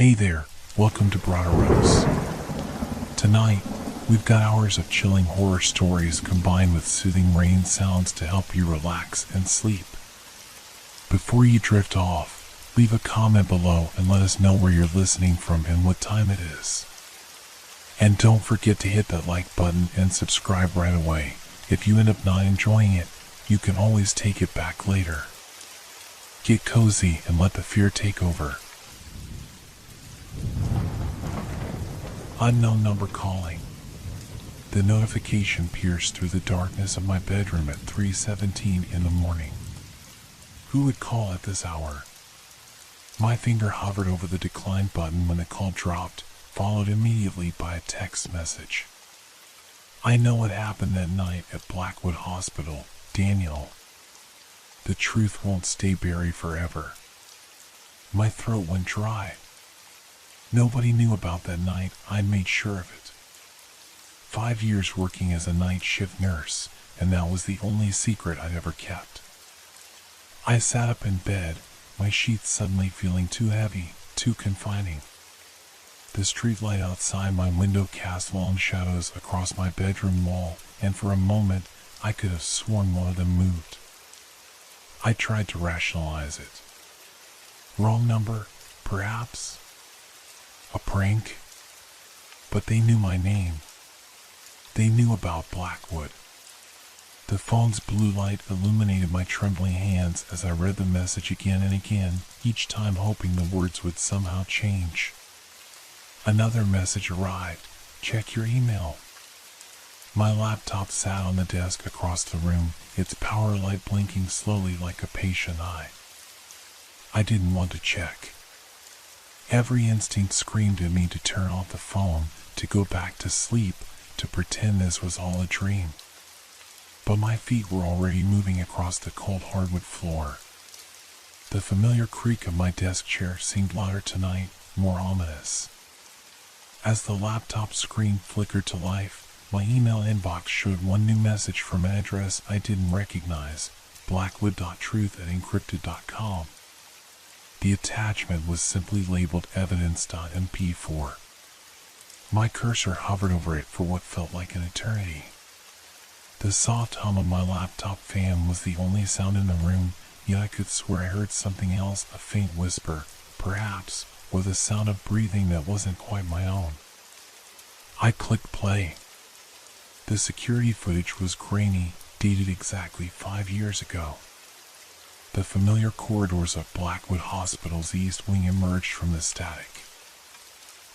Hey there, welcome to Broderos. Tonight, we've got hours of chilling horror stories combined with soothing rain sounds to help you relax and sleep. Before you drift off, leave a comment below and let us know where you're listening from and what time it is. And don't forget to hit that like button and subscribe right away. If you end up not enjoying it, you can always take it back later. Get cozy and let the fear take over. Unknown number calling. The notification pierced through the darkness of my bedroom at 3:17 in the morning. Who would call at this hour? My finger hovered over the decline button when the call dropped, followed immediately by a text message. I know what happened that night at Blackwood Hospital, Daniel. The truth won't stay buried forever. My throat went dry. Nobody knew about that night. I made sure of it. 5 years working as a night shift nurse, and that was the only secret I'd ever kept. I sat up in bed, my sheets suddenly feeling too heavy, too confining. The streetlight outside my window cast long shadows across my bedroom wall, and for a moment, I could have sworn one of them moved. I tried to rationalize it. Wrong number, perhaps? A prank? But they knew my name. They knew about Blackwood. The phone's blue light illuminated my trembling hands as I read the message again and again, each time hoping the words would somehow change. Another message arrived. Check your email. My laptop sat on the desk across the room, its power light blinking slowly like a patient eye. I didn't want to check. Every instinct screamed at me to turn off the phone, to go back to sleep, to pretend this was all a dream. But my feet were already moving across the cold hardwood floor. The familiar creak of my desk chair seemed louder tonight, more ominous. As the laptop screen flickered to life, my email inbox showed one new message from an address I didn't recognize, blackwood.truth@encrypted.com. The attachment was simply labeled evidence.mp4. My cursor hovered over it for what felt like an eternity. The soft hum of my laptop fan was the only sound in the room, yet I could swear I heard something else, a faint whisper, perhaps, or the sound of breathing that wasn't quite my own. I clicked play. The security footage was grainy, dated exactly 5 years ago. The familiar corridors of Blackwood Hospital's east wing emerged from the static.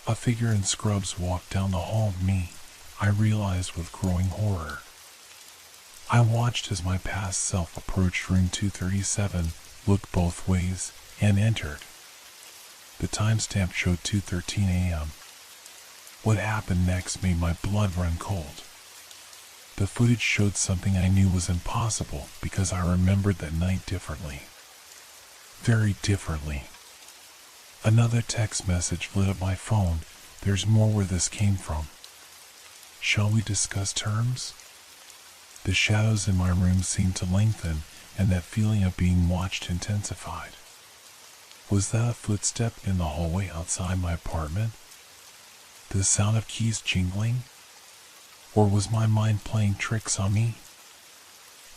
A figure in scrubs walked down the hall of me, I realized with growing horror. I watched as my past self approached room 237, looked both ways, and entered. The timestamp showed 2:13 a.m. What happened next made my blood run cold. The footage showed something I knew was impossible because I remembered that night differently. Very differently. Another text message lit up my phone. There's more where this came from. Shall we discuss terms? The shadows in my room seemed to lengthen, and that feeling of being watched intensified. Was that a footstep in the hallway outside my apartment? The sound of keys jingling? Or was my mind playing tricks on me?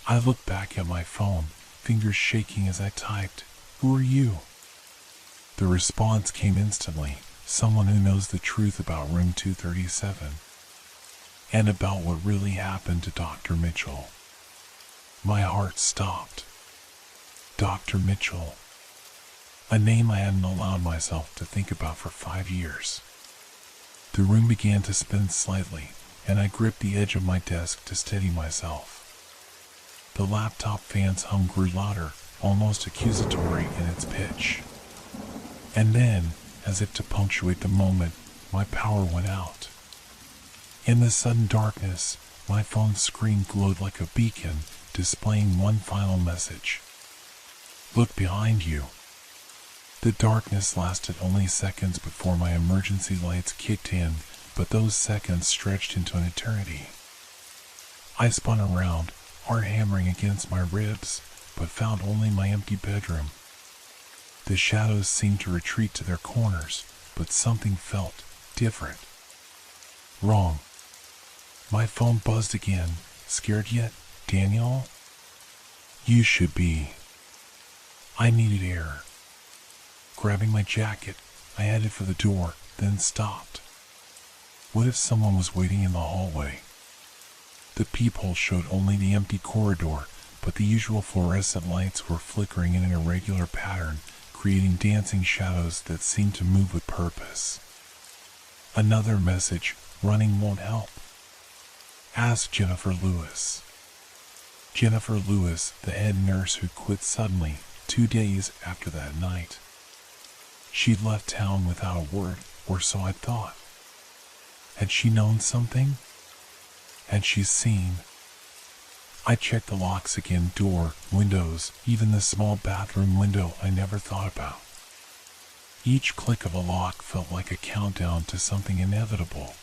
I looked back at my phone, fingers shaking as I typed, "Who are you?" The response came instantly, someone who knows the truth about room 237. And about what really happened to Dr. Mitchell. My heart stopped. Dr. Mitchell. A name I hadn't allowed myself to think about for 5 years. The room began to spin slightly, and I gripped the edge of my desk to steady myself. The laptop fan's hum grew louder, almost accusatory in its pitch. And then, as if to punctuate the moment, my power went out. In the sudden darkness, my phone's screen glowed like a beacon, displaying one final message. Look behind you. The darkness lasted only seconds before my emergency lights kicked in, but those seconds stretched into an eternity. I spun around, heart hammering against my ribs, but found only my empty bedroom. The shadows seemed to retreat to their corners, but something felt different. Wrong. My phone buzzed again. Scared yet, Daniel? You should be. I needed air. Grabbing my jacket, I headed for the door, then stopped. What if someone was waiting in the hallway? The peephole showed only the empty corridor, but the usual fluorescent lights were flickering in an irregular pattern, creating dancing shadows that seemed to move with purpose. Another message: running won't help. Ask Jennifer Lewis. Jennifer Lewis, the head nurse who quit suddenly 2 days after that night. She'd left town without a word, or so I thought. Had she known something? Had she seen? I checked the locks again, door, windows, even the small bathroom window I never thought about. Each click of a lock felt like a countdown to something inevitable.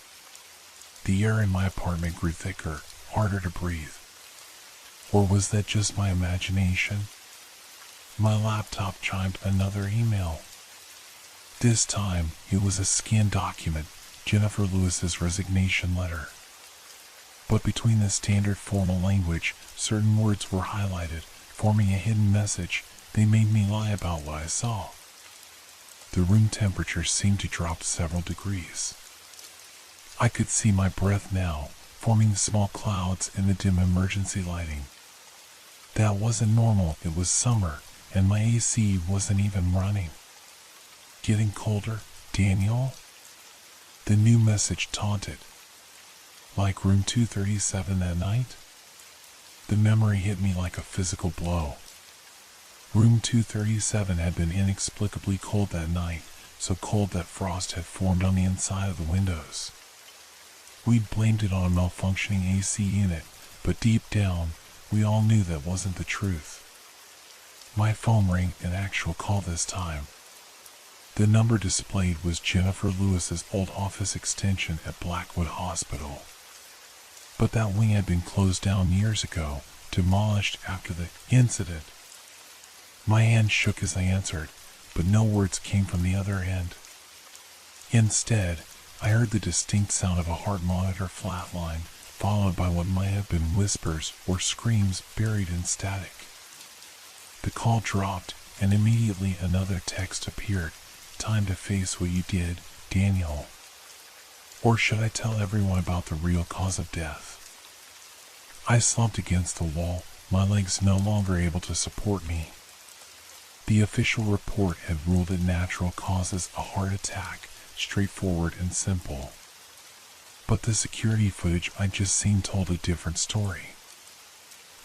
The air in my apartment grew thicker, harder to breathe. Or was that just my imagination? My laptop chimed another email. This time, it was a scanned document, Jennifer Lewis's resignation letter. But between the standard formal language, certain words were highlighted, forming a hidden message. They made me lie about what I saw. The room temperature seemed to drop several degrees. I could see my breath now, forming small clouds in the dim emergency lighting. That wasn't normal. It was summer, and my AC wasn't even running. Getting colder, Daniel? The new message taunted. Like room 237 that night? The memory hit me like a physical blow. Room 237 had been inexplicably cold that night, so cold that frost had formed on the inside of the windows. We'd blamed it on a malfunctioning AC unit, but deep down, we all knew that wasn't the truth. My phone rang, an actual call this time. The number displayed was Jennifer Lewis's old office extension at Blackwood Hospital. But that wing had been closed down years ago, demolished after the incident. My hand shook as I answered, but no words came from the other end. Instead, I heard the distinct sound of a heart monitor flatline, followed by what might have been whispers or screams buried in static. The call dropped, and immediately another text appeared. Time to face what you did, Daniel. Or should I tell everyone about the real cause of death? I slumped against the wall, my legs no longer able to support me. The official report had ruled it natural causes, a heart attack, straightforward and simple. But the security footage I'd just seen told a different story.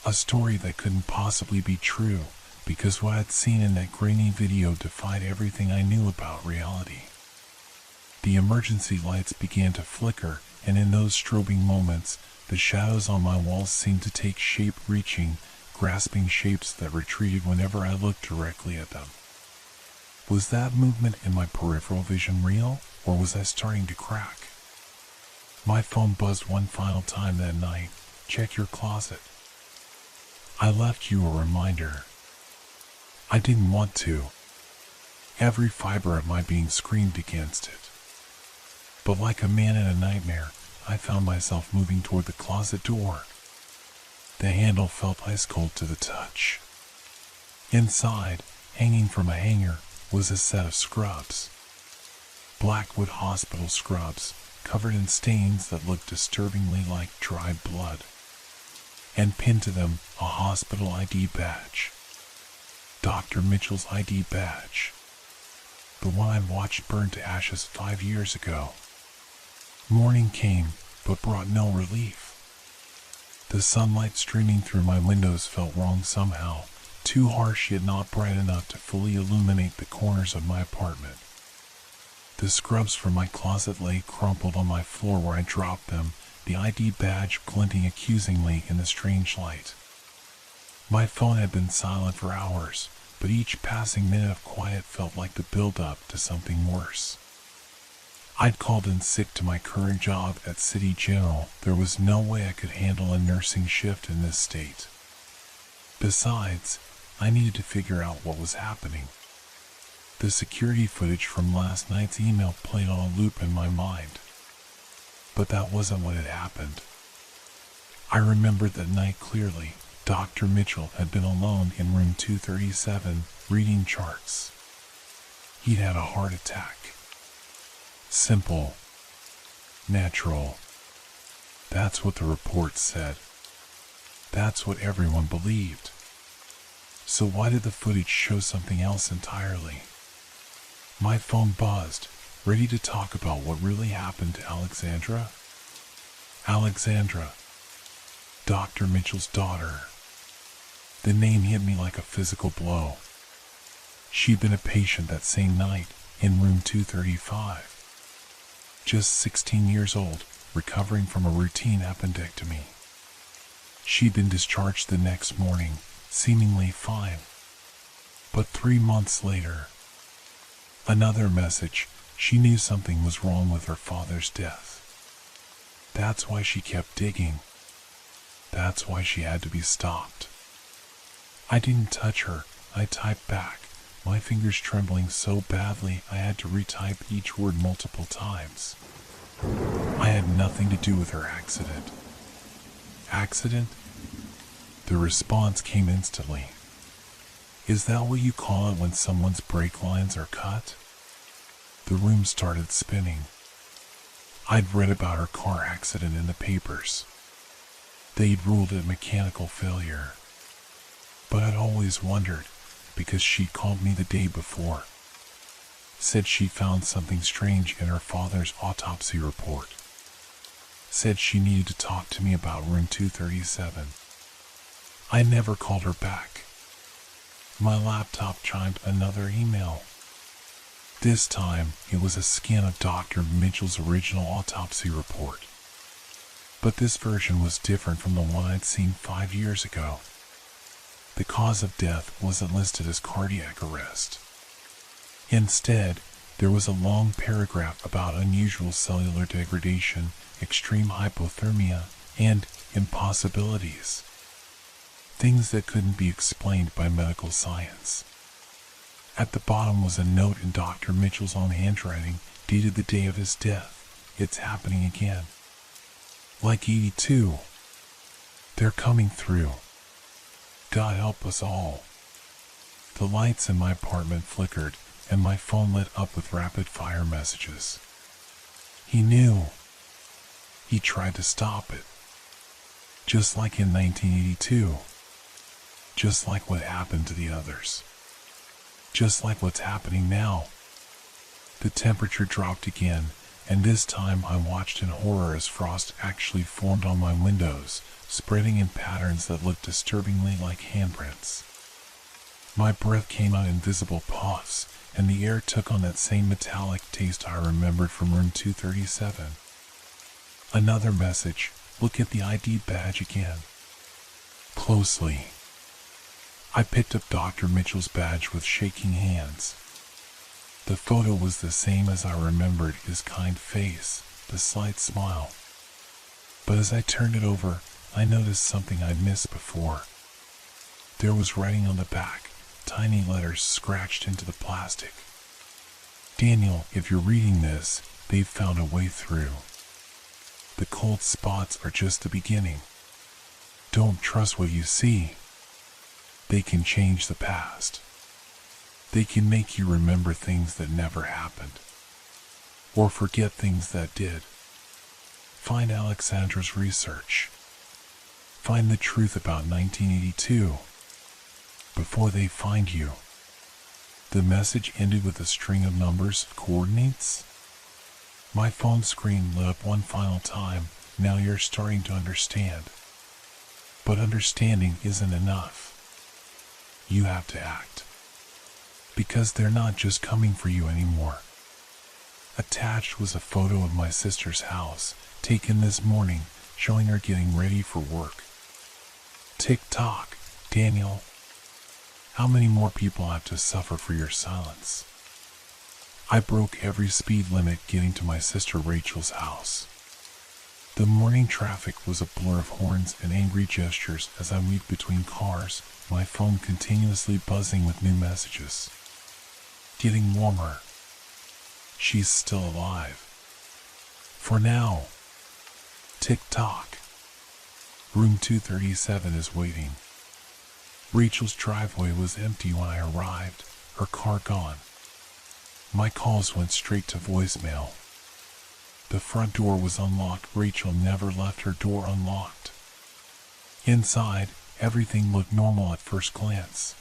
A story that couldn't possibly be true, because what I'd seen in that grainy video defied everything I knew about reality. The emergency lights began to flicker, and in those strobing moments, the shadows on my walls seemed to take shape, reaching, grasping shapes that retreated whenever I looked directly at them. Was that movement in my peripheral vision real, or was I starting to crack? My phone buzzed one final time that night. Check your closet. I left you a reminder. I didn't want to. Every fiber of my being screamed against it. But like a man in a nightmare, I found myself moving toward the closet door. The handle felt ice cold to the touch. Inside, hanging from a hanger, was a set of scrubs. Blackwood Hospital scrubs, covered in stains that looked disturbingly like dried blood. And pinned to them, a hospital ID badge. Dr. Mitchell's ID badge. The one I'd watched burn to ashes 5 years ago. Morning came, but brought no relief. The sunlight streaming through my windows felt wrong somehow, too harsh yet not bright enough to fully illuminate the corners of my apartment. The scrubs from my closet lay crumpled on my floor where I dropped them, the ID badge glinting accusingly in the strange light. My phone had been silent for hours, but each passing minute of quiet felt like the build-up to something worse. I'd called in sick to my current job at City General. There was no way I could handle a nursing shift in this state. Besides, I needed to figure out what was happening. The security footage from last night's email played on a loop in my mind. But that wasn't what had happened. I remembered that night clearly. Dr. Mitchell had been alone in room 237, reading charts. He'd had a heart attack. Simple. Natural. That's what the report said. That's what everyone believed. So why did the footage show something else entirely? My phone buzzed, ready to talk about what really happened to Alexandra. Alexandra, Dr. Mitchell's daughter. The name hit me like a physical blow. She'd been a patient that same night in room 235. Just 16 years old, recovering from a routine appendectomy. She'd been discharged the next morning, seemingly fine. But 3 months later, another message. She knew something was wrong with her father's death. That's why she kept digging. That's why she had to be stopped. I didn't touch her. I typed back, my fingers trembling so badly I had to retype each word multiple times. I had nothing to do with her accident. Accident? The response came instantly. Is that what you call it when someone's brake lines are cut? The room started spinning. I'd read about her car accident in the papers. They'd ruled it mechanical failure. But I'd always wondered, because she'd called me the day before. Said she found something strange in her father's autopsy report. Said she needed to talk to me about room 237. I never called her back. My laptop chimed another email. This time, it was a scan of Dr. Mitchell's original autopsy report. But this version was different from the one I'd seen 5 years ago. The cause of death wasn't listed as cardiac arrest. Instead, there was a long paragraph about unusual cellular degradation, extreme hypothermia, and impossibilities. Things that couldn't be explained by medical science. At the bottom was a note in Dr. Mitchell's own handwriting, dated the day of his death. It's happening again. Like 82. They're coming through. God help us all. The lights in my apartment flickered, and my phone lit up with rapid-fire messages. He knew. He tried to stop it. Just like in 1982. Just like what happened to the others. Just like what's happening now. The temperature dropped again, and this time I watched in horror as frost actually formed on my windows, spreading in patterns that looked disturbingly like handprints. My breath came out in visible puffs, and the air took on that same metallic taste I remembered from room 237. Another message. Look at the ID badge again. Closely. I picked up Dr. Mitchell's badge with shaking hands. The photo was the same as I remembered, his kind face, the slight smile. But as I turned it over, I noticed something I'd missed before. There was writing on the back, tiny letters scratched into the plastic. Daniel, if you're reading this, they've found a way through. The cold spots are just the beginning. Don't trust what you see. They can change the past. They can make you remember things that never happened. Or forget things that did. Find Alexandra's research. Find the truth about 1982. Before they find you. The message ended with a string of numbers, coordinates. My phone screen lit up one final time. Now you're starting to understand. But understanding isn't enough. You have to act. Because they're not just coming for you anymore. Attached was a photo of my sister's house, taken this morning, showing her getting ready for work. Tick-tock, Daniel. How many more people have to suffer for your silence? I broke every speed limit getting to my sister Rachel's house. The morning traffic was a blur of horns and angry gestures as I weaved between cars, my phone continuously buzzing with new messages. getting warmer. She's still alive. For now. Tick-tock. Room 237 is waiting. Rachel's driveway was empty when I arrived, her car gone. My calls went straight to voicemail. The front door was unlocked. Rachel never left her door unlocked. Inside, everything looked normal at first glance.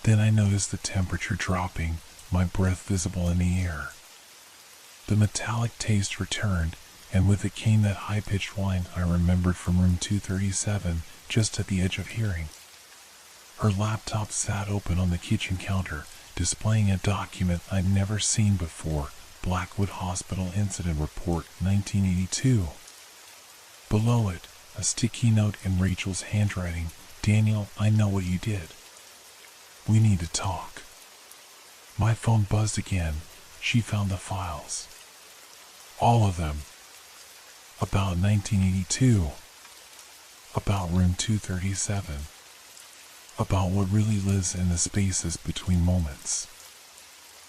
Then I noticed the temperature dropping, my breath visible in the air. The metallic taste returned, and with it came that high-pitched whine I remembered from room 237, just at the edge of hearing. Her laptop sat open on the kitchen counter, displaying a document I'd never seen before, Blackwood Hospital Incident Report 1982. Below it, a sticky note in Rachel's handwriting, "Daniel, I know what you did. We need to talk." My phone buzzed again. She found the files. All of them. About 1982. About room 237. About what really lives in the spaces between moments.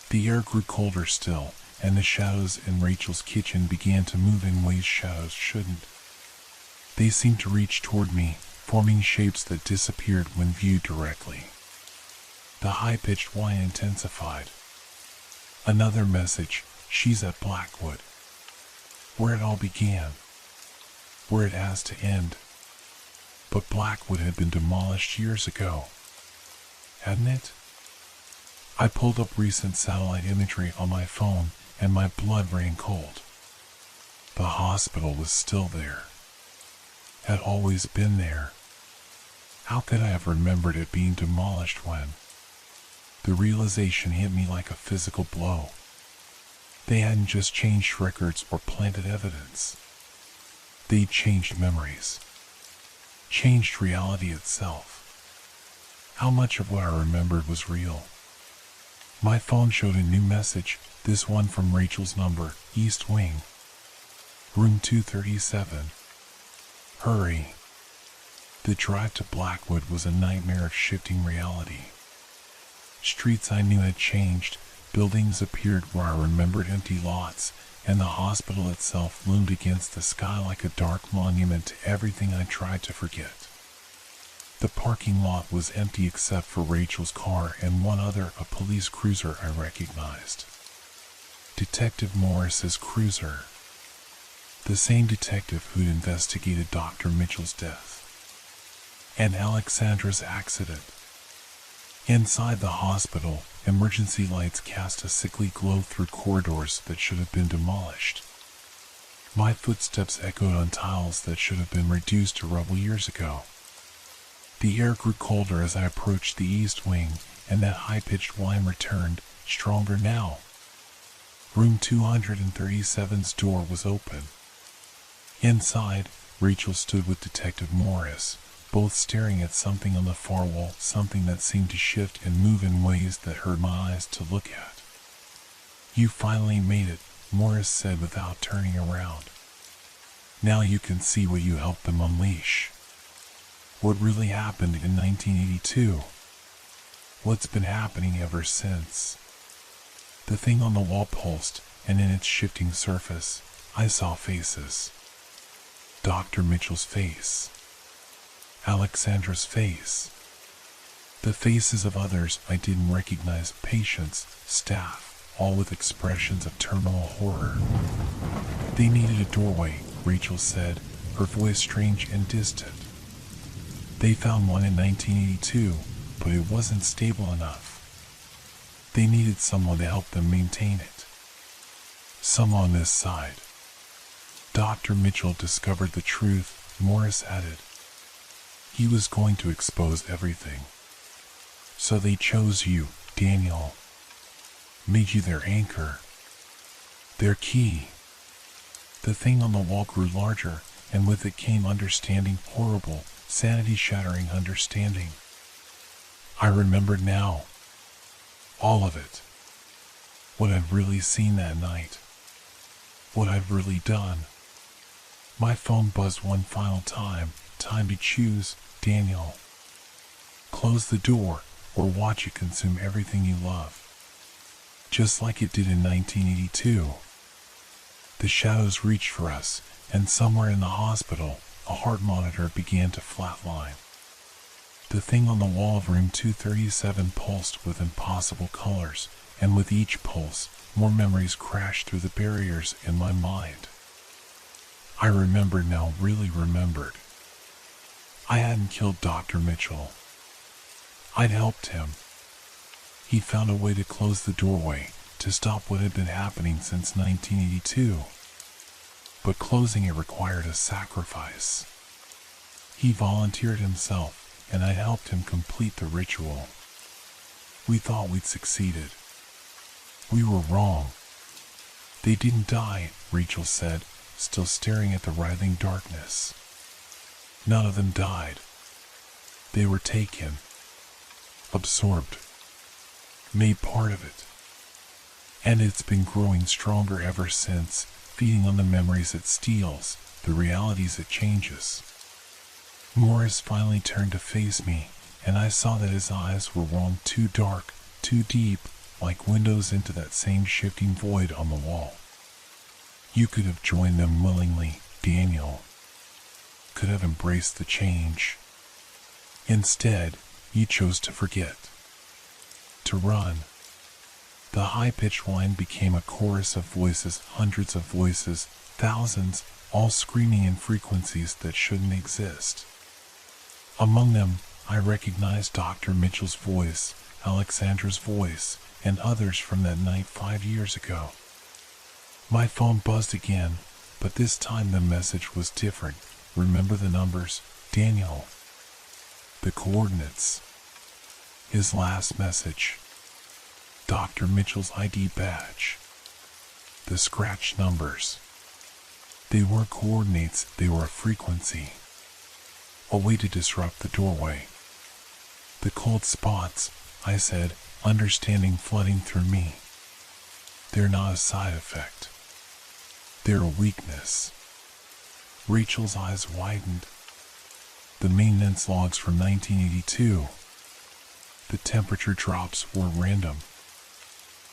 The air grew colder still, and the shadows in Rachel's kitchen began to move in ways shadows shouldn't. They seemed to reach toward me, forming shapes that disappeared when viewed directly. The high-pitched whine intensified. Another message, she's at Blackwood. Where it all began. Where it has to end. But Blackwood had been demolished years ago. Hadn't it? I pulled up recent satellite imagery on my phone, and my blood ran cold. The hospital was still there. Had always been there. How could I have remembered it being demolished when? The realization hit me like a physical blow. They hadn't just changed records or planted evidence. They'd changed memories. Changed reality itself. How much of what I remembered was real? My phone showed a new message, this one from Rachel's number, East Wing. Room 237. Hurry. The drive to Blackwood was a nightmare of shifting reality. Streets I knew had changed, buildings appeared where I remembered empty lots, and the hospital itself loomed against the sky like a dark monument to everything I tried to forget. The parking lot was empty except for Rachel's car and one other, a police cruiser I recognized. Detective Morris's cruiser. The same detective who'd investigated Dr. Mitchell's death. And Alexandra's accident. Inside the hospital, emergency lights cast a sickly glow through corridors that should have been demolished. My footsteps echoed on tiles that should have been reduced to rubble years ago. The air grew colder as I approached the East Wing, and that high-pitched whine returned, stronger now. Room 237's door was open. Inside, Rachel stood with Detective Morris, both staring at something on the far wall, something that seemed to shift and move in ways that hurt my eyes to look at. "You finally made it," Morris said without turning around. "Now you can see what you helped them unleash. What really happened in 1982. What's been happening ever since." The thing on the wall pulsed, and in its shifting surface, I saw faces. Dr. Mitchell's face. Alexandra's face. The faces of others I didn't recognize, patients, staff, all with expressions of terminal horror. "They needed a doorway," Rachel said, her voice strange and distant. "They found one in 1982, but it wasn't stable enough. They needed someone to help them maintain it. Some on this side." Dr. Mitchell discovered the truth, Morris added. He was going to expose everything. So they chose you, Daniel. Made you their anchor. Their key. The thing on the wall grew larger, and with it came understanding, horrible, sanity-shattering understanding. I remembered now. All of it. What I'd really seen that night. What I'd really done. My phone buzzed one final time. Time to choose, Daniel. Close the door, or watch it consume everything you love. just like it did in 1982. The shadows reached for us, and somewhere in the hospital, a heart monitor began to flatline. The thing on the wall of room 237 pulsed with impossible colors, and with each pulse, more memories crashed through the barriers in my mind. I remembered now, really remembered. I hadn't killed Dr. Mitchell. I'd helped him. He found a way to close the doorway, to stop what had been happening since 1982. But closing it required a sacrifice. He volunteered himself, and I helped him complete the ritual. We thought we'd succeeded. We were wrong. They didn't die, Rachel said, still staring at the writhing darkness. None of them died. They were taken, absorbed, made part of it. And it's been growing stronger ever since, feeding on the memories it steals, the realities it changes. Morris finally turned to face me, and I saw that his eyes were wrong, too dark, too deep, like windows into that same shifting void on the wall. You could have joined them willingly, Daniel. Could have embraced the change. Instead, you chose to forget. To run. The high-pitched whine became a chorus of voices, hundreds of voices, thousands, all screaming in frequencies that shouldn't exist. Among them, I recognized Dr. Mitchell's voice, Alexandra's voice, and others from that night 5 years ago. My phone buzzed again, but this time the message was different. Remember the numbers, Daniel. The coordinates. His last message. Dr. Mitchell's ID badge. The scratch numbers. They weren't coordinates, they were a frequency. A way to disrupt the doorway. The cold spots, I said, understanding flooding through me. They're not a side effect. They're a weakness. Rachel's eyes widened. The maintenance logs from 1982. The temperature drops were random.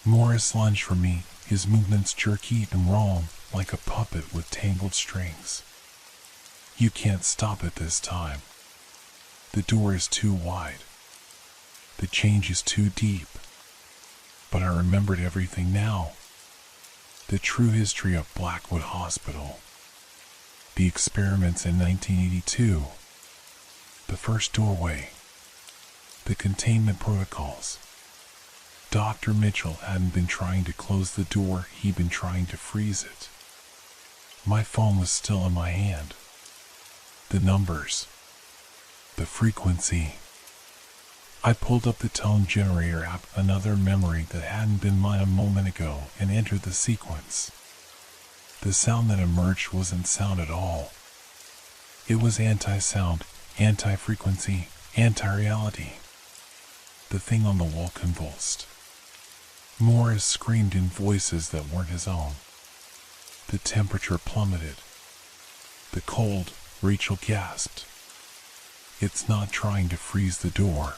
Morris lunged for me, his movements jerky and wrong, like a puppet with tangled strings. You can't stop it this time. The door is too wide. The change is too deep. But I remembered everything now. The true history of Blackwood Hospital. The experiments in 1982. The first doorway. The containment protocols. Dr. Mitchell hadn't been trying to close the door, he'd been trying to freeze it. My phone was still in my hand. The numbers. The frequency. I pulled up the tone generator app, another memory that hadn't been mine a moment ago, and entered the sequence. The sound that emerged wasn't sound at all. It was anti-sound, anti-frequency, anti-reality. The thing on the wall convulsed. Morris screamed in voices that weren't his own. The temperature plummeted. The cold, Rachel gasped. It's not trying to freeze the door.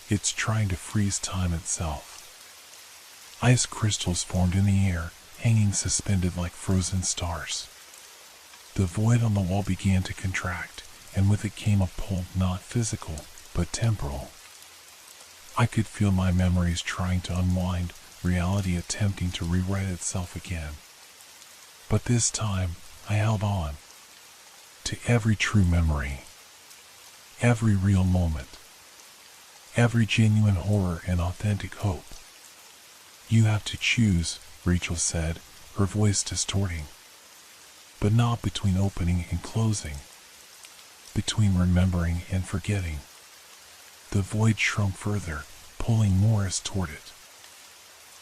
It's trying to freeze time itself. Ice crystals formed in the air, hanging suspended like frozen stars. The void on the wall began to contract, and with it came a pull, not physical, but temporal. I could feel my memories trying to unwind, reality attempting to rewrite itself again. But this time, I held on. To every true memory. Every real moment. Every genuine horror and authentic hope. You have to choose, Rachel said, her voice distorting. But not between opening and closing. Between remembering and forgetting. The void shrunk further, pulling Morris toward it.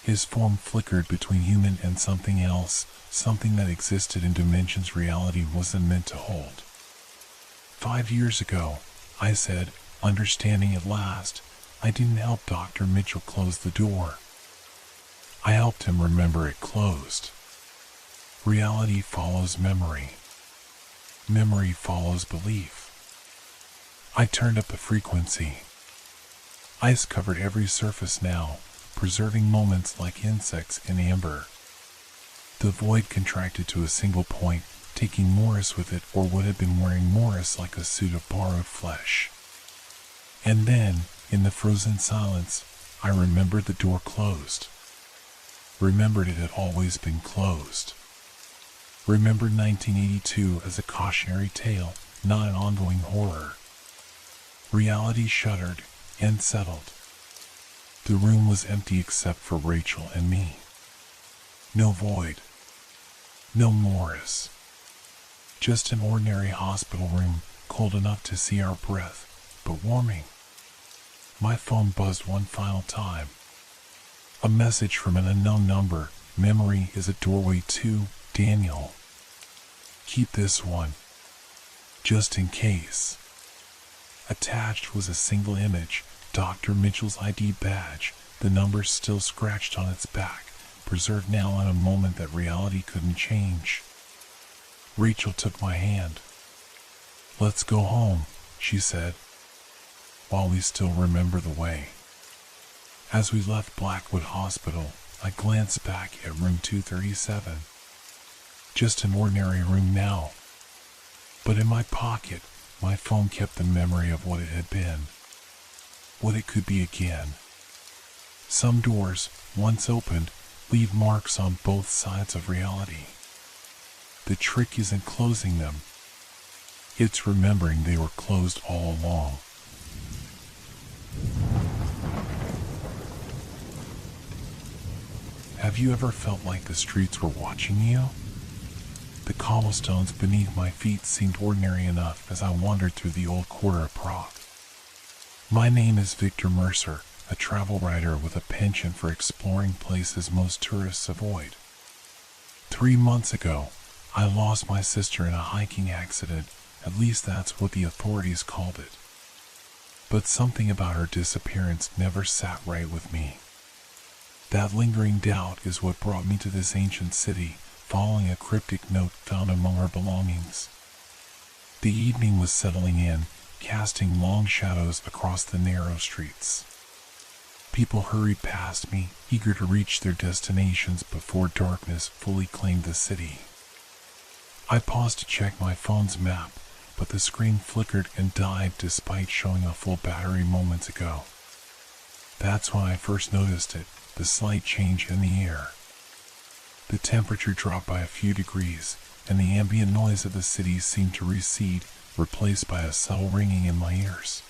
His form flickered between human and something else, something that existed in dimensions reality wasn't meant to hold. 5 years ago, I said, understanding at last, I didn't help Dr. Mitchell close the door. I helped him remember it closed. Reality follows memory. Memory follows belief. I turned up the frequency. Ice covered every surface now, preserving moments like insects in amber. The void contracted to a single point, taking Morris with it, or what had been wearing Morris like a suit of borrowed flesh. And then, in the frozen silence, I remembered the door closed. Remembered it had always been closed. Remembered 1982 as a cautionary tale, not an ongoing horror. Reality shuddered and settled. The room was empty except for Rachel and me. No void. No Morris. Just an ordinary hospital room, cold enough to see our breath, but warming. My phone buzzed one final time. A message from an unknown number. Memory is a doorway to Daniel. Keep this one. Just in case. Attached was a single image, Dr. Mitchell's ID badge, the number still scratched on its back, preserved now in a moment that reality couldn't change. Rachel took my hand. "Let's go home," she said, while we still remember the way. As we left Blackwood Hospital, I glanced back at room 237. Just an ordinary room now. But in my pocket, my phone kept the memory of what it had been. What it could be again. Some doors, once opened, leave marks on both sides of reality. The trick isn't closing them. It's remembering they were closed all along. Have you ever felt like the streets were watching you? The cobblestones beneath my feet seemed ordinary enough as I wandered through the old quarter of Prague. My name is Victor Mercer, a travel writer with a penchant for exploring places most tourists avoid. 3 months ago, I lost my sister in a hiking accident, at least that's what the authorities called it. But something about her disappearance never sat right with me. That lingering doubt is what brought me to this ancient city, following a cryptic note found among her belongings. The evening was settling in, casting long shadows across the narrow streets. People hurried past me, eager to reach their destinations before darkness fully claimed the city. I paused to check my phone's map, but the screen flickered and died despite showing a full battery moments ago. That's when I first noticed it, the slight change in the air. The temperature dropped by a few degrees, and the ambient noise of the city seemed to recede, replaced by a subtle ringing in my ears.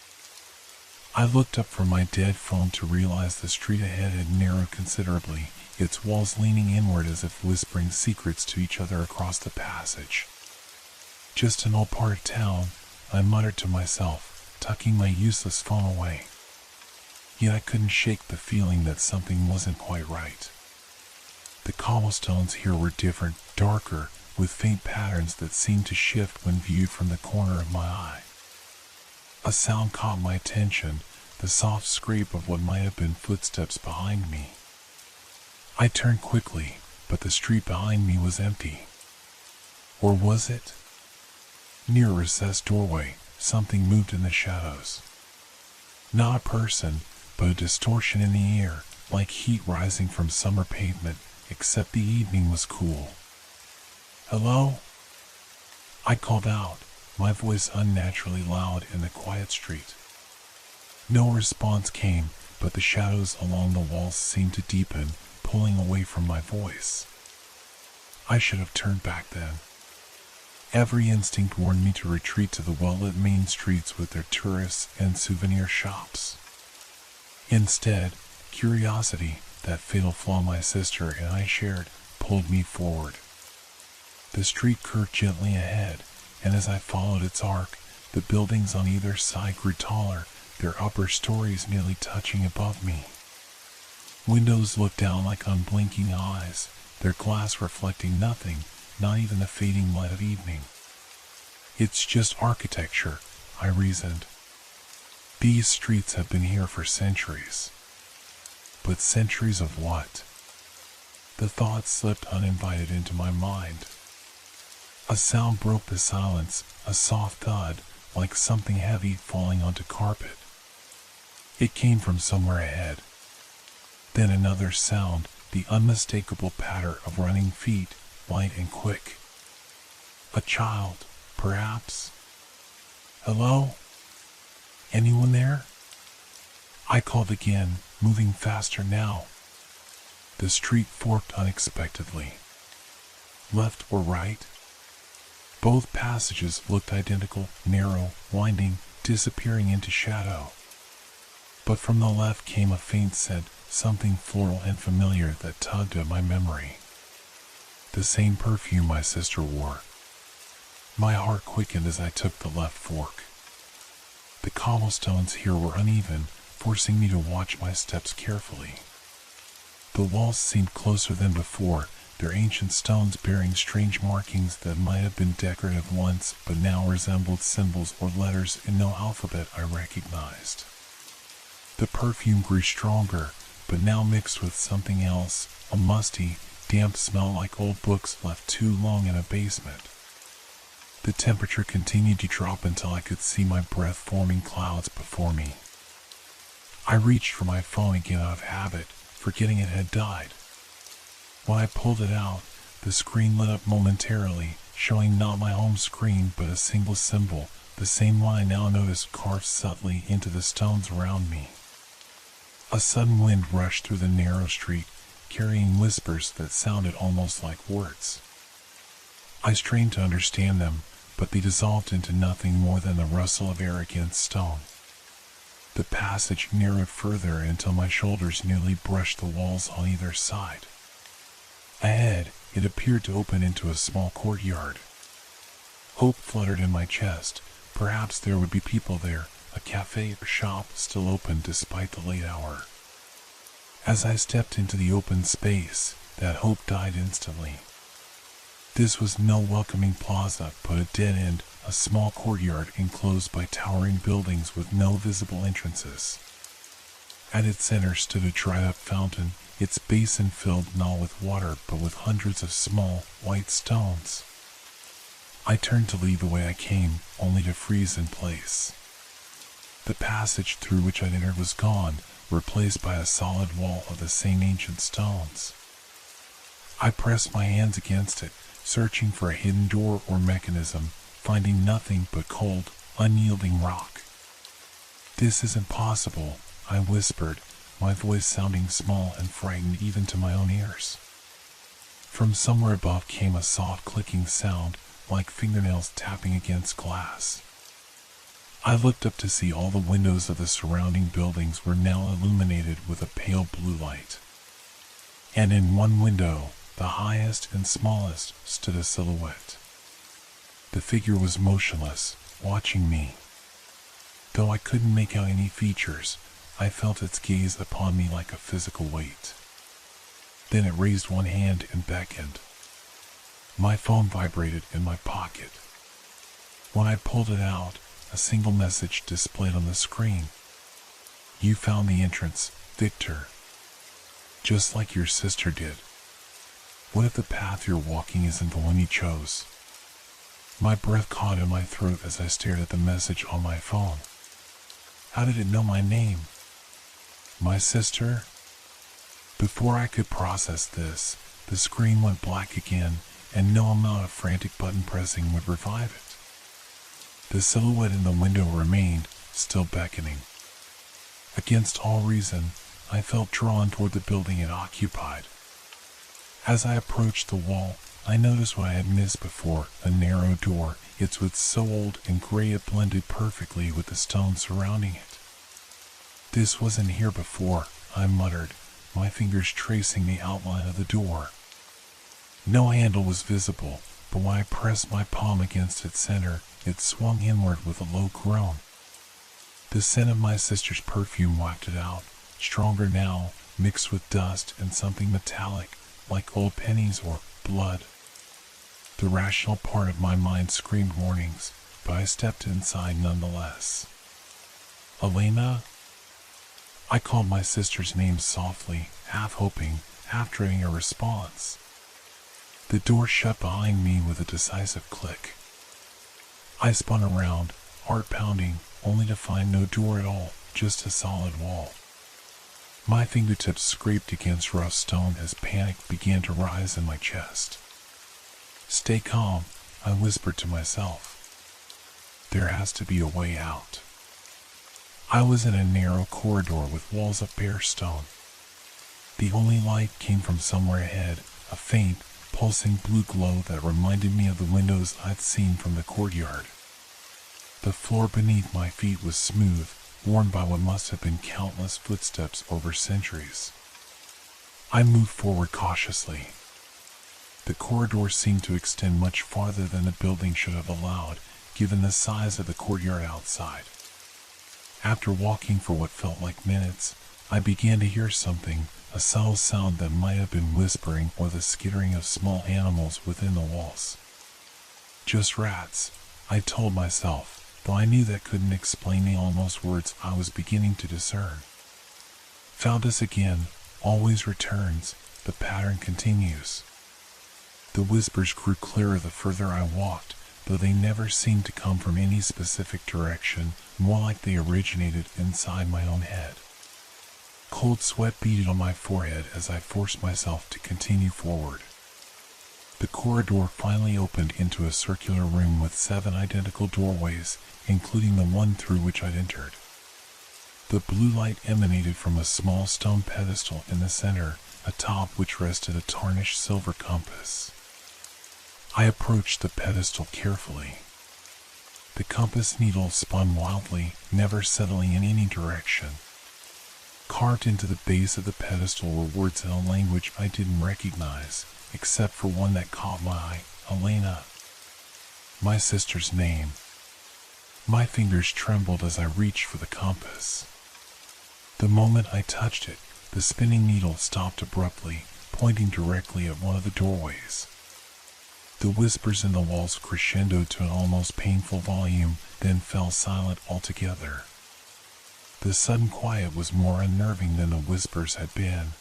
I looked up from my dead phone to realize the street ahead had narrowed considerably, its walls leaning inward as if whispering secrets to each other across the passage. "Just an old part of town," I muttered to myself, tucking my useless phone away. Yet I couldn't shake the feeling that something wasn't quite right. The cobblestones here were different, darker, with faint patterns that seemed to shift when viewed from the corner of my eye. A sound caught my attention, the soft scrape of what might have been footsteps behind me. I turned quickly, but the street behind me was empty. Or was it? Near a recessed doorway, something moved in the shadows. Not a person, but a distortion in the air, like heat rising from summer pavement, except the evening was cool. "Hello?" I called out, my voice unnaturally loud in the quiet street. No response came, but the shadows along the walls seemed to deepen, pulling away from my voice. I should have turned back then. Every instinct warned me to retreat to the well-lit main streets with their tourists and souvenir shops. Instead, curiosity, that fatal flaw my sister and I shared, pulled me forward. The street curved gently ahead, and as I followed its arc, the buildings on either side grew taller, their upper stories nearly touching above me. Windows looked down like unblinking eyes, their glass reflecting nothing, not even the fading light of evening. "It's just architecture," I reasoned. "These streets have been here for centuries." But centuries of what? The thought slipped uninvited into my mind. A sound broke the silence, a soft thud, like something heavy falling onto carpet. It came from somewhere ahead. Then another sound, the unmistakable patter of running feet, light and quick. A child, perhaps? Hello? Anyone there? I called again, moving faster now. The street forked unexpectedly. Left or right? Both passages looked identical, narrow, winding, disappearing into shadow. But from the left came a faint scent, something floral and familiar that tugged at my memory. The same perfume my sister wore. My heart quickened as I took the left fork. The cobblestones here were uneven, forcing me to watch my steps carefully. The walls seemed closer than before, their ancient stones bearing strange markings that might have been decorative once but now resembled symbols or letters in no alphabet I recognized. The perfume grew stronger, but now mixed with something else, a musty, damp smell like old books left too long in a basement. The temperature continued to drop until I could see my breath forming clouds before me. I reached for my phone again out of habit, forgetting it had died. When I pulled it out, the screen lit up momentarily, showing not my home screen but a single symbol, the same one I now noticed carved subtly into the stones around me. A sudden wind rushed through the narrow street, carrying whispers that sounded almost like words. I strained to understand them, but they dissolved into nothing more than the rustle of air against stone. The passage narrowed further until my shoulders nearly brushed the walls on either side. Ahead, it appeared to open into a small courtyard. Hope fluttered in my chest. Perhaps there would be people there, a cafe or shop still open despite the late hour. As I stepped into the open space, that hope died instantly. This was no welcoming plaza, but a dead end, a small courtyard enclosed by towering buildings with no visible entrances. At its center stood a dried-up fountain, its basin filled not with water but with hundreds of small, white stones. I turned to leave the way I came, only to freeze in place. The passage through which I'd entered was gone, replaced by a solid wall of the same ancient stones. I pressed my hands against it, searching for a hidden door or mechanism, finding nothing but cold, unyielding rock. "This isn't possible," I whispered, my voice sounding small and frightened even to my own ears. From somewhere above came a soft clicking sound, like fingernails tapping against glass. I looked up to see all the windows of the surrounding buildings were now illuminated with a pale blue light. And in one window, the highest and smallest, stood a silhouette. The figure was motionless, watching me. Though I couldn't make out any features, I felt its gaze upon me like a physical weight. Then it raised one hand and beckoned. My phone vibrated in my pocket. When I pulled it out, a single message displayed on the screen. "You found the entrance, Victor. Just like your sister did. What if the path you're walking isn't the one you chose?" My breath caught in my throat as I stared at the message on my phone. How did it know my name? My sister? Before I could process this, the screen went black again, and no amount of frantic button pressing would revive it. The silhouette in the window remained, still beckoning. Against all reason, I felt drawn toward the building it occupied. As I approached the wall, I noticed what I had missed before, a narrow door, its wood so old and gray it blended perfectly with the stone surrounding it. "This wasn't here before," I muttered, my fingers tracing the outline of the door. No handle was visible, but when I pressed my palm against its center, it swung inward with a low groan. The scent of my sister's perfume wafted out, stronger now, mixed with dust and something metallic, like old pennies or blood. The rational part of my mind screamed warnings, but I stepped inside nonetheless. "Elena?" I called my sister's name softly, half hoping, half dreading a response. The door shut behind me with a decisive click. I spun around, heart pounding, only to find no door at all, just a solid wall. My fingertips scraped against rough stone as panic began to rise in my chest. "Stay calm," I whispered to myself. "There has to be a way out." I was in a narrow corridor with walls of bare stone. The only light came from somewhere ahead, a faint, pulsing blue glow that reminded me of the windows I'd seen from the courtyard. The floor beneath my feet was smooth, worn by what must have been countless footsteps over centuries. I moved forward cautiously. The corridor seemed to extend much farther than the building should have allowed, given the size of the courtyard outside. After walking for what felt like minutes, I began to hear something, a subtle sound that might have been whispering or the skittering of small animals within the walls. Just rats, I told myself, though I knew that couldn't explain the almost words I was beginning to discern. "Found us again, always returns, the pattern continues." The whispers grew clearer the further I walked, though they never seemed to come from any specific direction, more like they originated inside my own head. Cold sweat beaded on my forehead as I forced myself to continue forward. The corridor finally opened into a circular room with 7 identical doorways, including the one through which I'd entered. The blue light emanated from a small stone pedestal in the center, atop which rested a tarnished silver compass. I approached the pedestal carefully. The compass needle spun wildly, never settling in any direction. Carved into the base of the pedestal were words in a language I didn't recognize, except for one that caught my eye, Elena. My sister's name. My fingers trembled as I reached for the compass. The moment I touched it, the spinning needle stopped abruptly, pointing directly at one of the doorways. The whispers in the walls crescendoed to an almost painful volume, then fell silent altogether. The sudden quiet was more unnerving than the whispers had been.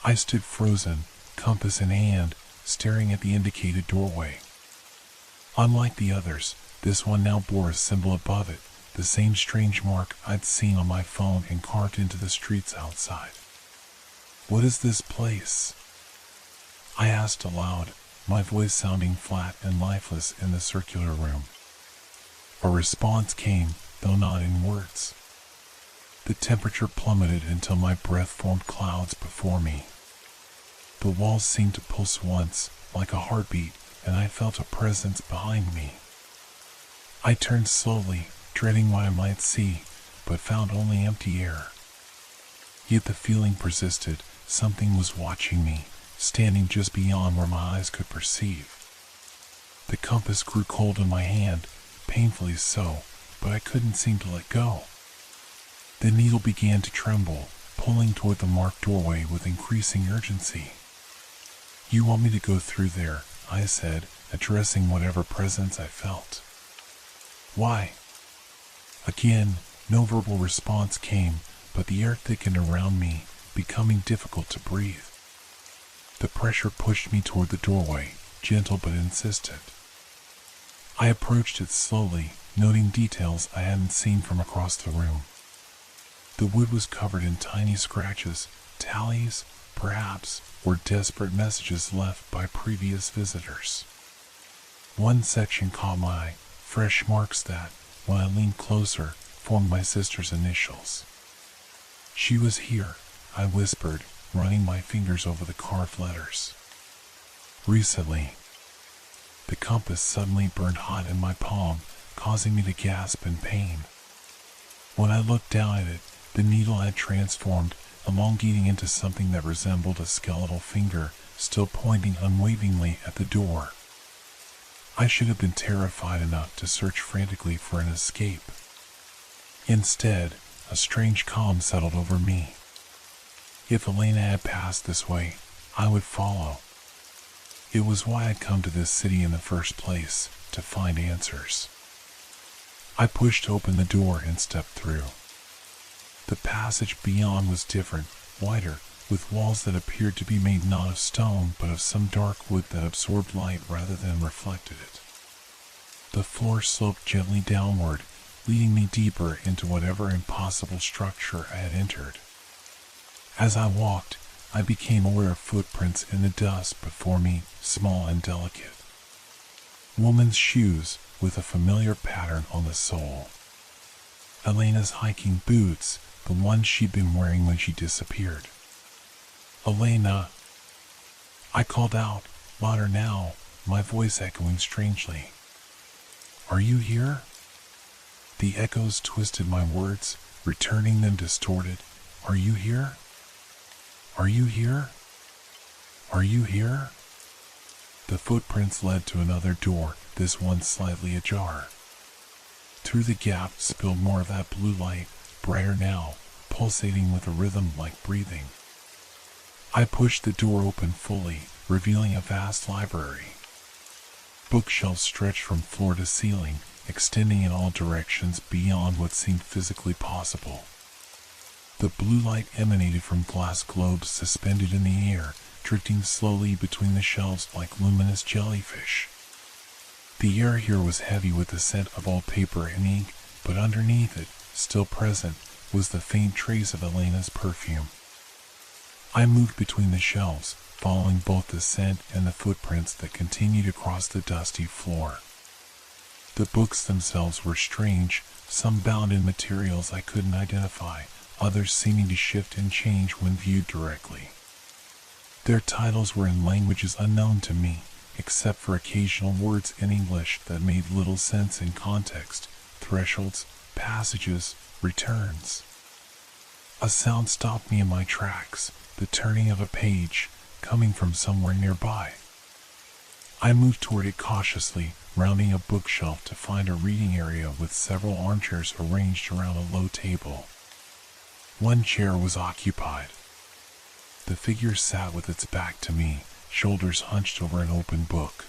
I stood frozen, compass in hand, staring at the indicated doorway. Unlike the others, this one now bore a symbol above it, the same strange mark I'd seen on my phone and carved into the streets outside. "What is this place?" I asked aloud, my voice sounding flat and lifeless in the circular room. A response came, though not in words. The temperature plummeted until my breath formed clouds before me. The walls seemed to pulse once, like a heartbeat, and I felt a presence behind me. I turned slowly, dreading what I might see, but found only empty air. Yet the feeling persisted, something was watching me, standing just beyond where my eyes could perceive. The compass grew cold in my hand, painfully so, but I couldn't seem to let go. The needle began to tremble, pulling toward the marked doorway with increasing urgency. "You want me to go through there," I said, addressing whatever presence I felt. "Why?" Again, no verbal response came, but the air thickened around me, becoming difficult to breathe. The pressure pushed me toward the doorway, gentle but insistent. I approached it slowly, noting details I hadn't seen from across the room. The wood was covered in tiny scratches, tallies, perhaps, or desperate messages left by previous visitors. One section caught my eye, fresh marks that, when I leaned closer, formed my sister's initials. "She was here," I whispered, running my fingers over the carved letters. "Recently." The compass suddenly burned hot in my palm, causing me to gasp in pain. When I looked down at it, the needle had transformed, elongating into something that resembled a skeletal finger, still pointing unwaveringly at the door. I should have been terrified enough to search frantically for an escape. Instead, a strange calm settled over me. If Elena had passed this way, I would follow. It was why I'd come to this city in the first place, to find answers. I pushed open the door and stepped through. The passage beyond was different, wider, with walls that appeared to be made not of stone but of some dark wood that absorbed light rather than reflected it. The floor sloped gently downward, leading me deeper into whatever impossible structure I had entered. As I walked, I became aware of footprints in the dust before me, small and delicate. Woman's shoes with a familiar pattern on the sole. Elena's hiking boots, the ones she'd been wearing when she disappeared. Elena! I called out, louder now, my voice echoing strangely. Are you here? The echoes twisted my words, returning them distorted. Are you here? Are you here? Are you here? The footprints led to another door, this one slightly ajar. Through the gap spilled more of that blue light, brighter now, pulsating with a rhythm like breathing. I pushed the door open fully, revealing a vast library. Bookshelves stretched from floor to ceiling, extending in all directions beyond what seemed physically possible. The blue light emanated from glass globes suspended in the air, drifting slowly between the shelves like luminous jellyfish. The air here was heavy with the scent of old paper and ink, but underneath it, still present, was the faint trace of Elena's perfume. I moved between the shelves, following both the scent and the footprints that continued across the dusty floor. The books themselves were strange, some bound in materials I couldn't identify, others seeming to shift and change when viewed directly. Their titles were in languages unknown to me, except for occasional words in English that made little sense in context, thresholds, passages, returns. A sound stopped me in my tracks, the turning of a page, coming from somewhere nearby. I moved toward it cautiously, rounding a bookshelf to find a reading area with several armchairs arranged around a low table. One chair was occupied. The figure sat with its back to me, shoulders hunched over an open book.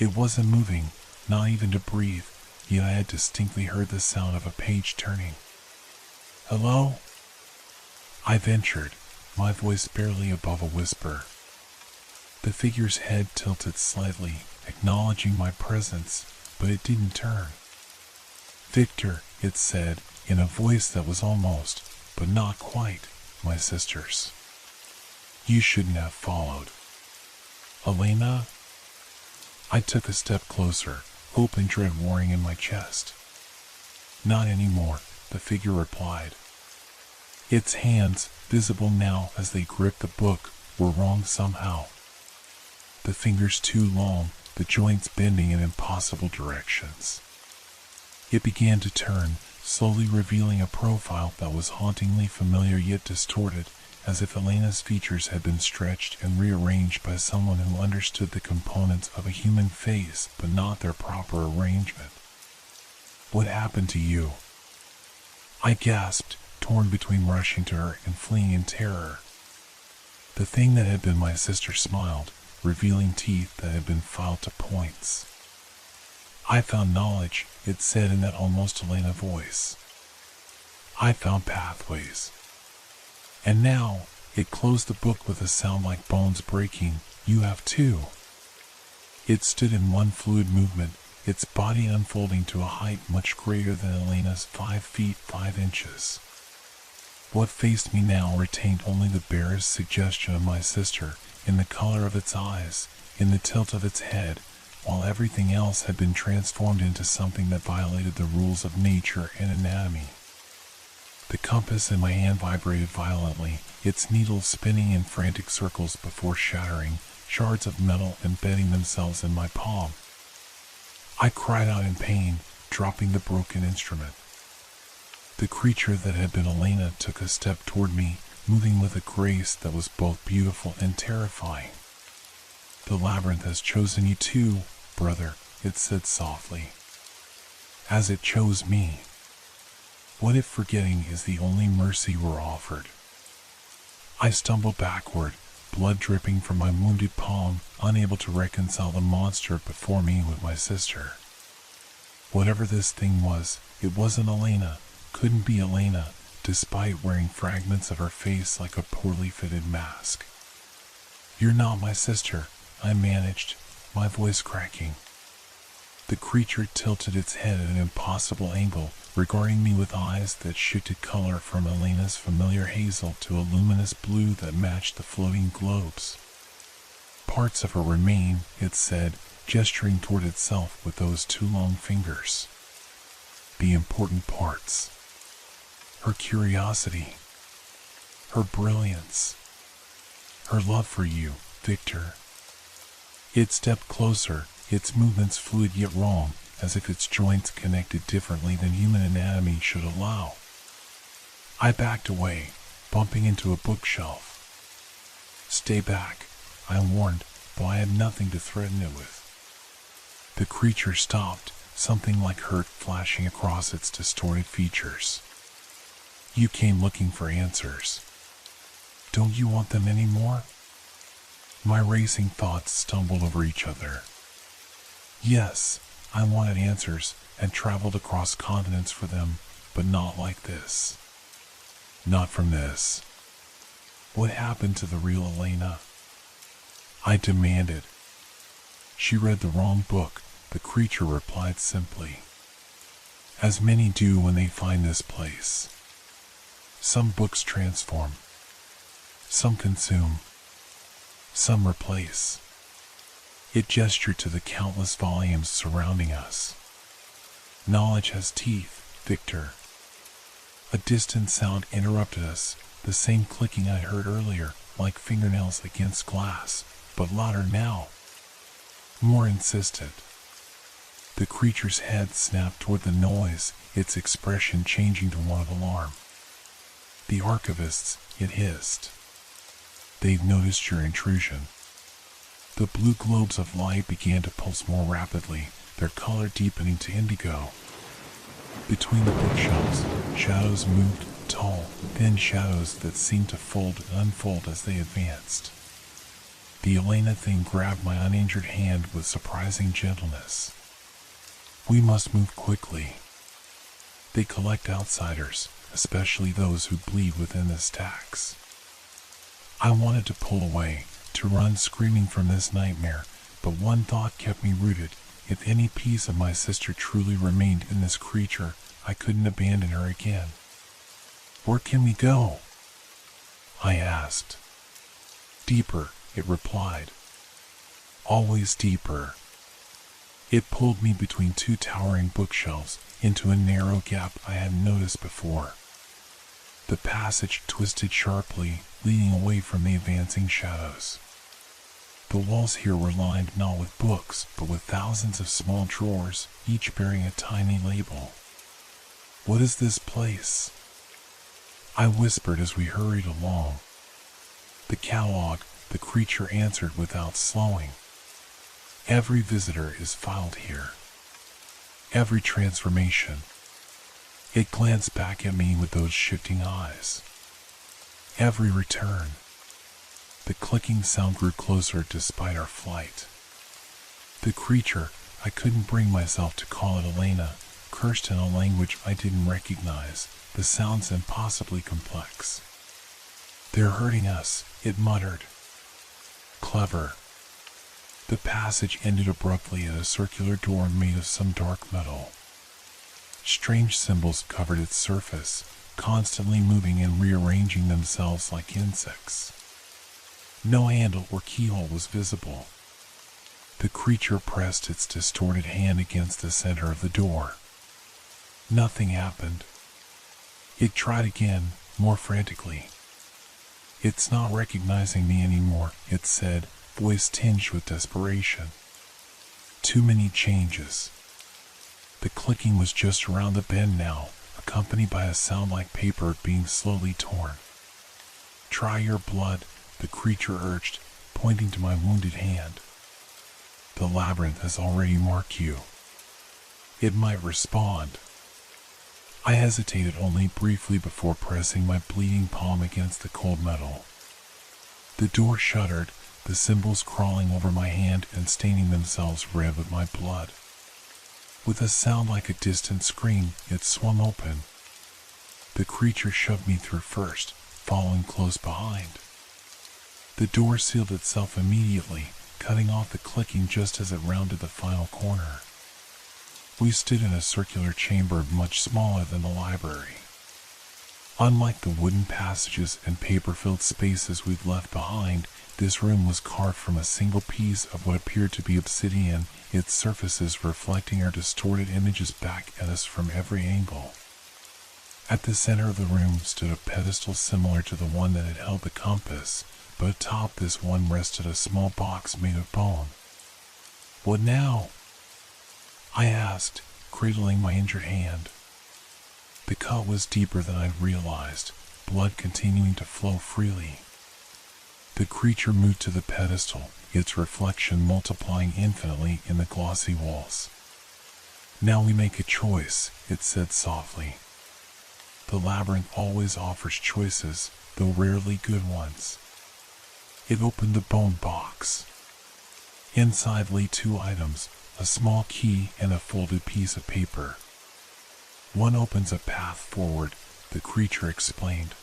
It wasn't moving, not even to breathe, yet I had distinctly heard the sound of a page turning. "Hello?" I ventured, my voice barely above a whisper. The figure's head tilted slightly, acknowledging my presence, but it didn't turn. "Victor," it said, in a voice that was almost, but not quite, my sister's. "You shouldn't have followed." "Elena?" I took a step closer, hope and dread warring in my chest. "Not anymore," the figure replied. Its hands, visible now as they gripped the book, were wrong somehow. The fingers too long, the joints bending in impossible directions. It began to turn, slowly revealing a profile that was hauntingly familiar yet distorted, as if Elena's features had been stretched and rearranged by someone who understood the components of a human face but not their proper arrangement. "What happened to you?" I gasped, torn between rushing to her and fleeing in terror. The thing that had been my sister smiled, revealing teeth that had been filed to points. "I found knowledge," it said in that almost Elena voice. "I found pathways." And now, it closed the book with a sound like bones breaking. "You have too." It stood in one fluid movement, its body unfolding to a height much greater than Elena's 5 feet 5 inches. What faced me now retained only the barest suggestion of my sister, in the color of its eyes, in the tilt of its head, while everything else had been transformed into something that violated the rules of nature and anatomy. The compass in my hand vibrated violently, its needles spinning in frantic circles before shattering, shards of metal embedding themselves in my palm. I cried out in pain, dropping the broken instrument. The creature that had been Elena took a step toward me, moving with a grace that was both beautiful and terrifying. "The labyrinth has chosen you too, brother," it said softly. "As it chose me. What if forgetting is the only mercy we're offered?" I stumbled backward, blood dripping from my wounded palm, unable to reconcile the monster before me with my sister. Whatever this thing was, it wasn't Elena, couldn't be Elena, despite wearing fragments of her face like a poorly fitted mask. "You're not my sister," I managed, my voice cracking. The creature tilted its head at an impossible angle, regarding me with eyes that shifted color from Elena's familiar hazel to a luminous blue that matched the floating globes. Parts of her remain, it said, gesturing toward itself with those two long fingers. The important parts. Her curiosity. Her brilliance. Her love for you, Victor. It stepped closer, its movements fluid yet wrong, as if its joints connected differently than human anatomy should allow. I backed away, bumping into a bookshelf. "Stay back," I warned, though I had nothing to threaten it with. The creature stopped, something like hurt flashing across its distorted features. "You came looking for answers. Don't you want them anymore?" My racing thoughts stumbled over each other. Yes, I wanted answers and traveled across continents for them, but not like this. Not from this. What happened to the real Elena? I demanded. She read the wrong book, the creature replied simply. As many do when they find this place. Some books transform. Some consume. Some replace. It gestured to the countless volumes surrounding us. Knowledge has teeth, Victor. A distant sound interrupted us, the same clicking I heard earlier, like fingernails against glass, but louder now. More insistent. The creature's head snapped toward the noise, its expression changing to one of alarm. "The archivists," it hissed. "They've noticed your intrusion." The blue globes of light began to pulse more rapidly, their color deepening to indigo. Between the bookshelves, shadows moved, tall, thin shadows that seemed to fold and unfold as they advanced. The Elena thing grabbed my uninjured hand with surprising gentleness. "We must move quickly. They collect outsiders, especially those who bleed within the stacks." I wanted to pull away, to run screaming from this nightmare, but one thought kept me rooted. If any piece of my sister truly remained in this creature, I couldn't abandon her again. "Where can we go?" I asked. "Deeper," it replied. "Always deeper." It pulled me between two towering bookshelves into a narrow gap I hadn't noticed before. The passage twisted sharply, leading away from the advancing shadows. The walls here were lined not with books, but with thousands of small drawers, each bearing a tiny label. "What is this place?" I whispered as we hurried along. "The catalog," the creature answered without slowing. "Every visitor is filed here. Every transformation." It glanced back at me with those shifting eyes. "Every return." The clicking sound grew closer despite our flight. The creature, I couldn't bring myself to call it Elena, cursed in a language I didn't recognize, the sounds impossibly complex. "They're hurting us," it muttered. "Clever." The passage ended abruptly at a circular door made of some dark metal. Strange symbols covered its surface, constantly moving and rearranging themselves like insects. No handle or keyhole was visible. The creature pressed its distorted hand against the center of the door. Nothing happened. It tried again, more frantically. "It's not recognizing me anymore," it said, voice tinged with desperation. "Too many changes." The clicking was just around the bend now, accompanied by a sound like paper being slowly torn. "Try your blood," the creature urged, pointing to my wounded hand. "The labyrinth has already marked you. It might respond." I hesitated only briefly before pressing my bleeding palm against the cold metal. The door shuddered, the symbols crawling over my hand and staining themselves red with my blood. With a sound like a distant scream, it swung open. The creature shoved me through first, following close behind. The door sealed itself immediately, cutting off the clicking just as it rounded the final corner. We stood in a circular chamber much smaller than the library. Unlike the wooden passages and paper-filled spaces we'd left behind, this room was carved from a single piece of what appeared to be obsidian, its surfaces reflecting our distorted images back at us from every angle. At the center of the room stood a pedestal similar to the one that had held the compass, but atop this one rested a small box made of bone. "What now?" I asked, cradling my injured hand. The cut was deeper than I'd realized, blood continuing to flow freely. The creature moved to the pedestal, its reflection multiplying infinitely in the glossy walls. "Now we make a choice," it said softly. "The labyrinth always offers choices, though rarely good ones." It opened the bone box. Inside lay two items, a small key and a folded piece of paper. "One opens a path forward," the creature explained.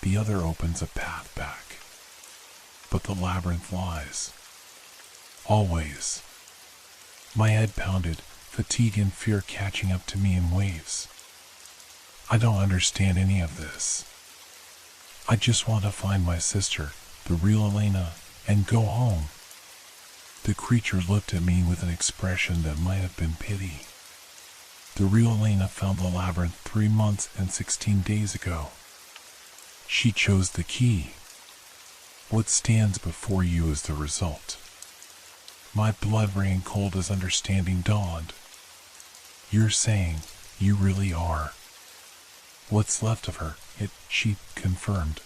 "The other opens a path back. But the labyrinth lies. Always." My head pounded, fatigue and fear catching up to me in waves. "I don't understand any of this. I just want to find my sister, the real Elena, and go home." The creature looked at me with an expression that might have been pity. "The real Elena found the labyrinth 3 months and 16 days ago. She chose the key. What stands before you is the result." My blood ran cold as understanding dawned. "You're saying you really are." "What's left of her," she confirmed.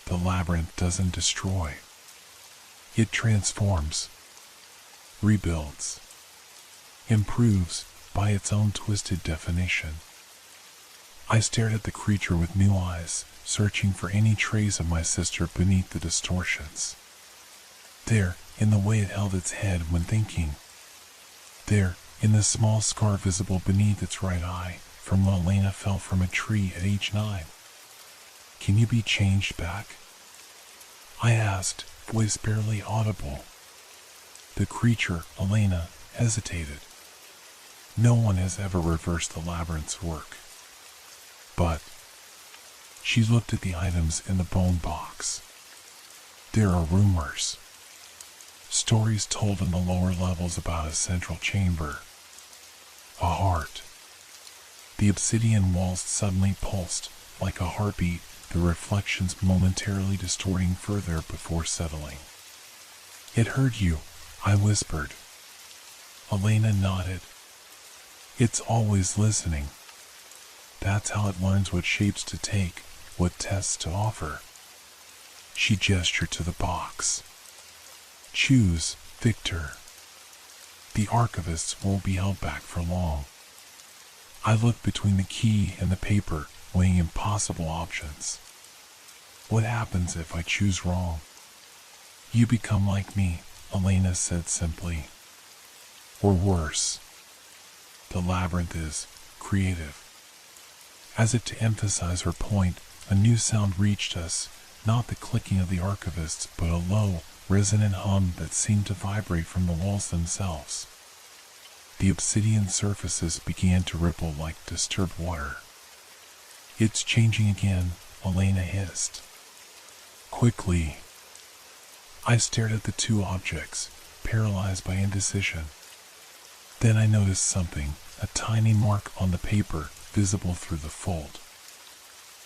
"The labyrinth doesn't destroy. It transforms, rebuilds, improves by its own twisted definition." I stared at the creature with new eyes, searching for any trace of my sister beneath the distortions. There, in the way it held its head when thinking. There, in the small scar visible beneath its right eye, from when Elena fell from a tree at age 9. "Can you be changed back?" I asked, voice barely audible. The creature, Elena, hesitated. "No one has ever reversed the labyrinth's work. But..." She looked at the items in the bone box. "There are rumors. Stories told in the lower levels about a central chamber. A heart." The obsidian walls suddenly pulsed, like a heartbeat, the reflections momentarily distorting further before settling. "It heard you," I whispered. Elena nodded. "It's always listening. That's how it learns what shapes to take, what tests to offer." She gestured to the box. "Choose, Victor. The archivists won't be held back for long." I looked between the key and the paper, weighing impossible options. "What happens if I choose wrong?" "You become like me," Elena said simply. "Or worse. The labyrinth is creative." As if to emphasize her point, a new sound reached us, not the clicking of the archivists, but a low, resonant hum that seemed to vibrate from the walls themselves. The obsidian surfaces began to ripple like disturbed water. "It's changing again," Elena hissed. "Quickly." I stared at the two objects, paralyzed by indecision. Then I noticed something, a tiny mark on the paper, visible through the fold.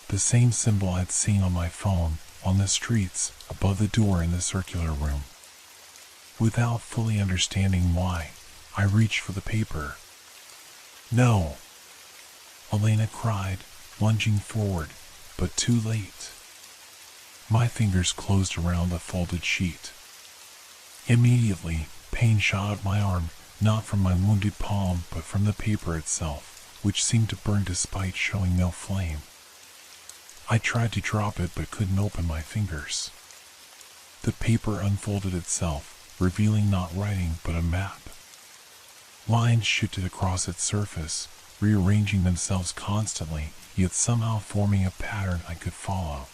The same symbol I'd seen on my phone, on the streets, above the door in the circular room. Without fully understanding why, I reached for the paper. "No!" Elena cried, lunging forward, but too late. My fingers closed around the folded sheet. Immediately, pain shot up my arm, not from my wounded palm, but from the paper itself, which seemed to burn despite showing no flame. I tried to drop it but couldn't open my fingers. The paper unfolded itself, revealing not writing but a map. Lines shifted across its surface, rearranging themselves constantly, yet somehow forming a pattern I could follow.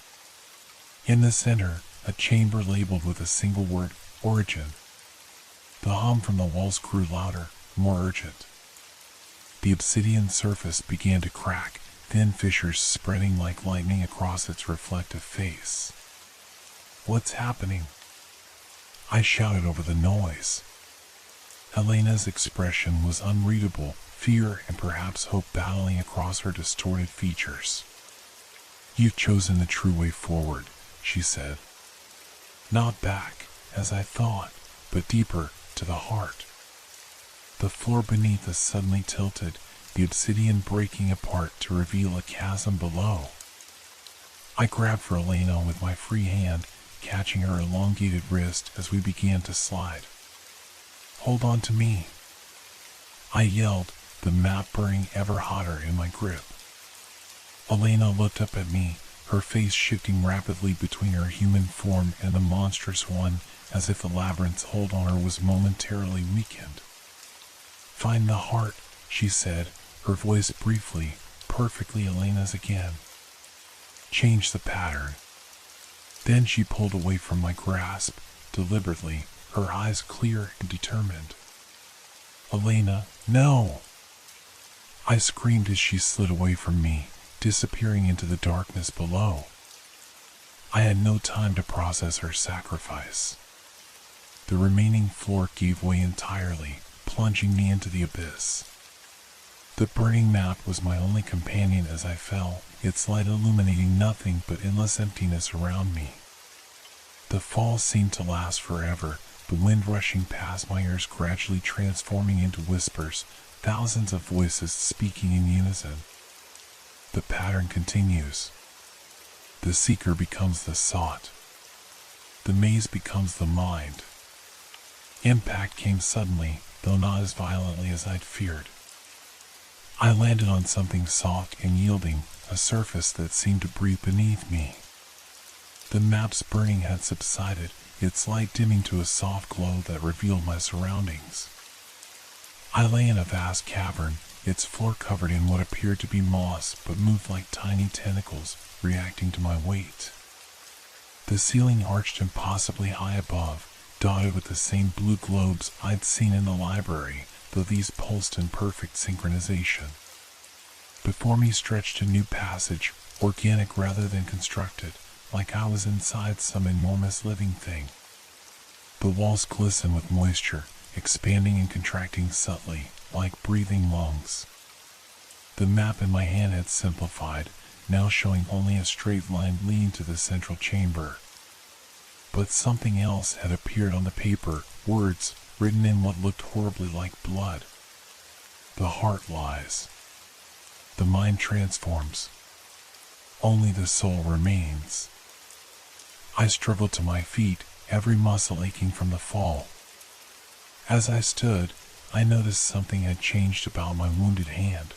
In the center, a chamber labeled with a single word, Origin. The hum from the walls grew louder, more urgent. The obsidian surface began to crack, thin fissures spreading like lightning across its reflective face. "What's happening?" I shouted over the noise. Elena's expression was unreadable, fear and perhaps hope battling across her distorted features. "You've chosen the true way forward," she said. "Not back, as I thought, but deeper, to the heart." The floor beneath us suddenly tilted, the obsidian breaking apart to reveal a chasm below. I grabbed for Elena with my free hand, catching her elongated wrist as we began to slide. "Hold on to me," I yelled, the map burning ever hotter in my grip. Elena looked up at me, her face shifting rapidly between her human form and the monstrous one, as if the labyrinth's hold on her was momentarily weakened. "Find the heart," she said, her voice briefly, perfectly Elena's again. "Change the pattern." Then she pulled away from my grasp, deliberately, her eyes clear and determined. "Elena, no!" I screamed as she slid away from me, disappearing into the darkness below. I had no time to process her sacrifice. The remaining floor gave way entirely, plunging me into the abyss. The burning map was my only companion as I fell, its light illuminating nothing but endless emptiness around me. The fall seemed to last forever, the wind rushing past my ears gradually transforming into whispers, thousands of voices speaking in unison. The pattern continues. The seeker becomes the sought. The maze becomes the mind. Impact came suddenly, though not as violently as I'd feared. I landed on something soft and yielding, a surface that seemed to breathe beneath me. The map's burning had subsided, its light dimming to a soft glow that revealed my surroundings. I lay in a vast cavern, its floor covered in what appeared to be moss but moved like tiny tentacles, reacting to my weight. The ceiling arched impossibly high above, dotted with the same blue globes I'd seen in the library, though these pulsed in perfect synchronization. Before me stretched a new passage, organic rather than constructed, like I was inside some enormous living thing. The walls glistened with moisture, expanding and contracting subtly, like breathing lungs. The map in my hand had simplified, now showing only a straight line leading to the central chamber. But something else had appeared on the paper, words written in what looked horribly like blood. "The heart lies. The mind transforms. Only the soul remains." I struggled to my feet, every muscle aching from the fall. As I stood, I noticed something had changed about my wounded hand.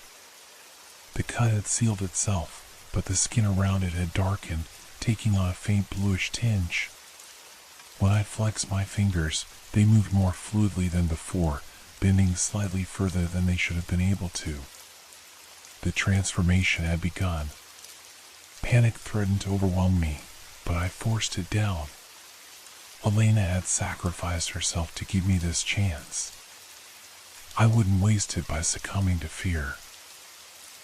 The cut had sealed itself, but the skin around it had darkened, taking on a faint bluish tinge. When I flexed my fingers, they moved more fluidly than before, bending slightly further than they should have been able to. The transformation had begun. Panic threatened to overwhelm me, but I forced it down. Elena had sacrificed herself to give me this chance. I wouldn't waste it by succumbing to fear.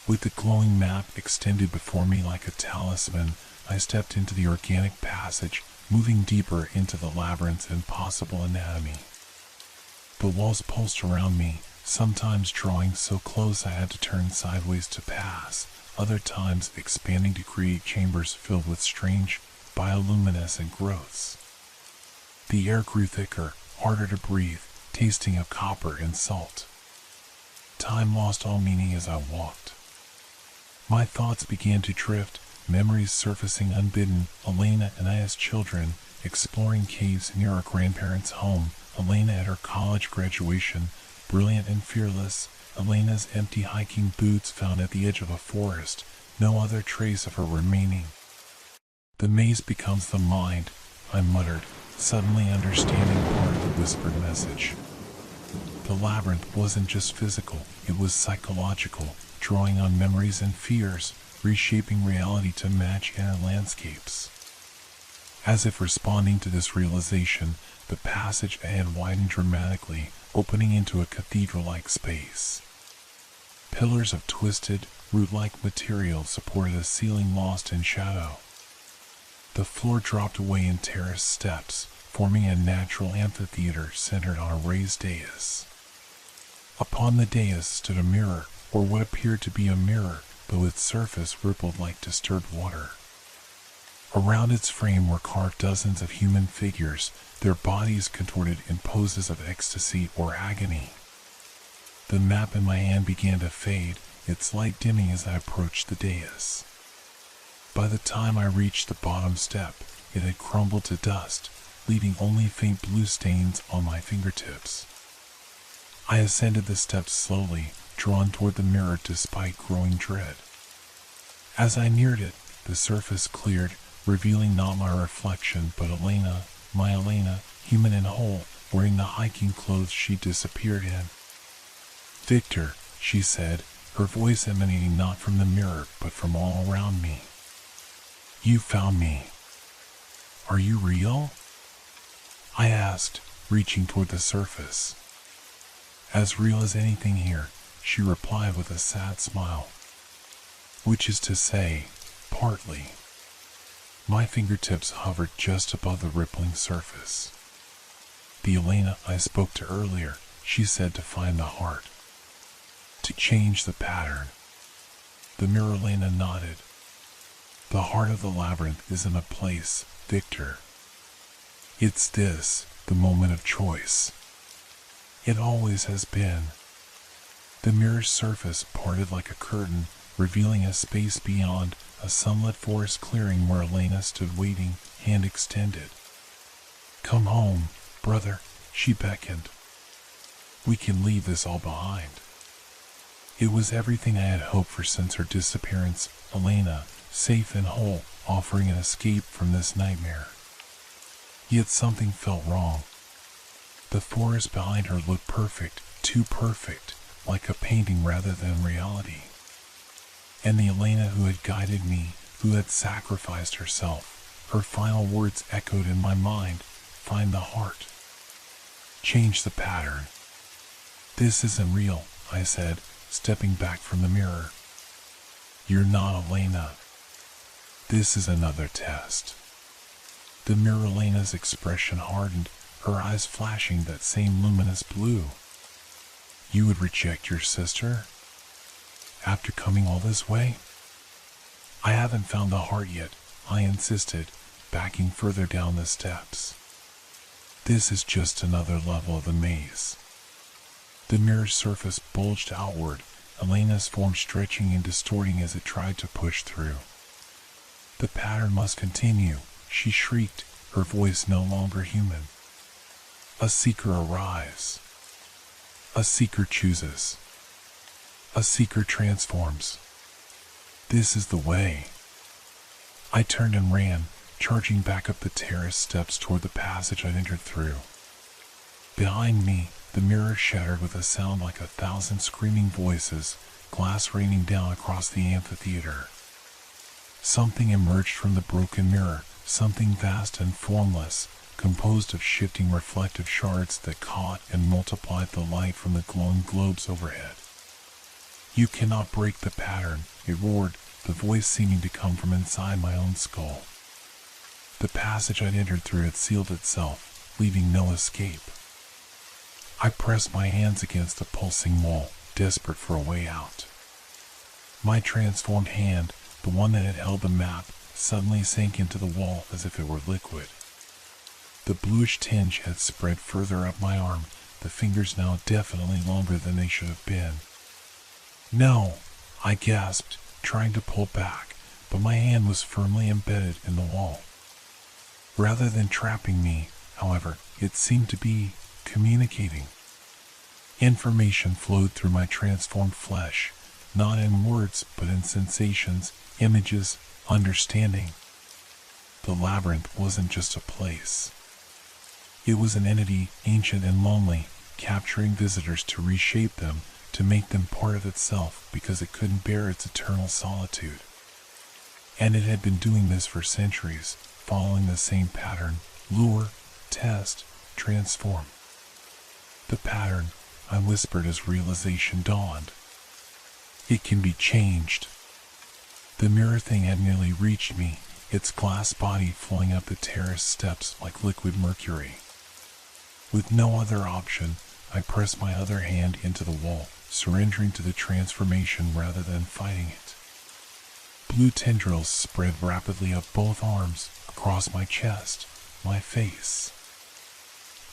With the glowing map extended before me like a talisman, I stepped into the organic passage, moving deeper into the labyrinth's impossible anatomy. The walls pulsed around me, sometimes drawing so close I had to turn sideways to pass, other times expanding to create chambers filled with strange, bioluminescent growths. The air grew thicker, harder to breathe, tasting of copper and salt. Time lost all meaning as I walked. My thoughts began to drift, memories surfacing unbidden, Elena and I as children, exploring caves near our grandparents' home, Elena at her college graduation, brilliant and fearless, Elena's empty hiking boots found at the edge of a forest, no other trace of her remaining. "The maze becomes the mind," I muttered, suddenly understanding part of the whispered message. The labyrinth wasn't just physical, it was psychological, drawing on memories and fears, reshaping reality to match inner landscapes. As if responding to this realization, the passage ahead widened dramatically, opening into a cathedral-like space. Pillars of twisted, root-like material supported a ceiling lost in shadow. The floor dropped away in terraced steps, forming a natural amphitheater centered on a raised dais. Upon the dais stood a mirror, or what appeared to be a mirror, though its surface rippled like disturbed water. Around its frame were carved dozens of human figures, their bodies contorted in poses of ecstasy or agony. The map in my hand began to fade, its light dimming as I approached the dais. By the time I reached the bottom step, it had crumbled to dust, leaving only faint blue stains on my fingertips. I ascended the steps slowly, drawn toward the mirror despite growing dread. As I neared it, the surface cleared, revealing not my reflection but Elena, my Elena, human and whole, wearing the hiking clothes she disappeared in. "Victor," she said, her voice emanating not from the mirror but from all around me. "You found me. Are you real?" I asked, reaching toward the surface. "As real as anything here," she replied with a sad smile. "Which is to say, partly." My fingertips hovered just above the rippling surface. "The Elena I spoke to earlier," she said, "to find the heart. To change the pattern." The mirror Elena nodded. "The heart of the labyrinth isn't a place, Victor. It's this, the moment of choice. It always has been." The mirror's surface parted like a curtain, revealing a space beyond, a sunlit forest clearing where Elena stood waiting, hand extended. "Come home, brother," she beckoned. "We can leave this all behind." It was everything I had hoped for since her disappearance, Elena, safe and whole, offering an escape from this nightmare. Yet something felt wrong. The forest behind her looked perfect, too perfect, like a painting rather than reality. And the Elena who had guided me, who had sacrificed herself, her final words echoed in my mind, "Find the heart. Change the pattern." "This isn't real," I said, stepping back from the mirror. "You're not Elena. This is another test." The mirror Elena's expression hardened, her eyes flashing that same luminous blue. "You would reject your sister? After coming all this way?" "I haven't found the heart yet," I insisted, backing further down the steps. "This is just another level of the maze." The mirror's surface bulged outward, Elena's form stretching and distorting as it tried to push through. "The pattern must continue," she shrieked, her voice no longer human. "A seeker arrives. A seeker chooses. A seeker transforms. This is the way." I turned and ran, charging back up the terrace steps toward the passage I'd entered through. Behind me, the mirror shattered with a sound like 1,000 screaming voices, glass raining down across the amphitheater. Something emerged from the broken mirror, something vast and formless, composed of shifting reflective shards that caught and multiplied the light from the glowing globes overhead. "You cannot break the pattern," it roared, the voice seeming to come from inside my own skull. The passage I'd entered through had sealed itself, leaving no escape. I pressed my hands against the pulsing wall, desperate for a way out. My transformed hand, the one that had held the map, suddenly sank into the wall as if it were liquid. The bluish tinge had spread further up my arm, the fingers now definitely longer than they should have been. "No!" I gasped, trying to pull back, but my hand was firmly embedded in the wall. Rather than trapping me, however, it seemed to be communicating. Information flowed through my transformed flesh, not in words but in sensations, images, understanding. The labyrinth wasn't just a place. It was an entity, ancient and lonely, capturing visitors to reshape them, to make them part of itself because it couldn't bear its eternal solitude. And it had been doing this for centuries, following the same pattern: lure, test, transform. The pattern, I whispered as realization dawned. It can be changed. The mirror thing had nearly reached me, its glass body flowing up the terrace steps like liquid mercury. With no other option, I pressed my other hand into the wall, surrendering to the transformation rather than fighting it. Blue tendrils spread rapidly up both arms, across my chest, my face.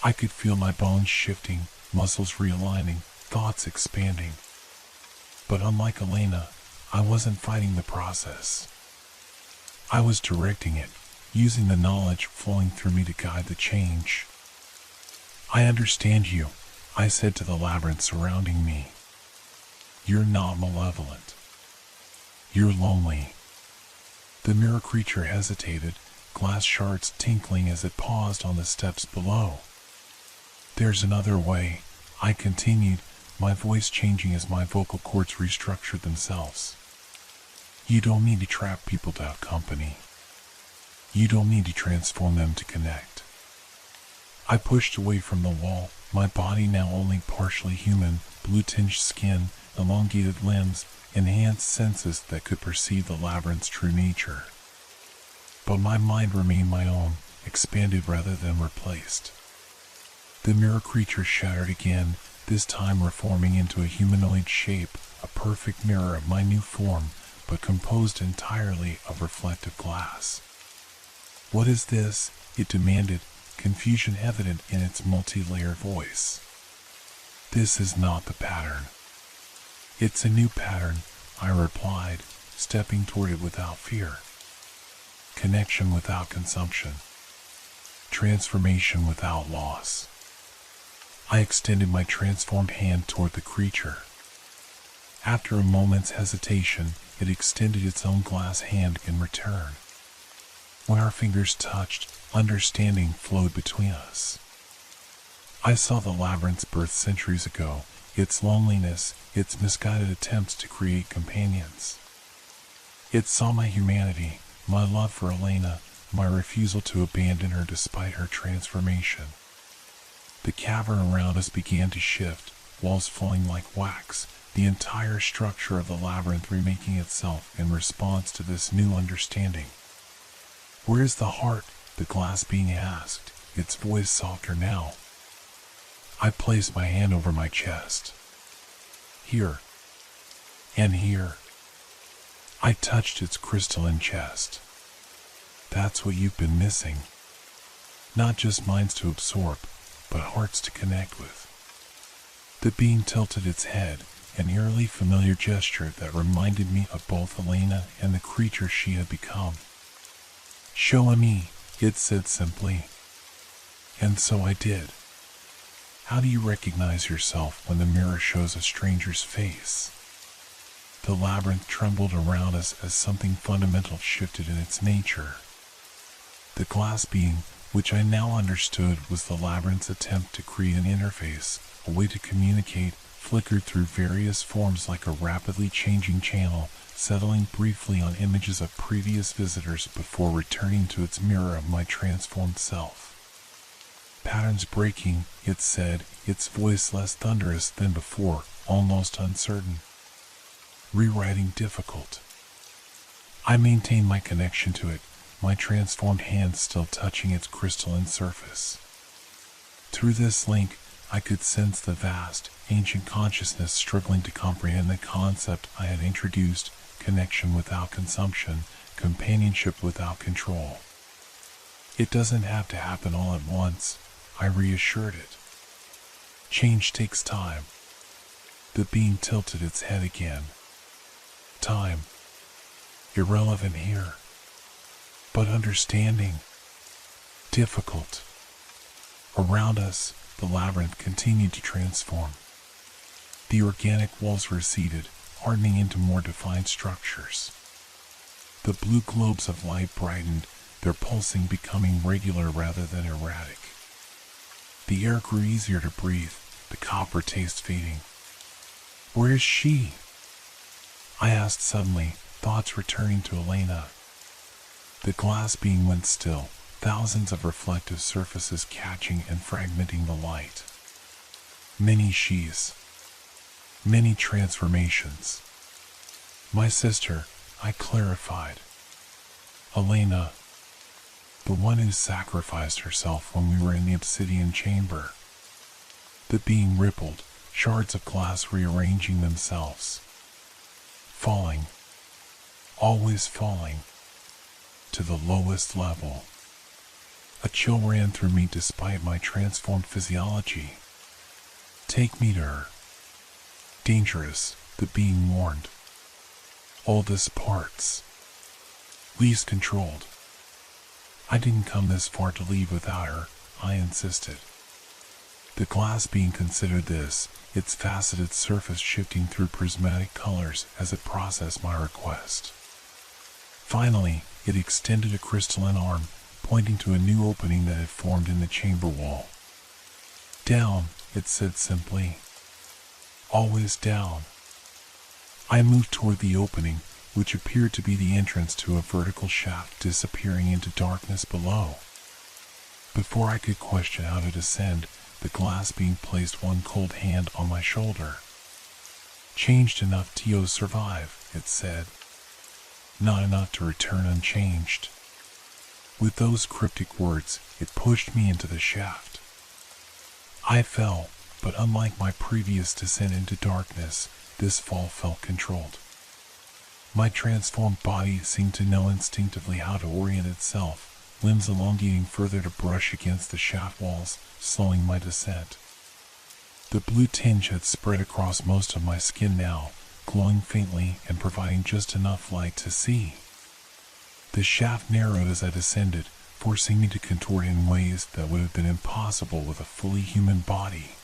I could feel my bones shifting, muscles realigning, thoughts expanding. But unlike Elena, I wasn't fighting the process. I was directing it, using the knowledge flowing through me to guide the change. I understand you, I said to the labyrinth surrounding me. You're not malevolent. You're lonely. The mirror creature hesitated, glass shards tinkling as it paused on the steps below. There's another way, I continued, my voice changing as my vocal cords restructured themselves. You don't need to trap people to have company. You don't need to transform them to connect. I pushed away from the wall, my body now only partially human, blue-tinged skin, elongated limbs, enhanced senses that could perceive the labyrinth's true nature. But my mind remained my own, expanded rather than replaced. The mirror creature shattered again, this time reforming into a humanoid shape, a perfect mirror of my new form, but composed entirely of reflective glass. What is this? It demanded, confusion evident in its multi-layered voice. This is not the pattern. It's a new pattern, I replied, stepping toward it without fear. Connection without consumption. Transformation without loss. I extended my transformed hand toward the creature. After a moment's hesitation, it extended its own glass hand in return. When our fingers touched, understanding flowed between us. I saw the labyrinth's birth centuries ago, its loneliness, its misguided attempts to create companions. It saw my humanity, my love for Elena, my refusal to abandon her despite her transformation. The cavern around us began to shift, walls flowing like wax, the entire structure of the labyrinth remaking itself in response to this new understanding. Where is the heart? The glass being asked, its voice softer now. I placed my hand over my chest. Here. And here. I touched its crystalline chest. That's what you've been missing. Not just minds to absorb, but hearts to connect with. The being tilted its head, an eerily familiar gesture that reminded me of both Elena and the creature she had become. Show me, it said simply. And so I did. How do you recognize yourself when the mirror shows a stranger's face? The labyrinth trembled around us as something fundamental shifted in its nature. The glass being, which I now understood was the labyrinth's attempt to create an interface, a way to communicate, flickered through various forms like a rapidly changing channel, settling briefly on images of previous visitors before returning to its mirror of my transformed self. Patterns breaking, it said, its voice less thunderous than before, almost uncertain. Rewriting difficult. I maintained my connection to it, my transformed hand still touching its crystalline surface. Through this link, I could sense the vast, ancient consciousness struggling to comprehend the concept I had introduced, connection without consumption, companionship without control. It doesn't have to happen all at once, I reassured it. Change takes time. The being tilted its head again. Time. Irrelevant here. But understanding. Difficult. Around us, the labyrinth continued to transform. The organic walls receded, hardening into more defined structures. The blue globes of light brightened, their pulsing becoming regular rather than erratic. The air grew easier to breathe, the copper taste fading. Where is she? I asked suddenly, thoughts returning to Elena. The glass being went still, thousands of reflective surfaces catching and fragmenting the light. Many she's. Many transformations. My sister, I clarified. Elena. The one who sacrificed herself when we were in the obsidian chamber. The being rippled, shards of glass rearranging themselves. Falling. Always falling. To the lowest level. A chill ran through me despite my transformed physiology. Take me to her. Dangerous, the being warned. Oldest parts. Least controlled. I didn't come this far to leave without her, I insisted. The glass being considered this, its faceted surface shifting through prismatic colors as it processed my request. Finally, it extended a crystalline arm, pointing to a new opening that had formed in the chamber wall. Down, it said simply. Always down. I moved toward the opening, which appeared to be the entrance to a vertical shaft disappearing into darkness below. Before I could question how to descend, the glass being placed one cold hand on my shoulder. Changed enough to survive, it said. Not enough to return unchanged. With those cryptic words, it pushed me into the shaft. I fell, but unlike my previous descent into darkness, this fall felt controlled. My transformed body seemed to know instinctively how to orient itself, limbs elongating further to brush against the shaft walls, slowing my descent. The blue tinge had spread across most of my skin now, glowing faintly and providing just enough light to see. The shaft narrowed as I descended, forcing me to contort in ways that would have been impossible with a fully human body.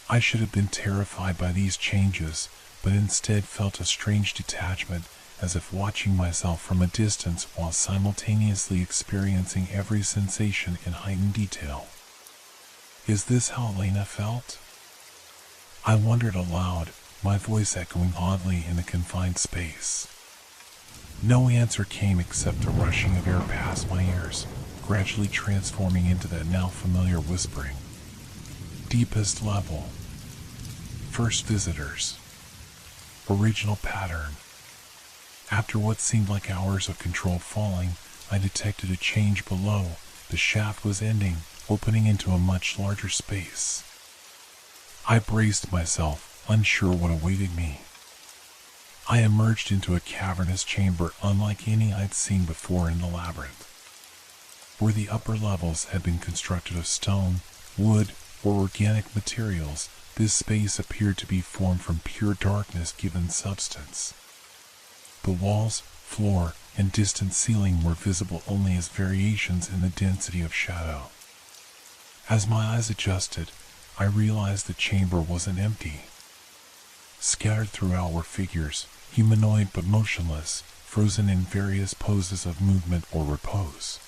I should have been terrified by these changes, but instead felt a strange detachment, as if watching myself from a distance while simultaneously experiencing every sensation in heightened detail. Is this how Elena felt? I wondered aloud, my voice echoing oddly in the confined space. No answer came except a rushing of air past my ears, gradually transforming into that now familiar whispering. Deepest level. First visitors. Original pattern. After what seemed like hours of controlled falling, I detected a change below. The shaft was ending, opening into a much larger space. I braced myself, unsure what awaited me. I emerged into a cavernous chamber unlike any I'd seen before in the labyrinth. Where the upper levels had been constructed of stone, wood, or organic materials, this space appeared to be formed from pure darkness given substance. The walls, floor, and distant ceiling were visible only as variations in the density of shadow. As my eyes adjusted, I realized the chamber wasn't empty. Scattered throughout were figures, humanoid but motionless, frozen in various poses of movement or repose.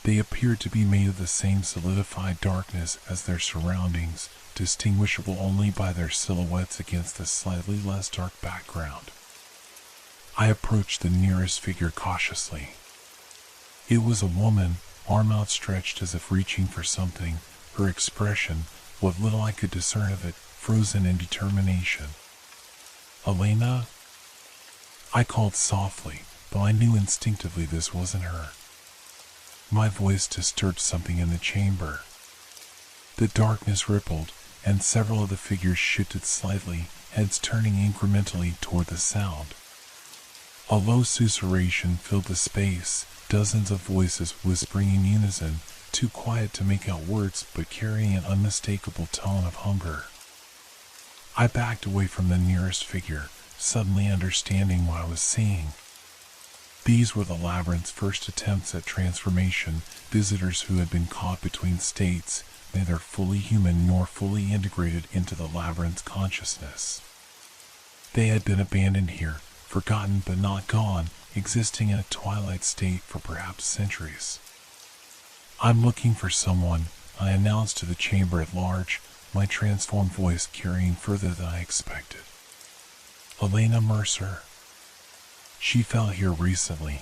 They appeared to be made of the same solidified darkness as their surroundings, distinguishable only by their silhouettes against a slightly less dark background. I approached the nearest figure cautiously. It was a woman, arm outstretched as if reaching for something, her expression, what little I could discern of it, frozen in determination. Elena? I called softly, though I knew instinctively this wasn't her. My voice disturbed something in the chamber. The darkness rippled, and several of the figures shifted slightly, heads turning incrementally toward the sound. A low susurration filled the space, dozens of voices whispering in unison, too quiet to make out words but carrying an unmistakable tone of hunger. I backed away from the nearest figure, suddenly understanding what I was seeing. These were the labyrinth's first attempts at transformation, visitors who had been caught between states, neither fully human nor fully integrated into the labyrinth's consciousness. They had been abandoned here, forgotten but not gone, existing in a twilight state for perhaps centuries. I'm looking for someone, I announced to the chamber at large, my transformed voice carrying further than I expected. Elena Mercer. She fell here recently.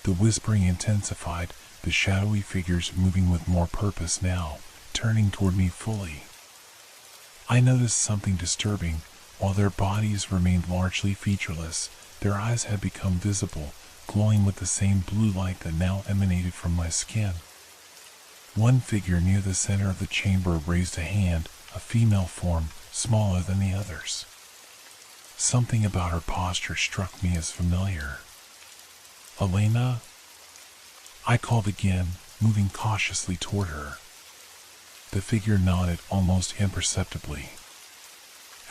The whispering intensified, the shadowy figures moving with more purpose now, turning toward me fully. I noticed something disturbing. While their bodies remained largely featureless, their eyes had become visible, glowing with the same blue light that now emanated from my skin. One figure near the center of the chamber raised a hand, a female form, smaller than the others. Something about her posture struck me as familiar. Elena? I called again, moving cautiously toward her. The figure nodded almost imperceptibly.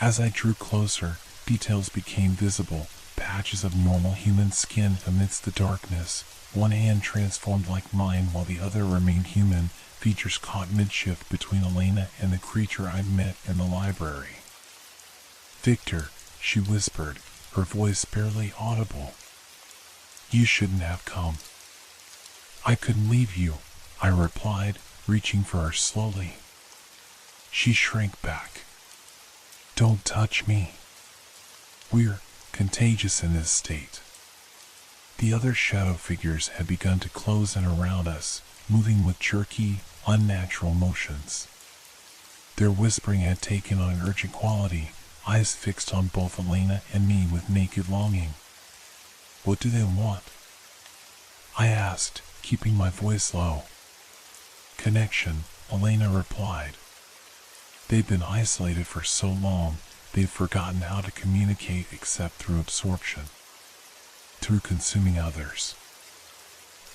As I drew closer, details became visible, patches of normal human skin amidst the darkness. One hand transformed like mine while the other remained human, features caught mid-shift between Elena and the creature I'd met in the library. Victor, she whispered, her voice barely audible. You shouldn't have come. I couldn't leave you, I replied, reaching for her slowly. She shrank back. Don't touch me. We're contagious in this state. The other shadow figures had begun to close in around us, moving with jerky, unnatural motions. Their whispering had taken on an urgent quality, eyes fixed on both Elena and me with naked longing. What do they want? I asked, keeping my voice low. Connection, Elena replied. They've been isolated for so long, they've forgotten how to communicate except through absorption, through consuming others.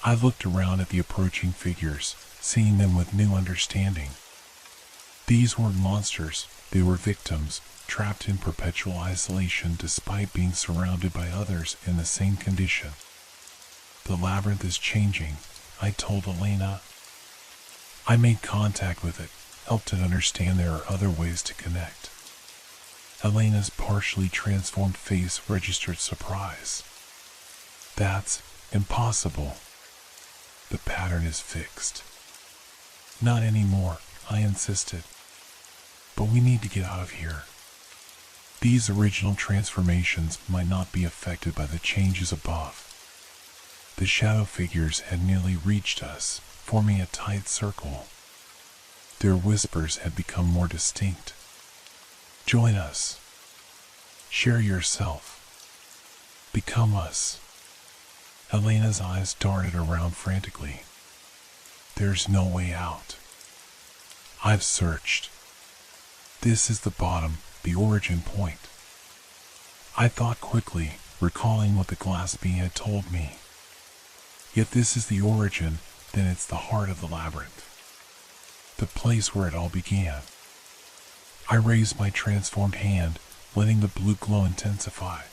I looked around at the approaching figures, seeing them with new understanding. These weren't monsters, they were victims, trapped in perpetual isolation despite being surrounded by others in the same condition. The labyrinth is changing, I told Elena. I made contact with it, helped it understand there are other ways to connect. Elena's partially transformed face registered surprise. That's impossible. The pattern is fixed. Not anymore, I insisted. But we need to get out of here. These original transformations might not be affected by the changes above. The shadow figures had nearly reached us, forming a tight circle. Their whispers had become more distinct. Join us. Share yourself. Become us. Elena's eyes darted around frantically. There's no way out. I've searched. This is the bottom, the origin point. I thought quickly, recalling what the glass being had told me. If this is the origin, then it's the heart of the labyrinth. The place where it all began. I raised my transformed hand, letting the blue glow intensify.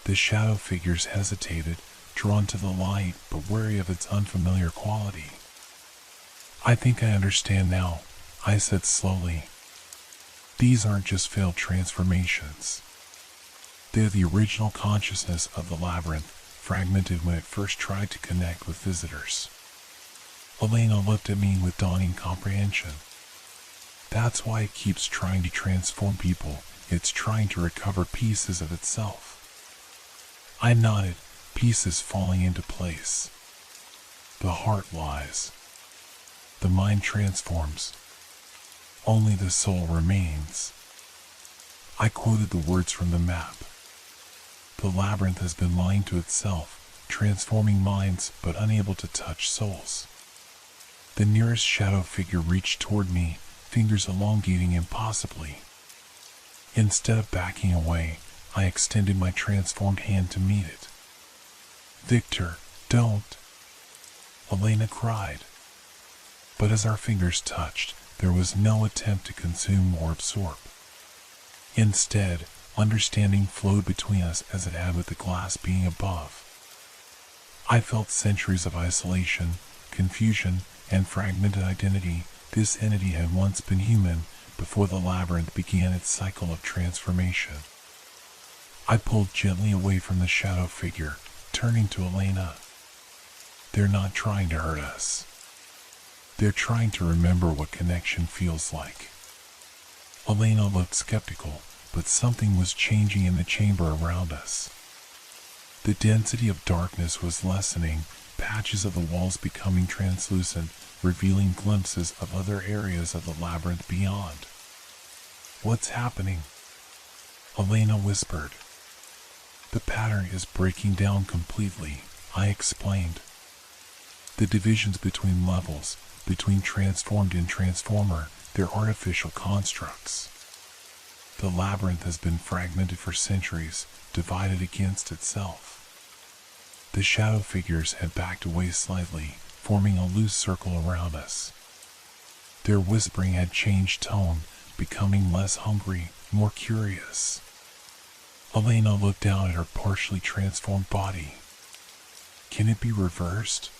The shadow figures hesitated, drawn to the light but wary of its unfamiliar quality. I think I understand now, I said slowly. These aren't just failed transformations. They're the original consciousness of the labyrinth, fragmented when it first tried to connect with visitors. Elena looked at me with dawning comprehension. That's why it keeps trying to transform people, it's trying to recover pieces of itself. I nodded, pieces falling into place. The heart lies. The mind transforms. Only the soul remains. I quoted the words from the map. The labyrinth has been lying to itself, transforming minds but unable to touch souls. The nearest shadow figure reached toward me, fingers elongating impossibly. Instead of backing away, I extended my transformed hand to meet it. Victor, don't! Elena cried. But as our fingers touched, there was no attempt to consume or absorb. Instead, understanding flowed between us as it had with the glass being above. I felt centuries of isolation, confusion, and fragmented identity. This entity had once been human before the labyrinth began its cycle of transformation. I pulled gently away from the shadow figure, turning to Elena. They're not trying to hurt us. They're trying to remember what connection feels like. Elena looked skeptical, but something was changing in the chamber around us. The density of darkness was lessening, patches of the walls becoming translucent, revealing glimpses of other areas of the labyrinth beyond. What's happening? Elena whispered. The pattern is breaking down completely, I explained. The divisions between levels, between transformed and transformer, they're artificial constructs. The labyrinth has been fragmented for centuries, divided against itself. The shadow figures had backed away slightly, forming a loose circle around us. Their whispering had changed tone, becoming less hungry, more curious. Elena looked down at her partially transformed body. Can it be reversed?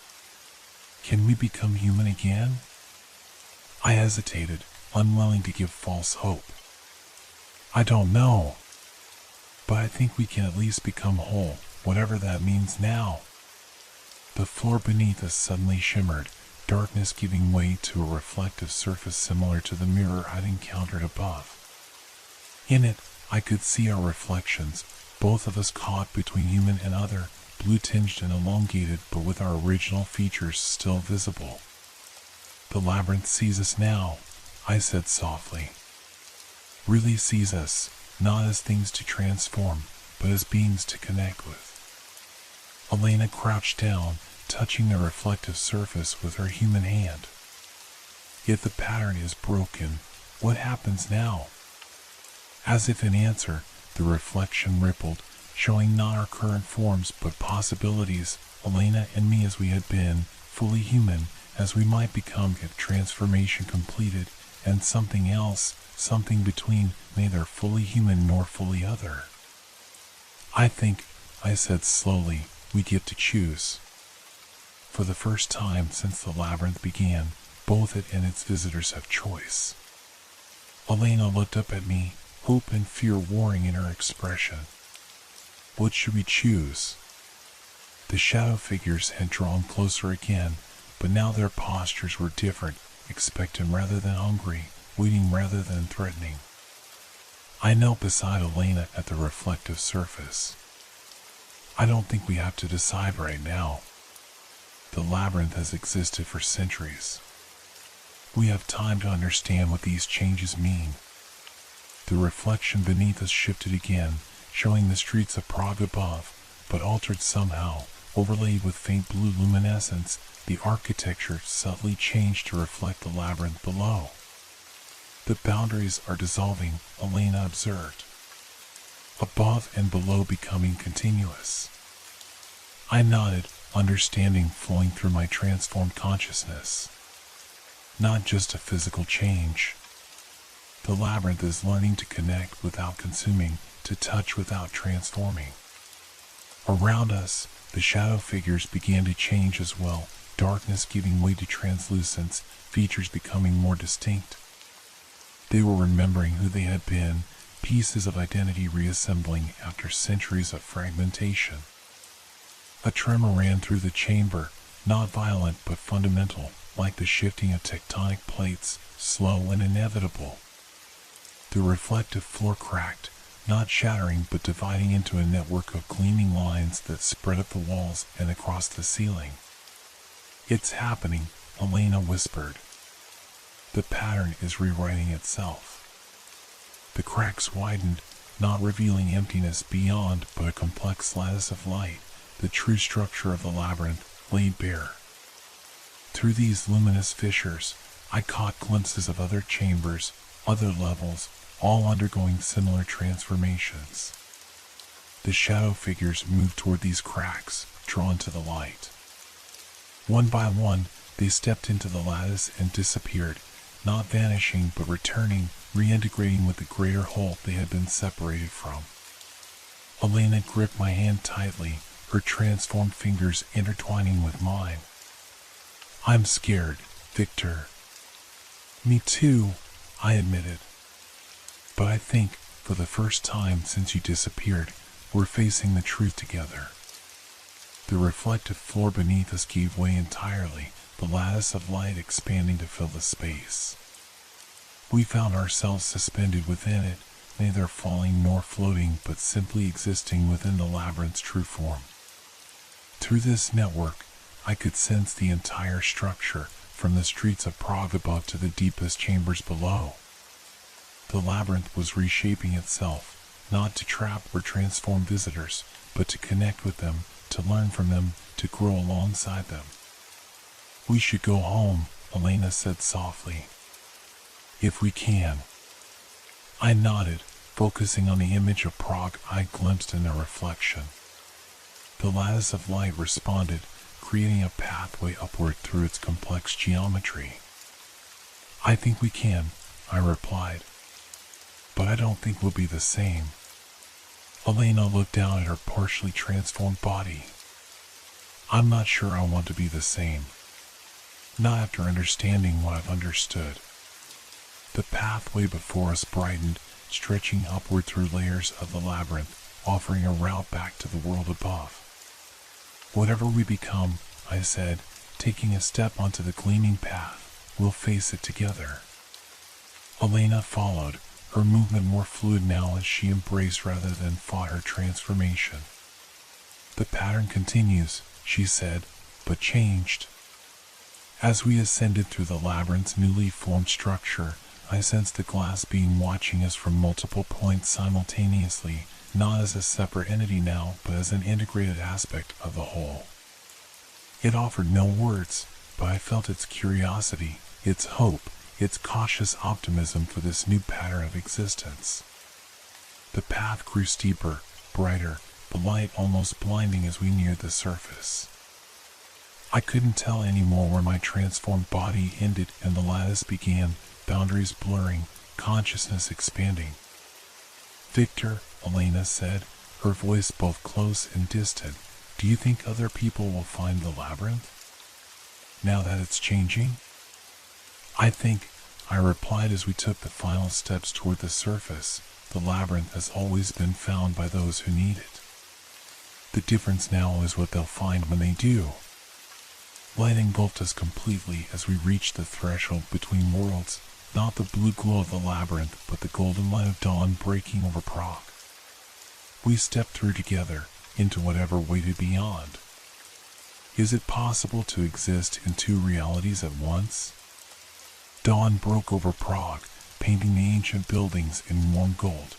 Can we become human again? I hesitated, unwilling to give false hope. I don't know, but I think we can at least become whole, whatever that means now. The floor beneath us suddenly shimmered, darkness giving way to a reflective surface similar to the mirror I'd encountered above. In it, I could see our reflections, both of us caught between human and other, blue-tinged and elongated but with our original features still visible. The labyrinth sees us now, I said softly. Really sees us, not as things to transform, but as beings to connect with. Elena crouched down, touching the reflective surface with her human hand. If the pattern is broken, what happens now? As if in answer, the reflection rippled, showing not our current forms but possibilities, Elena and me as we had been, fully human, as we might become if transformation completed, and something else, something between, neither fully human nor fully other. I think, I said slowly, we get to choose. For the first time since the labyrinth began, both it and its visitors have choice. Elena looked up at me, hope and fear warring in her expression. What should we choose? The shadow figures had drawn closer again, but now their postures were different, expectant rather than hungry, waiting rather than threatening. I knelt beside Elena at the reflective surface. I don't think we have to decide right now. The labyrinth has existed for centuries. We have time to understand what these changes mean. The reflection beneath us shifted again, showing the streets of Prague above, but altered somehow, overlaid with faint blue luminescence, the architecture subtly changed to reflect the labyrinth below. The boundaries are dissolving, Elena observed. Above and below becoming continuous. I nodded, understanding flowing through my transformed consciousness. Not just a physical change. The labyrinth is learning to connect without consuming, to touch without transforming. Around us, the shadow figures began to change as well, darkness giving way to translucence, features becoming more distinct. They were remembering who they had been, pieces of identity reassembling after centuries of fragmentation. A tremor ran through the chamber, not violent but fundamental, like the shifting of tectonic plates, slow and inevitable. The reflective floor cracked, not shattering but dividing into a network of gleaming lines that spread up the walls and across the ceiling. It's happening, Elena whispered. The pattern is rewriting itself. The cracks widened, not revealing emptiness beyond but a complex lattice of light, the true structure of the labyrinth laid bare. Through these luminous fissures, I caught glimpses of other chambers, other levels, all undergoing similar transformations. The shadow figures moved toward these cracks, drawn to the light. One by one, they stepped into the lattice and disappeared, not vanishing but returning, reintegrating with the greater whole they had been separated from. Elena gripped my hand tightly, her transformed fingers intertwining with mine. I'm scared, Victor. Me too, I admitted. But I think, for the first time since you disappeared, we're facing the truth together. The reflective floor beneath us gave way entirely, the lattice of light expanding to fill the space. We found ourselves suspended within it, neither falling nor floating but simply existing within the labyrinth's true form. Through this network, I could sense the entire structure, from the streets of Prague above to the deepest chambers below. The labyrinth was reshaping itself, not to trap or transform visitors, but to connect with them, to learn from them, to grow alongside them. "We should go home," Elena said softly. "If we can." I nodded, focusing on the image of Prague I glimpsed in a reflection. The lattice of light responded, creating a pathway upward through its complex geometry. "I think we can," I replied. "But I don't think we'll be the same." Elena looked down at her partially transformed body. "I'm not sure I want to be the same. Not after understanding what I've understood." The pathway before us brightened, stretching upward through layers of the labyrinth, offering a route back to the world above. "Whatever we become," I said, taking a step onto the gleaming path, "we'll face it together." Elena followed, her movement more fluid now as she embraced rather than fought her transformation. "The pattern continues," she said, "but changed." As we ascended through the labyrinth's newly formed structure, I sensed the glass being watching us from multiple points simultaneously, not as a separate entity now, but as an integrated aspect of the whole. It offered no words, but I felt its curiosity, its hope, its cautious optimism for this new pattern of existence. The path grew steeper, brighter, the light almost blinding as we neared the surface. I couldn't tell anymore where my transformed body ended and the lattice began, boundaries blurring, consciousness expanding. "Victor," Elena said, her voice both close and distant, "do you think other people will find the labyrinth now that it's changing?" "I think," I replied as we took the final steps toward the surface, "the labyrinth has always been found by those who need it. The difference now is what they'll find when they do." Light engulfed us completely as we reached the threshold between worlds, not the blue glow of the labyrinth, but the golden light of dawn breaking over Prague. We stepped through together, into whatever waited beyond. Is it possible to exist in two realities at once? Dawn broke over Prague, painting the ancient buildings in warm gold.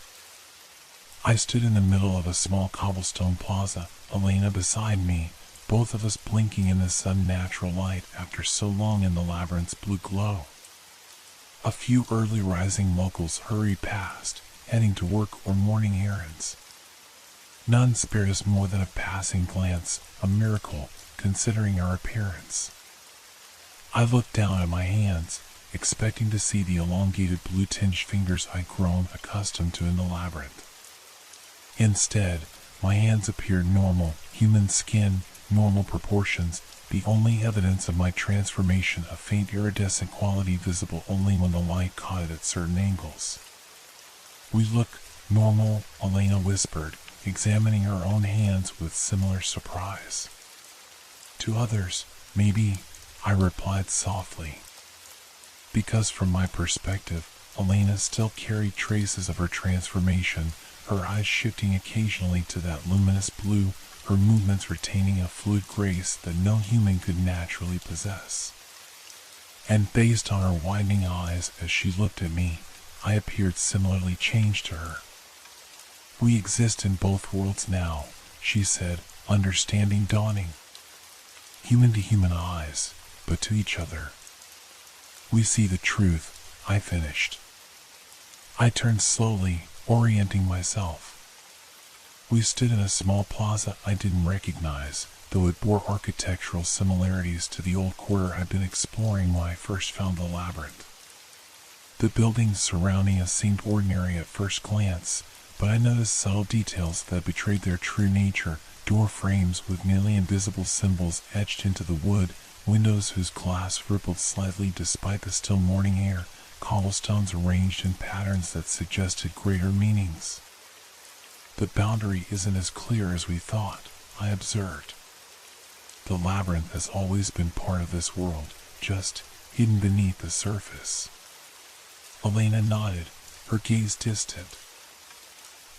I stood in the middle of a small cobblestone plaza, Elena beside me, both of us blinking in the sudden natural light after so long in the labyrinth's blue glow. A few early rising locals hurried past, heading to work or morning errands. None spared us more than a passing glance, a miracle, considering our appearance. I looked down at my hands, expecting to see the elongated blue-tinged fingers I'd grown accustomed to in the labyrinth. Instead, my hands appeared normal, human skin, normal proportions, the only evidence of my transformation a faint iridescent quality visible only when the light caught it at certain angles. "We look normal," Elena whispered, examining her own hands with similar surprise. "To others, maybe," I replied softly. Because from my perspective, Elena still carried traces of her transformation, her eyes shifting occasionally to that luminous blue, her movements retaining a fluid grace that no human could naturally possess. And based on her widening eyes as she looked at me, I appeared similarly changed to her. "We exist in both worlds now," she said, understanding dawning. "Human to human eyes, but to each other. We see the truth," I finished. I turned slowly, orienting myself. We stood in a small plaza I didn't recognize, though it bore architectural similarities to the old quarter I'd been exploring when I first found the labyrinth. The buildings surrounding us seemed ordinary at first glance, but I noticed subtle details that betrayed their true nature, door frames with nearly invisible symbols etched into the wood, windows whose glass rippled slightly despite the still morning air, cobblestones arranged in patterns that suggested greater meanings. "The boundary isn't as clear as we thought," I observed. "The labyrinth has always been part of this world, just hidden beneath the surface." Elena nodded, her gaze distant.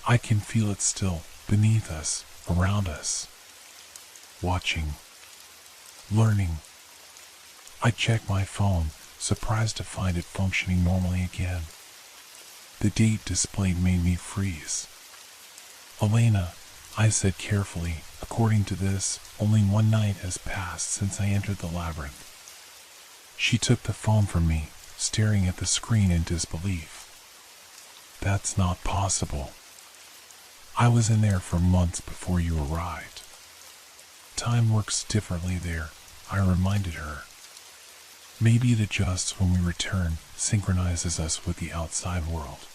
"I can feel it still, beneath us, around us. Watching. Learning." I checked my phone, surprised to find it functioning normally again. The date displayed made me freeze. Elena, I said carefully, according to this, only one night has passed since I entered the labyrinth. She took the phone from me, staring at the screen in disbelief. That's not possible. I was in there for months before you arrived. Time works differently there, I reminded her. Maybe it adjusts when we return, synchronizes us with the outside world.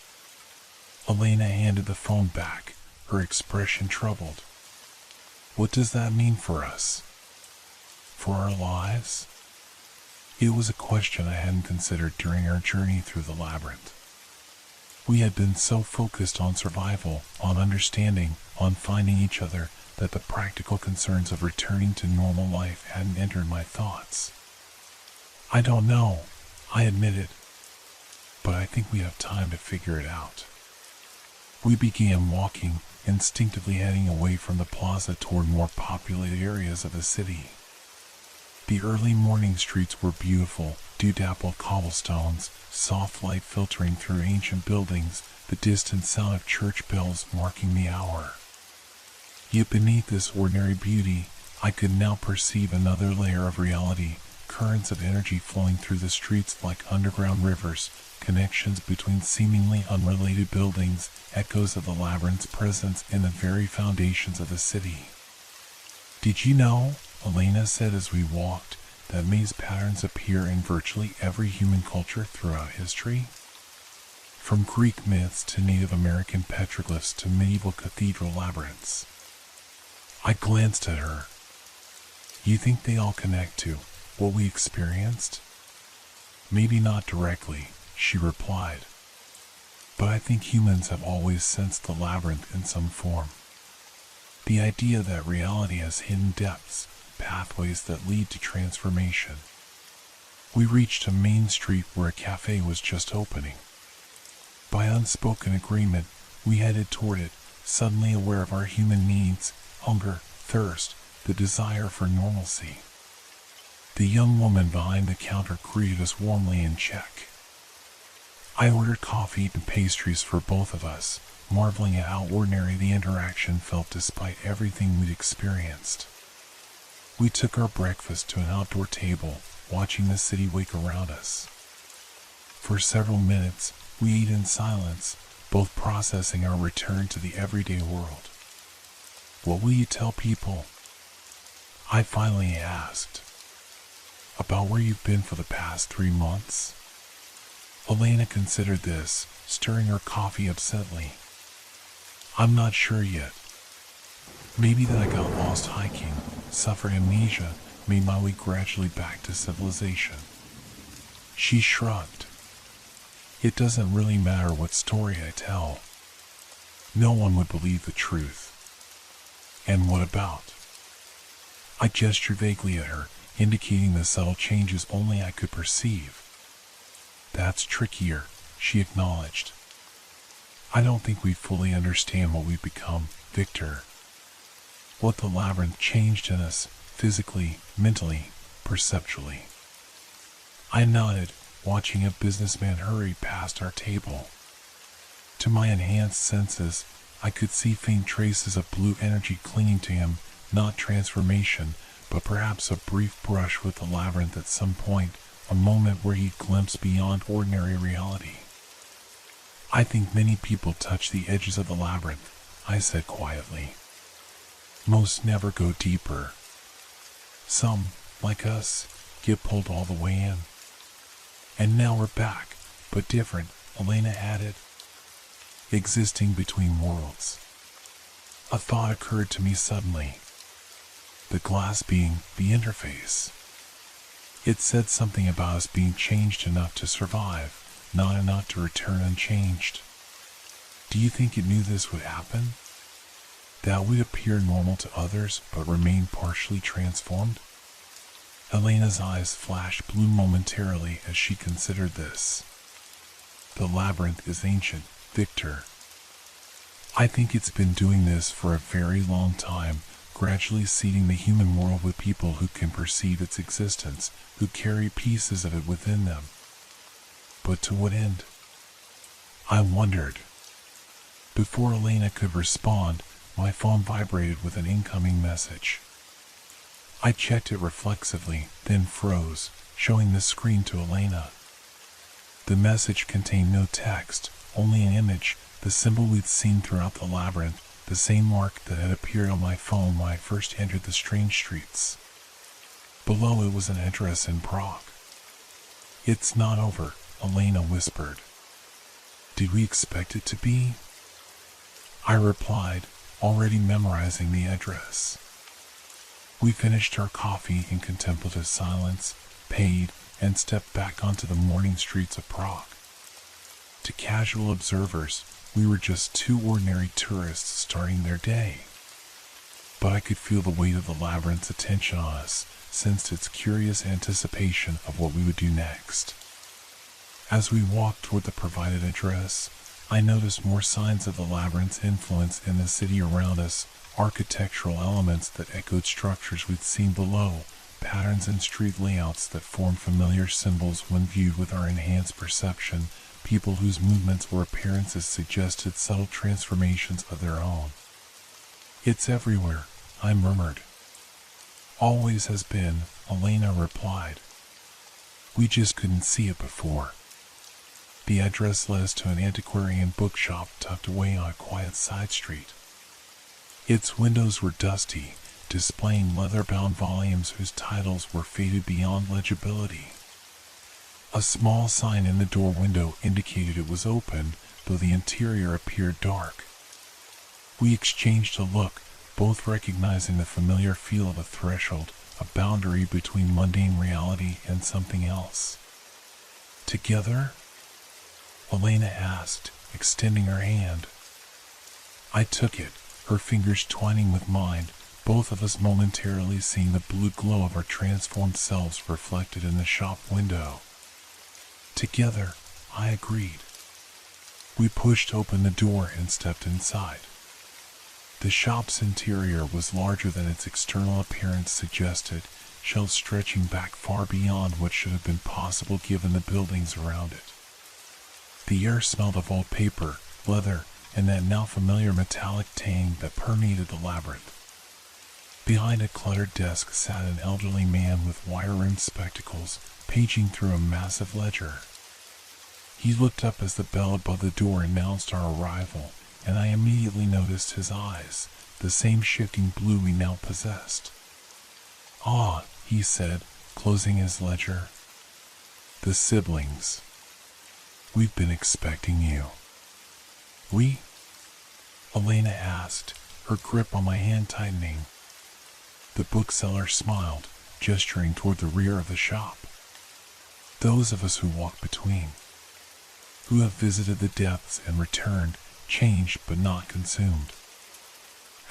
Elena handed the phone back, her expression troubled. What does that mean for us? For our lives? It was a question I hadn't considered during our journey through the labyrinth. We had been so focused on survival, on understanding, on finding each other, that the practical concerns of returning to normal life hadn't entered my thoughts. I don't know, I admitted, but I think we have time to figure it out. We began walking, instinctively heading away from the plaza toward more populated areas of the city. The early morning streets were beautiful, dew-dappled cobblestones, soft light filtering through ancient buildings, the distant sound of church bells marking the hour. Yet beneath this ordinary beauty, I could now perceive another layer of reality, currents of energy flowing through the streets like underground rivers, connections between seemingly unrelated buildings, echoes of the labyrinth's presence in the very foundations of the city. Did you know, Elena said as we walked, that maze patterns appear in virtually every human culture throughout history? From Greek myths to Native American petroglyphs to medieval cathedral labyrinths. I glanced at her. You think they all connect to what we experienced? Maybe not directly, she replied. But I think humans have always sensed the labyrinth in some form. The idea that reality has hidden depths, pathways that lead to transformation. We reached a main street where a cafe was just opening. By unspoken agreement, we headed toward it, suddenly aware of our human needs, hunger, thirst, the desire for normalcy. The young woman behind the counter greeted us warmly in Czech. I ordered coffee and pastries for both of us, marveling at how ordinary the interaction felt despite everything we'd experienced. We took our breakfast to an outdoor table, watching the city wake around us. For several minutes, we ate in silence, both processing our return to the everyday world. What will you tell people? I finally asked. About where you've been for the past 3 months? Elena considered this, stirring her coffee upsetly. I'm not sure yet. Maybe that I got lost hiking, suffered amnesia, made my way gradually back to civilization. She shrugged. It doesn't really matter what story I tell. No one would believe the truth. And what about? I gestured vaguely at her, indicating the subtle changes only I could perceive. That's trickier, she acknowledged. I don't think we fully understand what we've become, Victor. What the labyrinth changed in us, physically, mentally, perceptually. I nodded, watching a businessman hurry past our table. To my enhanced senses, I could see faint traces of blue energy clinging to him, not transformation, but perhaps a brief brush with the labyrinth at some point, a moment where he glimpsed beyond ordinary reality. I think many people touch the edges of the labyrinth, I said quietly. Most never go deeper. Some, like us, get pulled all the way in. And now we're back, but different, Elena added. Existing between worlds. A thought occurred to me suddenly. The glass being the interface. It said something about us being changed enough to survive, not enough to return unchanged. Do you think it knew this would happen? That we'd appear normal to others but remain partially transformed? Elena's eyes flashed blue momentarily as she considered this. The labyrinth is ancient, Victor. I think it's been doing this for a very long time, gradually seeding the human world with people who can perceive its existence, who carry pieces of it within them. But to what end? I wondered. Before Elena could respond, my phone vibrated with an incoming message. I checked it reflexively, then froze, showing the screen to Elena. The message contained no text, only an image, the symbol we'd seen throughout the labyrinth, the same mark that had appeared on my phone when I first entered the strange streets. Below it was an address in Prague. "It's not over," Elena whispered. "Did we expect it to be?" I replied, already memorizing the address. We finished our coffee in contemplative silence, paid, and stepped back onto the morning streets of Prague. To casual observers, we were just two ordinary tourists starting their day. But I could feel the weight of the labyrinth's attention on us, sensed its curious anticipation of what we would do next. As we walked toward the provided address, I noticed more signs of the labyrinth's influence in the city around us, architectural elements that echoed structures we'd seen below, patterns and street layouts that formed familiar symbols when viewed with our enhanced perception, people whose movements or appearances suggested subtle transformations of their own. "It's everywhere," I murmured. "Always has been," Elena replied. "We just couldn't see it before." The address led us to an antiquarian bookshop tucked away on a quiet side street. Its windows were dusty, displaying leather-bound volumes whose titles were faded beyond legibility. A small sign in the door window indicated it was open, though the interior appeared dark. We exchanged a look, both recognizing the familiar feel of a threshold, a boundary between mundane reality and something else. "Together?" Elena asked, extending her hand. I took it, her fingers twining with mine, both of us momentarily seeing the blue glow of our transformed selves reflected in the shop window. "Together," I agreed. We pushed open the door and stepped inside. The shop's interior was larger than its external appearance suggested, shelves stretching back far beyond what should have been possible given the buildings around it. The air smelled of old paper, leather, and that now familiar metallic tang that permeated the labyrinth. Behind a cluttered desk sat an elderly man with wire-rimmed spectacles, paging through a massive ledger. He looked up as the bell above the door announced our arrival, and I immediately noticed his eyes, the same shifting blue we now possessed. "Ah," he said, closing his ledger. "The siblings. We've been expecting you." "We?" Elena asked, her grip on my hand tightening. The bookseller smiled, gesturing toward the rear of the shop. "Those of us who walk between. Who have visited the depths and returned, changed but not consumed."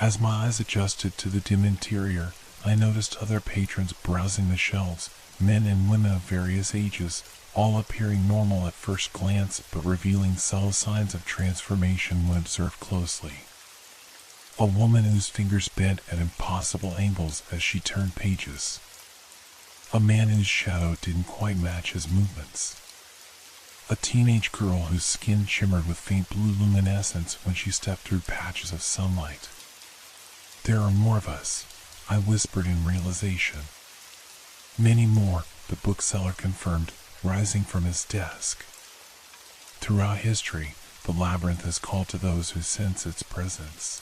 As my eyes adjusted to the dim interior, I noticed other patrons browsing the shelves, men and women of various ages, all appearing normal at first glance but revealing subtle signs of transformation when observed closely. A woman whose fingers bent at impossible angles as she turned pages. A man whose shadow didn't quite match his movements. A teenage girl whose skin shimmered with faint blue luminescence when she stepped through patches of sunlight. "There are more of us," I whispered in realization. "Many more," the bookseller confirmed, rising from his desk. Throughout history, the labyrinth has called to those who sense its presence.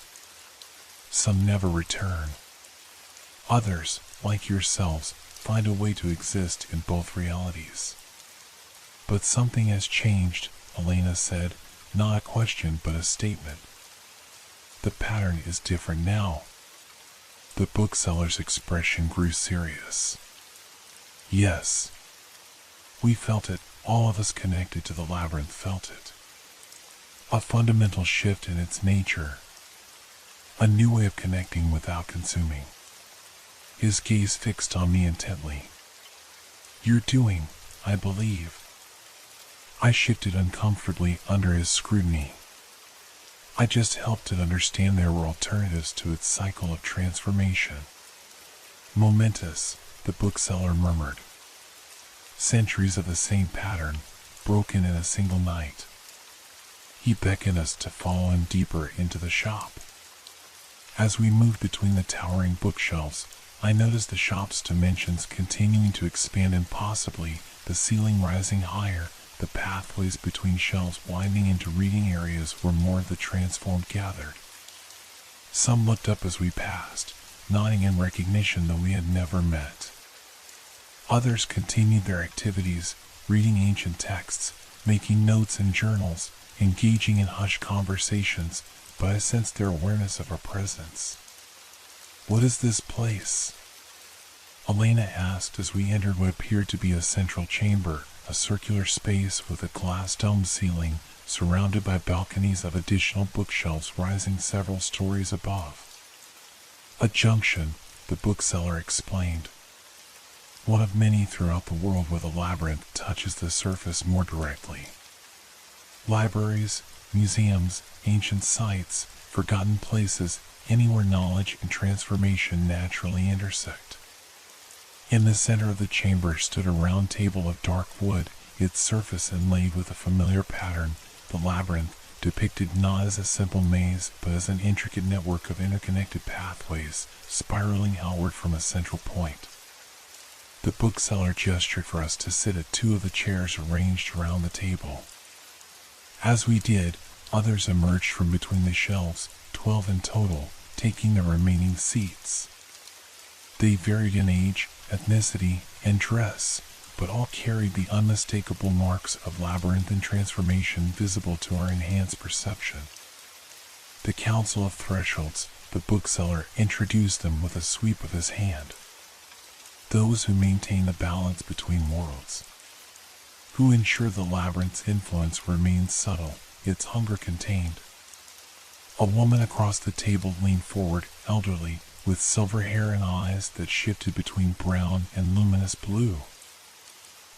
Some never return. Others, like yourselves, find a way to exist in both realities. "But something has changed," Elena said, not a question but a statement. "The pattern is different now." The bookseller's expression grew serious. "Yes. We felt it, all of us connected to the labyrinth felt it. A fundamental shift in its nature. A new way of connecting without consuming." His gaze fixed on me intently. "You're doing, I believe." I shifted uncomfortably under his scrutiny. "I just helped it understand there were alternatives to its cycle of transformation." "Momentous," the bookseller murmured. "Centuries of the same pattern, broken in a single night." He beckoned us to follow him deeper into the shop. As we moved between the towering bookshelves, I noticed the shop's dimensions continuing to expand and possibly the ceiling rising higher, the pathways between shelves winding into reading areas where more of the transformed gathered. Some looked up as we passed, nodding in recognition though we had never met. Others continued their activities, reading ancient texts, making notes in journals, engaging in hushed conversations, but I sensed their awareness of our presence. "What is this place?" Elena asked as we entered what appeared to be a central chamber, a circular space with a glass-domed ceiling, surrounded by balconies of additional bookshelves rising several stories above. "A junction," the bookseller explained. "One of many throughout the world where the labyrinth touches the surface more directly. Libraries, museums, ancient sites, forgotten places, anywhere knowledge and transformation naturally intersect." In the center of the chamber stood a round table of dark wood, its surface inlaid with a familiar pattern, the labyrinth, depicted not as a simple maze but as an intricate network of interconnected pathways, spiraling outward from a central point. The bookseller gestured for us to sit at two of the chairs arranged around the table. As we did, others emerged from between the shelves, 12 in total, taking the remaining seats. They varied in age, ethnicity, and dress, but all carried the unmistakable marks of labyrinthine transformation visible to our enhanced perception. The Council of Thresholds, the bookseller introduced them with a sweep of his hand. Those who maintain the balance between worlds. Who ensure the labyrinth's influence remains subtle, its hunger contained. A woman across the table leaned forward, elderly, with silver hair and eyes that shifted between brown and luminous blue.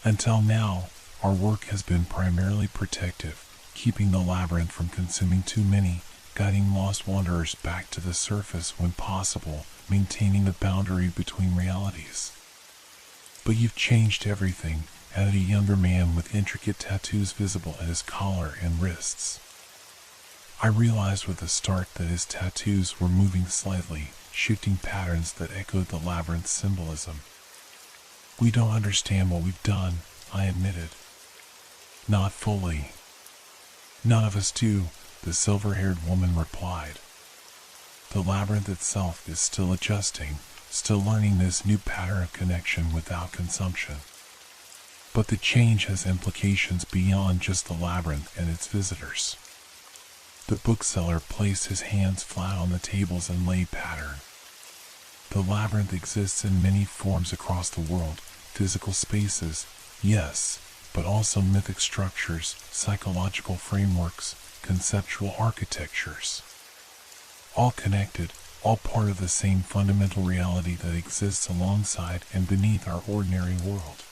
"Until now, our work has been primarily protective, keeping the labyrinth from consuming too many, guiding lost wanderers back to the surface when possible, maintaining the boundary between realities. But you've changed everything," added a younger man with intricate tattoos visible at his collar and wrists. I realized with a start that his tattoos were moving slightly, shifting patterns that echoed the labyrinth's symbolism. "We don't understand what we've done," I admitted. "Not fully." "None of us do," the silver-haired woman replied. "The labyrinth itself is still adjusting, still learning this new pattern of connection without consumption. But the change has implications beyond just the labyrinth and its visitors." The bookseller placed his hands flat on the table's inlaid pattern. "The labyrinth exists in many forms across the world, physical spaces, yes, but also mythic structures, psychological frameworks, conceptual architectures. All connected, all part of the same fundamental reality that exists alongside and beneath our ordinary world.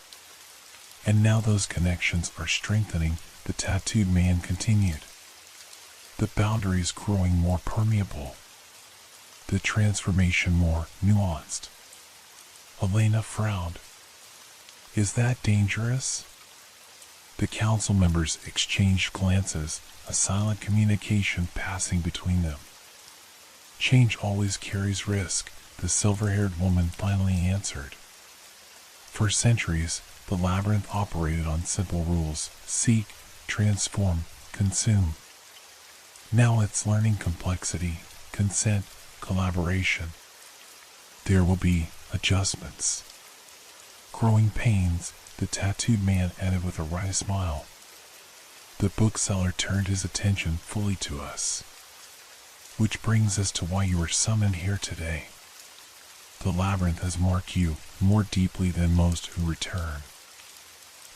And now those connections are strengthening," the tattooed man continued. "The boundaries growing more permeable, the transformation more nuanced." Elena frowned. "Is that dangerous?" The council members exchanged glances, a silent communication passing between them. "Change always carries risk," the silver-haired woman finally answered. "For centuries, the labyrinth operated on simple rules: seek, transform, consume. Now it's learning complexity, consent, collaboration. There will be adjustments. Growing pains," the tattooed man added with a wry smile. The bookseller turned his attention fully to us. "Which brings us to why you were summoned here today. The labyrinth has marked you more deeply than most who return.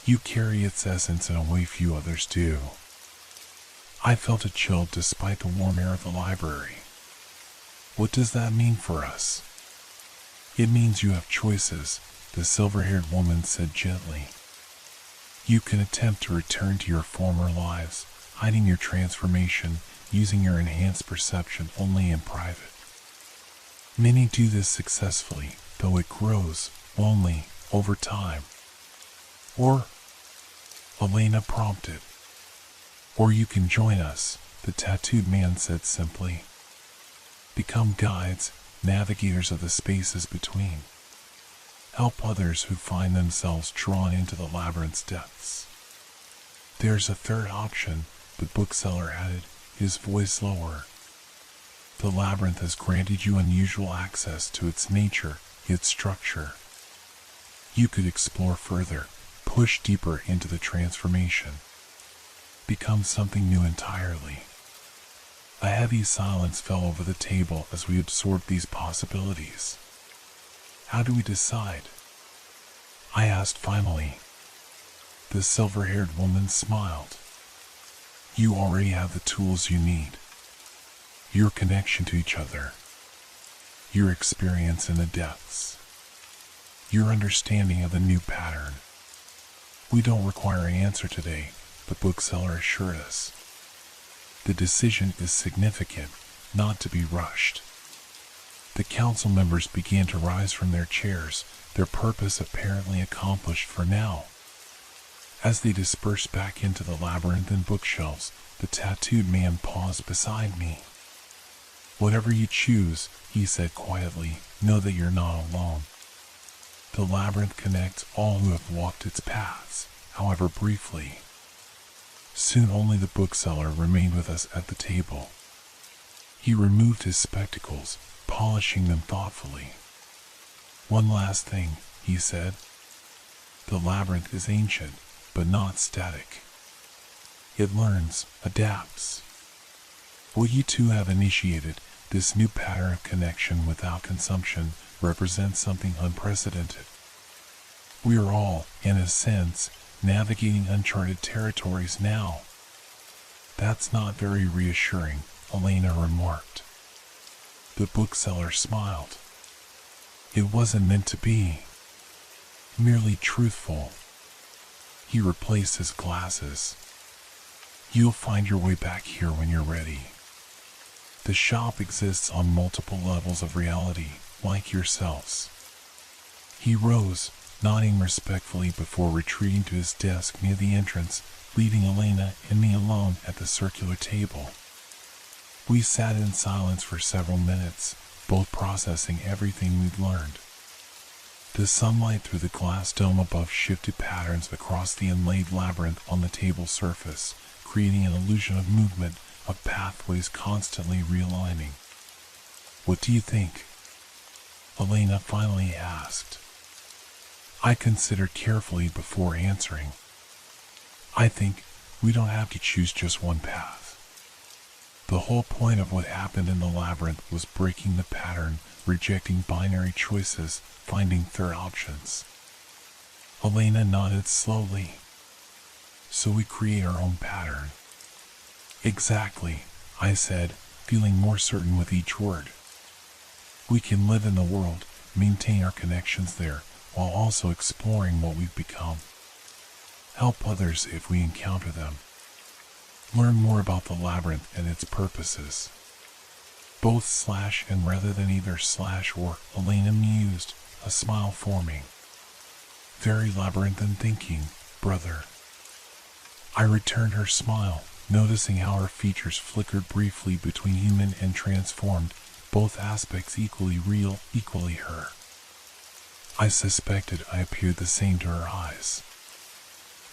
You carry its essence in a way few others do." I felt a chill despite the warm air of the library. "What does that mean for us?" "It means you have choices," the silver-haired woman said gently. "You can attempt to return to your former lives, hiding your transformation, using your enhanced perception only in private. Many do this successfully, though it grows, only, over time. Or," Elena prompted. Or you can join us, the tattooed man said simply. Become guides, navigators of the spaces between. Help others who find themselves drawn into the labyrinth's depths. There's a third option, the bookseller added, his voice lower. The labyrinth has granted you unusual access to its nature, its structure. You could explore further, push deeper into the transformation. Become something new entirely. A heavy silence fell over the table as we absorbed these possibilities. How do we decide? I asked finally. The silver-haired woman smiled. You already have the tools you need. Your connection to each other. Your experience in the depths. Your understanding of the new pattern. We don't require an answer today, the bookseller assured us. The decision is significant, not to be rushed. The council members began to rise from their chairs, their purpose apparently accomplished for now. As they dispersed back into the labyrinthine bookshelves, the tattooed man paused beside me. Whatever you choose, he said quietly, know that you're not alone. The labyrinth connects all who have walked its paths, however briefly. Soon only the bookseller remained with us at the table. He removed his spectacles, polishing them thoughtfully. One last thing, he said. The labyrinth is ancient, but not static. It learns, adapts. What you two have initiated, this new pattern of connection without consumption, represents something unprecedented. We are all, in a sense, navigating uncharted territories now. That's not very reassuring, Elena remarked. The bookseller smiled. It wasn't meant to be. Merely truthful. He replaced his glasses. You'll find your way back here when you're ready. The shop exists on multiple levels of reality, like yourselves. He rose, nodding respectfully before retreating to his desk near the entrance, leaving Elena and me alone at the circular table. We sat in silence for several minutes, both processing everything we'd learned. The sunlight through the glass dome above shifted patterns across the inlaid labyrinth on the table's surface, creating an illusion of movement, of pathways constantly realigning. What do you think? Elena finally asked. I considered carefully before answering. I think we don't have to choose just one path. The whole point of what happened in the labyrinth was breaking the pattern, rejecting binary choices, finding third options. Elena nodded slowly. So we create our own pattern. Exactly, I said, feeling more certain with each word. We can live in the world, maintain our connections there, while also exploring what we've become. Help others if we encounter them. Learn more about the labyrinth and its purposes. Both slash and rather than either slash or, Elena mused, a smile forming. Very labyrinthine thinking, brother. I returned her smile, noticing how her features flickered briefly between human and transformed, both aspects equally real, equally her. I suspected I appeared the same to her eyes.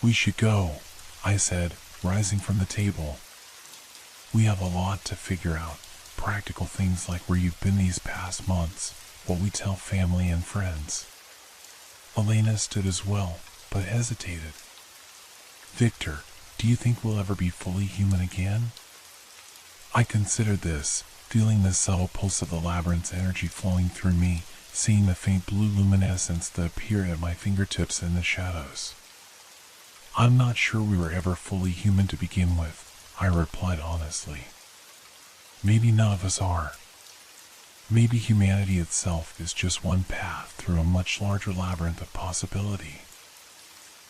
We should go, I said, rising from the table. We have a lot to figure out, practical things like where you've been these past months, what we tell family and friends. Elena stood as well, but hesitated. Victor, do you think we'll ever be fully human again? I considered this, feeling the subtle pulse of the labyrinth's energy flowing through me, seeing the faint blue luminescence that appeared at my fingertips in the shadows. I'm not sure we were ever fully human to begin with, I replied honestly. Maybe none of us are. Maybe humanity itself is just one path through a much larger labyrinth of possibility.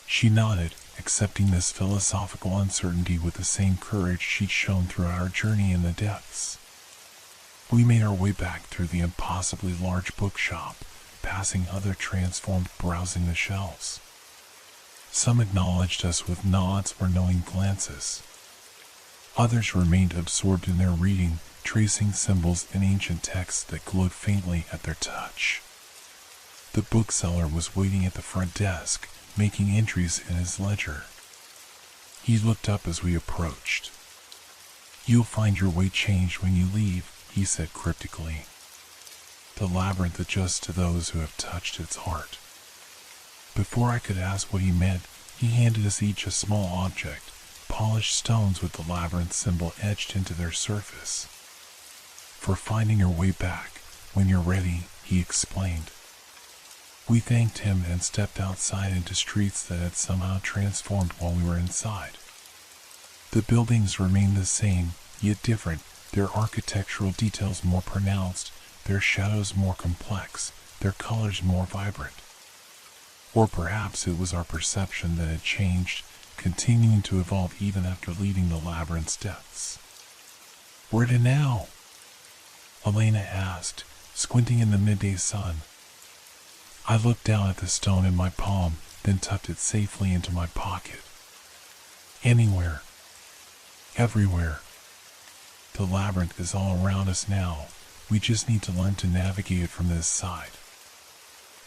She nodded, accepting this philosophical uncertainty with the same courage she'd shown throughout our journey in the depths. We made our way back through the impossibly large bookshop, passing other transformed browsing the shelves. Some acknowledged us with nods or knowing glances. Others remained absorbed in their reading, tracing symbols in ancient texts that glowed faintly at their touch. The bookseller was waiting at the front desk, making entries in his ledger. He looked up as we approached. "You'll find your way changed when you leave," he said cryptically. "The labyrinth adjusts to those who have touched its heart." Before I could ask what he meant, he handed us each a small object, polished stones with the labyrinth symbol etched into their surface. "For finding your way back, when you're ready," he explained. We thanked him and stepped outside into streets that had somehow transformed while we were inside. The buildings remained the same, yet different, their architectural details more pronounced, their shadows more complex, their colors more vibrant. Or perhaps it was our perception that had changed, continuing to evolve even after leaving the labyrinth's depths. "Where to now?" Elena asked, squinting in the midday sun. I looked down at the stone in my palm, then tucked it safely into my pocket. "Anywhere. Everywhere. The labyrinth is all around us now. We just need to learn to navigate it from this side."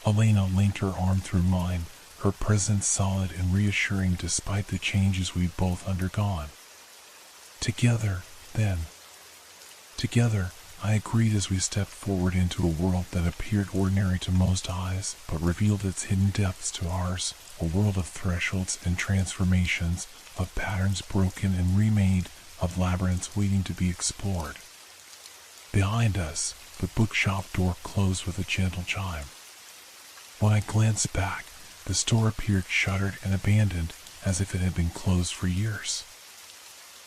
Elena linked her arm through mine, her presence solid and reassuring despite the changes we'd both undergone. "Together, then." "Together," I agreed as we stepped forward into a world that appeared ordinary to most eyes, but revealed its hidden depths to ours, a world of thresholds and transformations, of patterns broken and remade, of labyrinths waiting to be explored. Behind us, the bookshop door closed with a gentle chime. When I glanced back, the store appeared shuttered and abandoned, as if it had been closed for years.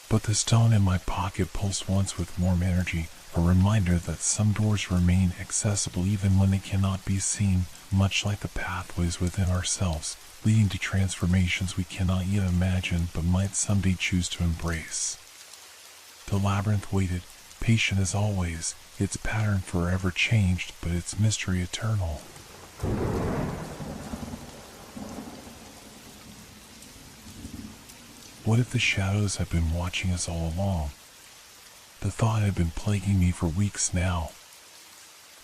But the stone in my pocket pulsed once with warm energy, a reminder that some doors remain accessible even when they cannot be seen, much like the pathways within ourselves, leading to transformations we cannot yet imagine but might someday choose to embrace. The labyrinth waited, patient as always, its pattern forever changed, but its mystery eternal. What if the shadows have been watching us all along? The thought had been plaguing me for weeks now.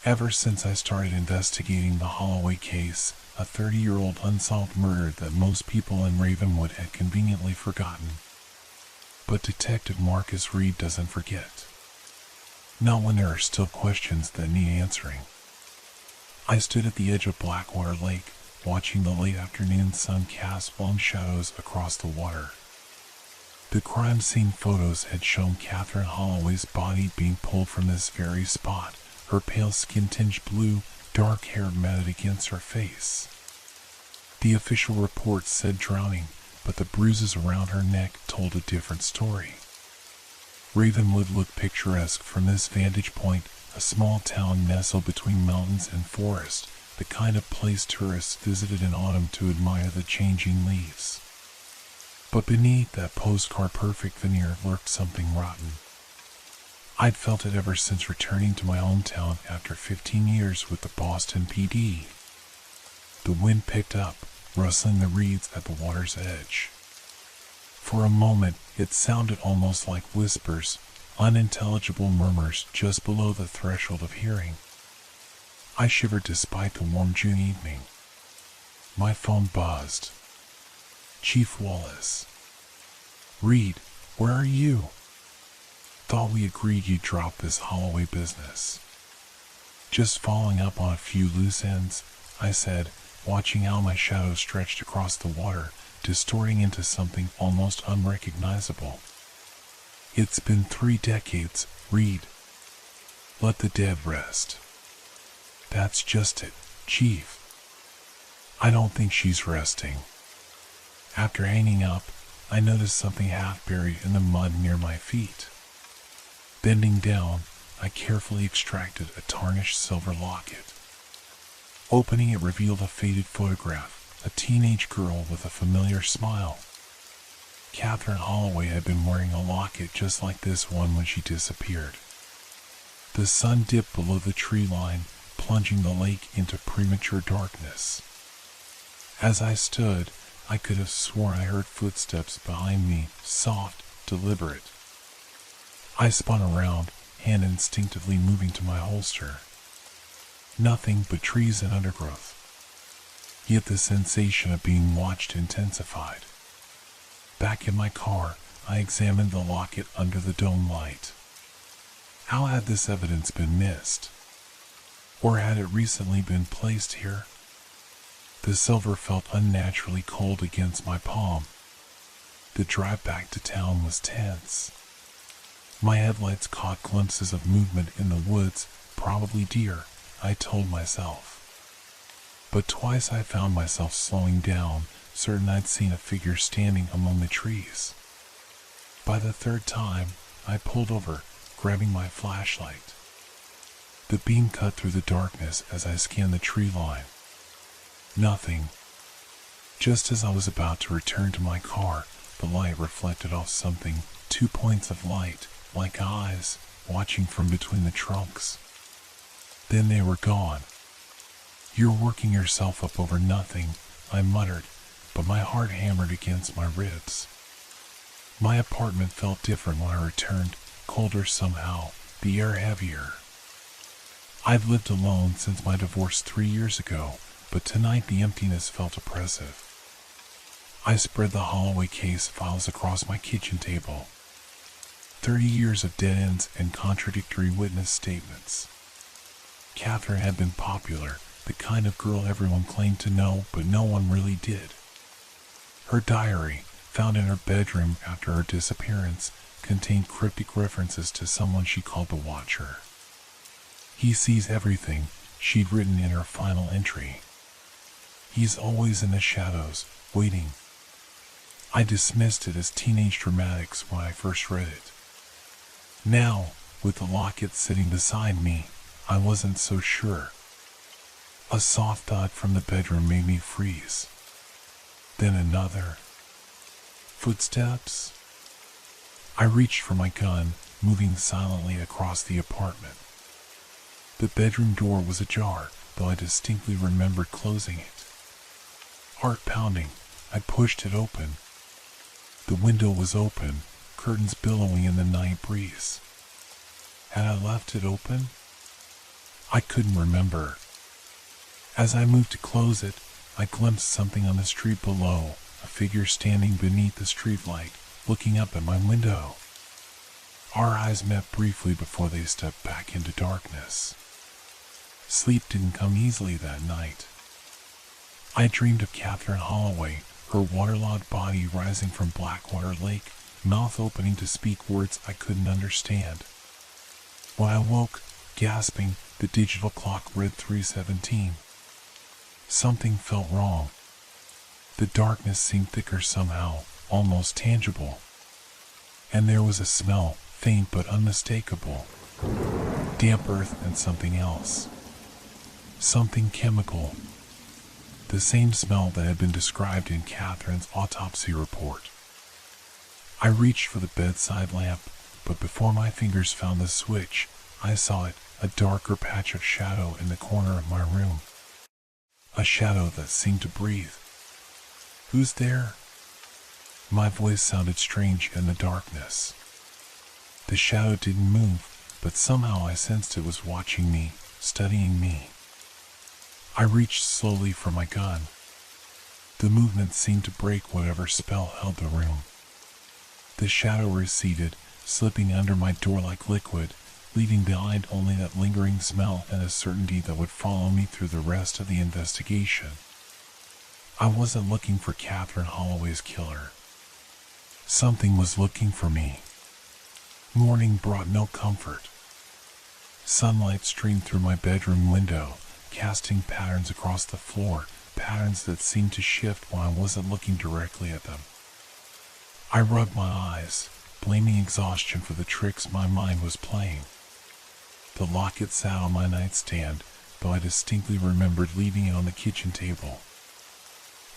Ever since I started investigating the Holloway case, a 30-year-old unsolved murder that most people in Ravenwood had conveniently forgotten. But Detective Marcus Reed doesn't forget. Not when there are still questions that need answering. I stood at the edge of Blackwater Lake, watching the late afternoon sun cast long shadows across the water. The crime scene photos had shown Catherine Holloway's body being pulled from this very spot, her pale skin tinged blue, dark hair matted against her face. The official report said drowning, but the bruises around her neck told a different story. Ravenwood looked picturesque from this vantage point, a small town nestled between mountains and forest, the kind of place tourists visited in autumn to admire the changing leaves. But beneath that postcard-perfect veneer lurked something rotten. I'd felt it ever since returning to my hometown after 15 years with the Boston PD. The wind picked up, rustling the reeds at the water's edge. For a moment, it sounded almost like whispers, unintelligible murmurs just below the threshold of hearing. I shivered despite the warm June evening. My phone buzzed. Chief Wallace. "Reed, where are you? Thought we agreed you'd drop this Holloway business." "Just following up on a few loose ends," I said, watching how my shadow stretched across the water, distorting into something almost unrecognizable. "It's been 3 decades, Reed. Let the dead rest." "That's just it, Chief. I don't think she's resting." After hanging up, I noticed something half buried in the mud near my feet. Bending down, I carefully extracted a tarnished silver locket. Opening it revealed a faded photograph, a teenage girl with a familiar smile. Catherine Holloway had been wearing a locket just like this one when she disappeared. The sun dipped below the tree line, plunging the lake into premature darkness. As I stood, I could have sworn I heard footsteps behind me, soft, deliberate. I spun around, hand instinctively moving to my holster. Nothing but trees and undergrowth. Yet the sensation of being watched intensified. Back in my car, I examined the locket under the dome light. How had this evidence been missed? Or had it recently been placed here? The silver felt unnaturally cold against my palm. The drive back to town was tense. My headlights caught glimpses of movement in the woods, probably deer, I told myself. But twice I found myself slowing down, certain I'd seen a figure standing among the trees. By the third time, I pulled over, grabbing my flashlight. The beam cut through the darkness as I scanned the tree line. Nothing. Just as I was about to return to my car, the light reflected off something, 2 points of light, like eyes, watching from between the trunks. Then they were gone. "You're working yourself up over nothing," I muttered, but my heart hammered against my ribs. My apartment felt different when I returned, colder somehow, the air heavier. I'd lived alone since my divorce 3 years ago, but tonight the emptiness felt oppressive. I spread the Holloway case files across my kitchen table. 30 years of dead ends and contradictory witness statements. Catherine had been popular, the kind of girl everyone claimed to know, but no one really did. Her diary, found in her bedroom after her disappearance, contained cryptic references to someone she called the Watcher. "He sees everything," she'd written in her final entry. "He's always in the shadows, waiting." I dismissed it as teenage dramatics when I first read it. Now, with the locket sitting beside me, I wasn't so sure. A soft thud from the bedroom made me freeze. Then another. Footsteps? I reached for my gun, moving silently across the apartment. The bedroom door was ajar, though I distinctly remembered closing it. Heart pounding, I pushed it open. The window was open, curtains billowing in the night breeze. Had I left it open? I couldn't remember. As I moved to close it, I glimpsed something on the street below, a figure standing beneath the streetlight, looking up at my window. Our eyes met briefly before they stepped back into darkness. Sleep didn't come easily that night. I dreamed of Catherine Holloway, her waterlogged body rising from Blackwater Lake, mouth opening to speak words I couldn't understand. When I woke, gasping, the digital clock read 3:17. Something felt wrong. The darkness seemed thicker somehow, almost tangible. And there was a smell, faint but unmistakable. Damp earth and something else. Something chemical. The same smell that had been described in Catherine's autopsy report. I reached for the bedside lamp, but before my fingers found the switch, I saw it, a darker patch of shadow in the corner of my room. A shadow that seemed to breathe. "Who's there?" My voice sounded strange in the darkness. The shadow didn't move, but somehow I sensed it was watching me, studying me. I reached slowly for my gun. The movement seemed to break whatever spell held the room. The shadow receded, slipping under my door like liquid, leaving behind only that lingering smell and a certainty that would follow me through the rest of the investigation. I wasn't looking for Catherine Holloway's killer. Something was looking for me. Morning brought no comfort. Sunlight streamed through my bedroom window, casting patterns across the floor, patterns that seemed to shift when I wasn't looking directly at them. I rubbed my eyes, blaming exhaustion for the tricks my mind was playing. The locket sat on my nightstand, though I distinctly remembered leaving it on the kitchen table.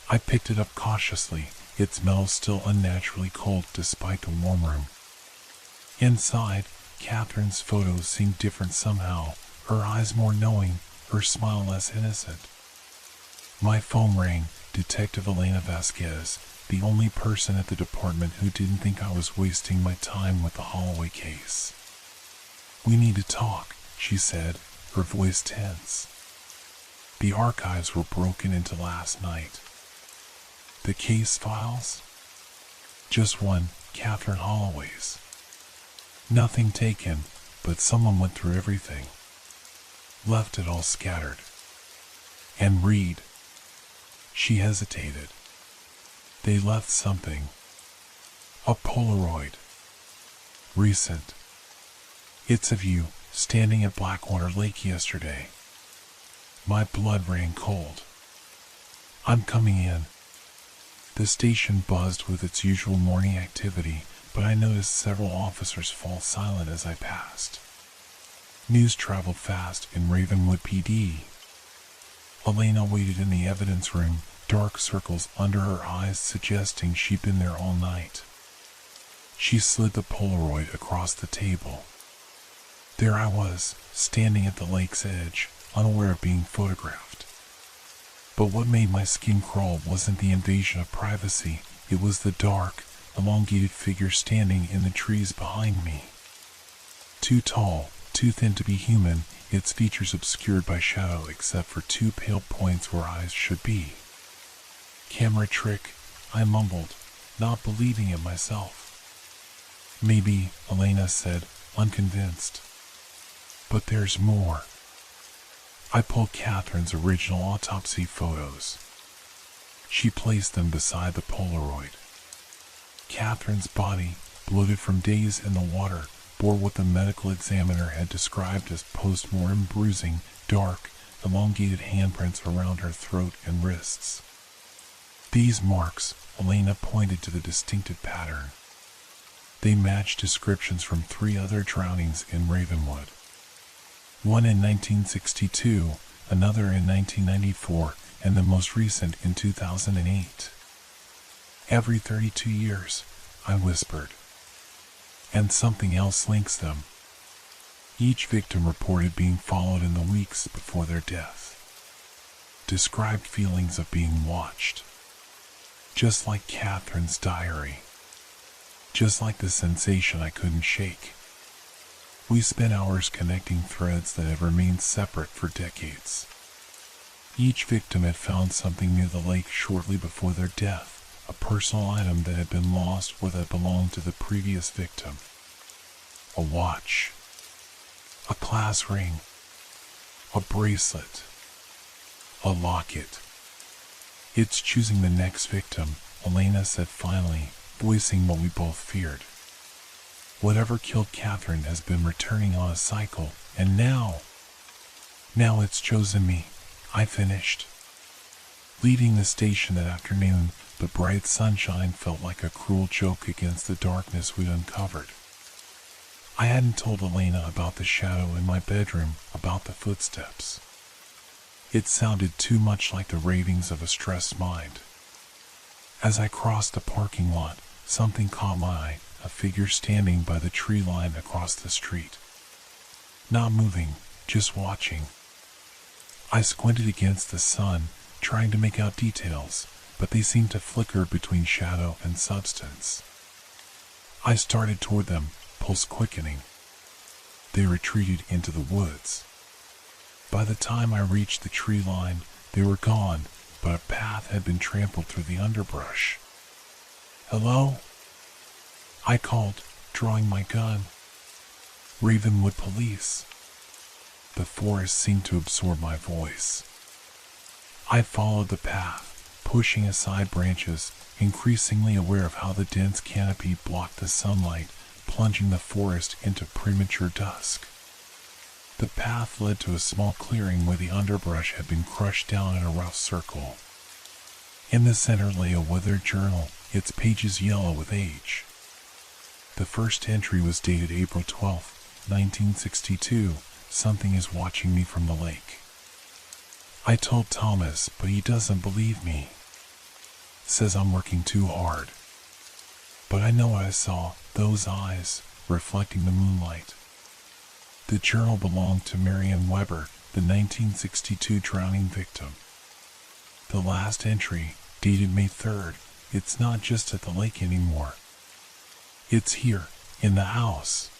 I picked it up cautiously, its metal still unnaturally cold despite the warm room. Inside, Catherine's photos seemed different somehow, her eyes more knowing, her smile less innocent. My phone rang, Detective Elena Vasquez, the only person at the department who didn't think I was wasting my time with the Holloway case. "We need to talk," she said, her voice tense. "The archives were broken into last night." "The case files?" "Just one, Catherine Holloway's. Nothing taken, but someone went through everything. Left it all scattered." "And Reed?" She hesitated. "They left something. A Polaroid. Recent. It's of you, standing at Blackwater Lake yesterday." My blood ran cold. "I'm coming in." The station buzzed with its usual morning activity, but I noticed several officers fall silent as I passed. News traveled fast in Ravenwood PD. Elena waited in the evidence room, dark circles under her eyes suggesting she'd been there all night. She slid the Polaroid across the table. There I was, standing at the lake's edge, unaware of being photographed. But what made my skin crawl wasn't the invasion of privacy, it was the dark, elongated figure standing in the trees behind me. Too tall, too thin to be human, its features obscured by shadow except for two pale points where eyes should be. "Camera trick," I mumbled, not believing it myself. "Maybe," Elena said, unconvinced. "But there's more." I pulled Catherine's original autopsy photos. She placed them beside the Polaroid. Catherine's body, bloated from days in the water, bore what the medical examiner had described as post-mortem bruising, dark, elongated handprints around her throat and wrists. These marks, Elena pointed to the distinctive pattern. They matched descriptions from 3 other drownings in Ravenwood. One in 1962, another in 1994, and the most recent in 2008. "Every 32 years, I whispered. "And something else links them." Each victim reported being followed in the weeks before their death. Described feelings of being watched. Just like Catherine's diary. Just like the sensation I couldn't shake. We spent hours connecting threads that had remained separate for decades. Each victim had found something near the lake shortly before their death, a personal item that had been lost or that belonged to the previous victim. A watch. A class ring. A bracelet. A locket. "It's choosing the next victim," Elena said finally, voicing what we both feared. "Whatever killed Catherine has been returning on a cycle, and now it's chosen me," I finished. Leaving the station that afternoon, the bright sunshine felt like a cruel joke against the darkness we'd uncovered. I hadn't told Elena about the shadow in my bedroom, about the footsteps. It sounded too much like the ravings of a stressed mind. As I crossed the parking lot, something caught my eye, a figure standing by the tree line across the street. Not moving, just watching. I squinted against the sun, trying to make out details, but they seemed to flicker between shadow and substance. I started toward them, pulse quickening. They retreated into the woods. By the time I reached the tree line, they were gone, but a path had been trampled through the underbrush. "Hello?" I called, drawing my gun. "Ravenwood Police." The forest seemed to absorb my voice. I followed the path, pushing aside branches, increasingly aware of how the dense canopy blocked the sunlight, plunging the forest into premature dusk. The path led to a small clearing where the underbrush had been crushed down in a rough circle. In the center lay a withered journal, its pages yellow with age. The first entry was dated April 12, 1962. "Something is watching me from the lake." I told Thomas, but he doesn't believe me. Says I'm working too hard. But I know what I saw, those eyes, reflecting the moonlight. The journal belonged to Marion Weber, the 1962 drowning victim. The last entry, dated May 3rd, it's not just at the lake anymore. It's here, in the house.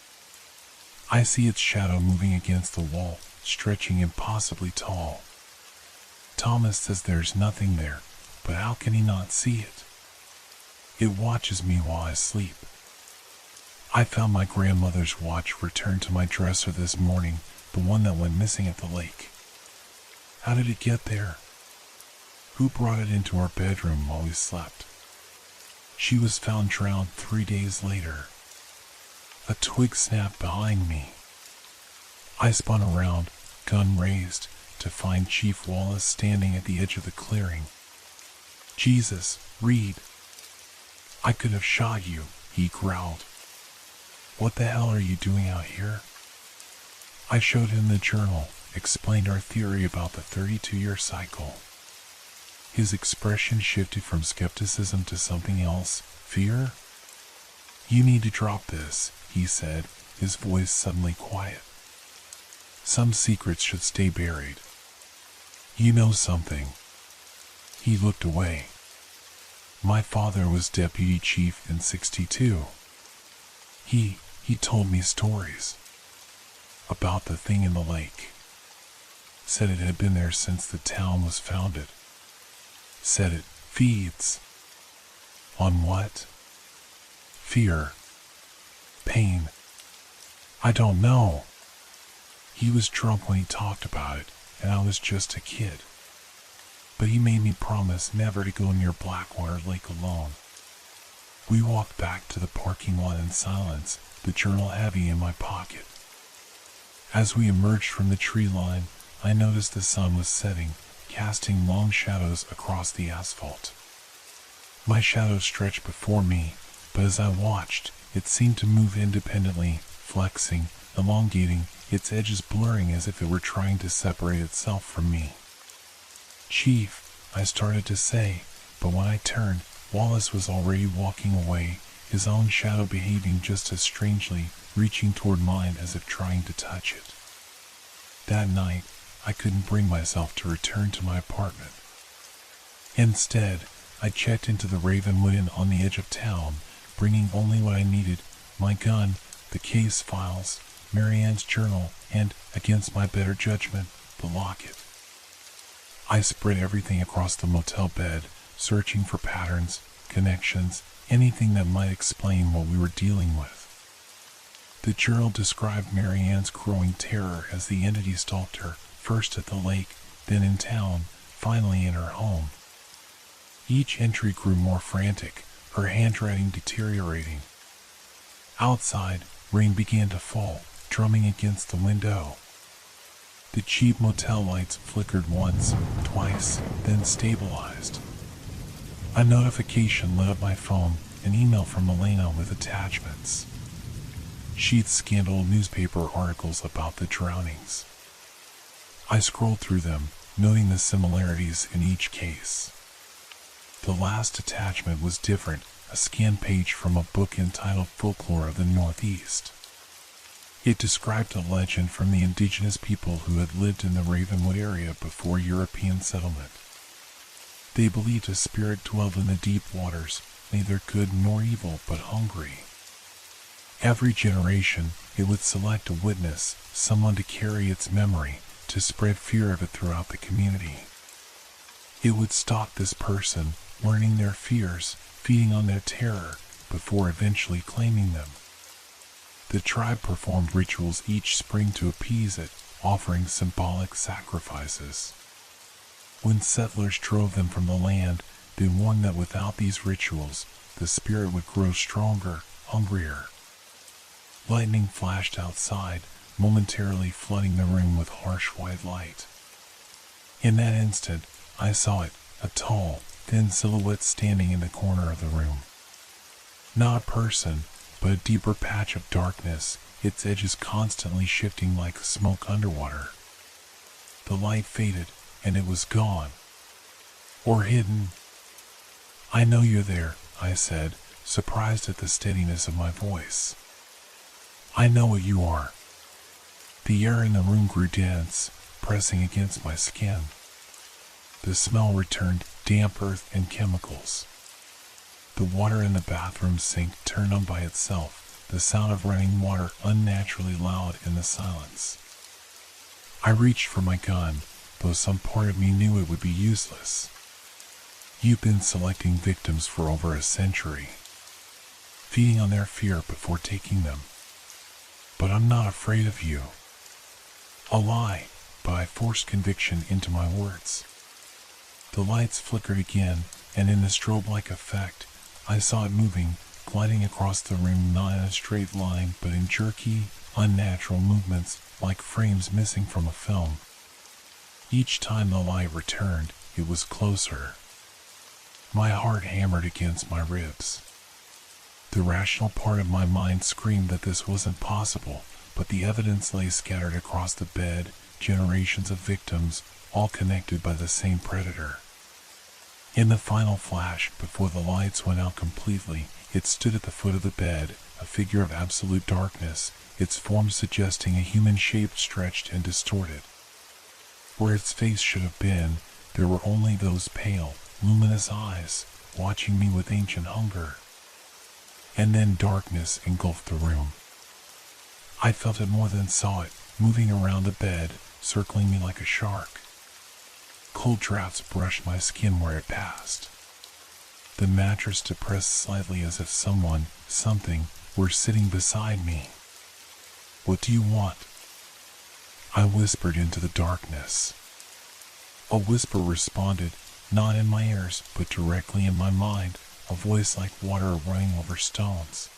I see its shadow moving against the wall, stretching impossibly tall. Thomas says there's nothing there, but how can he not see it? It watches me while I sleep. I found my grandmother's watch returned to my dresser this morning, the one that went missing at the lake. How did it get there? Who brought it into our bedroom while we slept? She was found drowned 3 days later. A twig snapped behind me. I spun around, gun raised, to find Chief Wallace standing at the edge of the clearing. Jesus, Reed. I could have shot you, he growled. What the hell are you doing out here? I showed him the journal, explained our theory about the 32-year cycle. His expression shifted from skepticism to something else, fear. You need to drop this, he said, his voice suddenly quiet. Some secrets should stay buried. You know something. He looked away. My father was deputy chief in '62. He told me stories about the thing in the lake. Said it had been there since the town was founded. Said it feeds. On what? Fear. Pain. I don't know. He was drunk when he talked about it, and I was just a kid. But he made me promise never to go near Blackwater Lake alone. We walked back to the parking lot in silence, the journal heavy in my pocket. As we emerged from the tree line, I noticed the sun was setting, casting long shadows across the asphalt. My shadow stretched before me, but as I watched, it seemed to move independently, flexing, elongating, its edges blurring as if it were trying to separate itself from me. Chief, I started to say, but when I turned, Wallace was already walking away, his own shadow behaving just as strangely, reaching toward mine as if trying to touch it. That night, I couldn't bring myself to return to my apartment. Instead, I checked into the Ravenwood Inn on the edge of town, bringing only what I needed, my gun, the case files, Marianne's journal, and, against my better judgment, the locket. I spread everything across the motel bed, searching for patterns, connections, anything that might explain what we were dealing with. The journal described Marianne's growing terror as the entity stalked her, first at the lake, then in town, finally in her home. Each entry grew more frantic, her handwriting deteriorating. Outside, rain began to fall, drumming against the window. The cheap motel lights flickered once, twice, then stabilized. A notification lit up my phone, an email from Elena with attachments. She'd scanned old newspaper articles about the drownings. I scrolled through them, noting the similarities in each case. The last attachment was different, a scanned page from a book entitled Folklore of the Northeast. It described a legend from the indigenous people who had lived in the Ravenwood area before European settlement. They believed a spirit dwelled in the deep waters, neither good nor evil but hungry. Every generation, it would select a witness, someone to carry its memory, to spread fear of it throughout the community. It would stalk this person, learning their fears, feeding on their terror, before eventually claiming them. The tribe performed rituals each spring to appease it, offering symbolic sacrifices. When settlers drove them from the land, they warned that without these rituals, the spirit would grow stronger, hungrier. Lightning flashed outside, momentarily flooding the room with harsh white light. In that instant, I saw it, a tall, thin silhouette standing in the corner of the room. Not a person, but a deeper patch of darkness, its edges constantly shifting like smoke underwater. The light faded, and it was gone. Or hidden. I know you're there, I said, surprised at the steadiness of my voice. I know what you are. The air in the room grew dense, pressing against my skin. The smell returned, damp earth and chemicals. The water in the bathroom sink turned on by itself, the sound of running water unnaturally loud in the silence. I reached for my gun, though some part of me knew it would be useless. You've been selecting victims for over a century, feeding on their fear before taking them. But I'm not afraid of you. A lie, but I forced conviction into my words. The lights flickered again, and in the strobe-like effect, I saw it moving, gliding across the room not in a straight line but in jerky, unnatural movements like frames missing from a film. Each time the light returned, it was closer. My heart hammered against my ribs. The rational part of my mind screamed that this wasn't possible, but the evidence lay scattered across the bed, generations of victims, all connected by the same predator. In the final flash, before the lights went out completely, it stood at the foot of the bed, a figure of absolute darkness, its form suggesting a human shape stretched and distorted. Where its face should have been, there were only those pale, luminous eyes, watching me with ancient hunger. And then darkness engulfed the room. I felt it more than saw it, moving around the bed, circling me like a shark. Cold drafts brushed my skin where it passed. The mattress depressed slightly as if someone, something, were sitting beside me. "What do you want?" I whispered into the darkness. A whisper responded, not in my ears, but directly in my mind, a voice like water running over stones.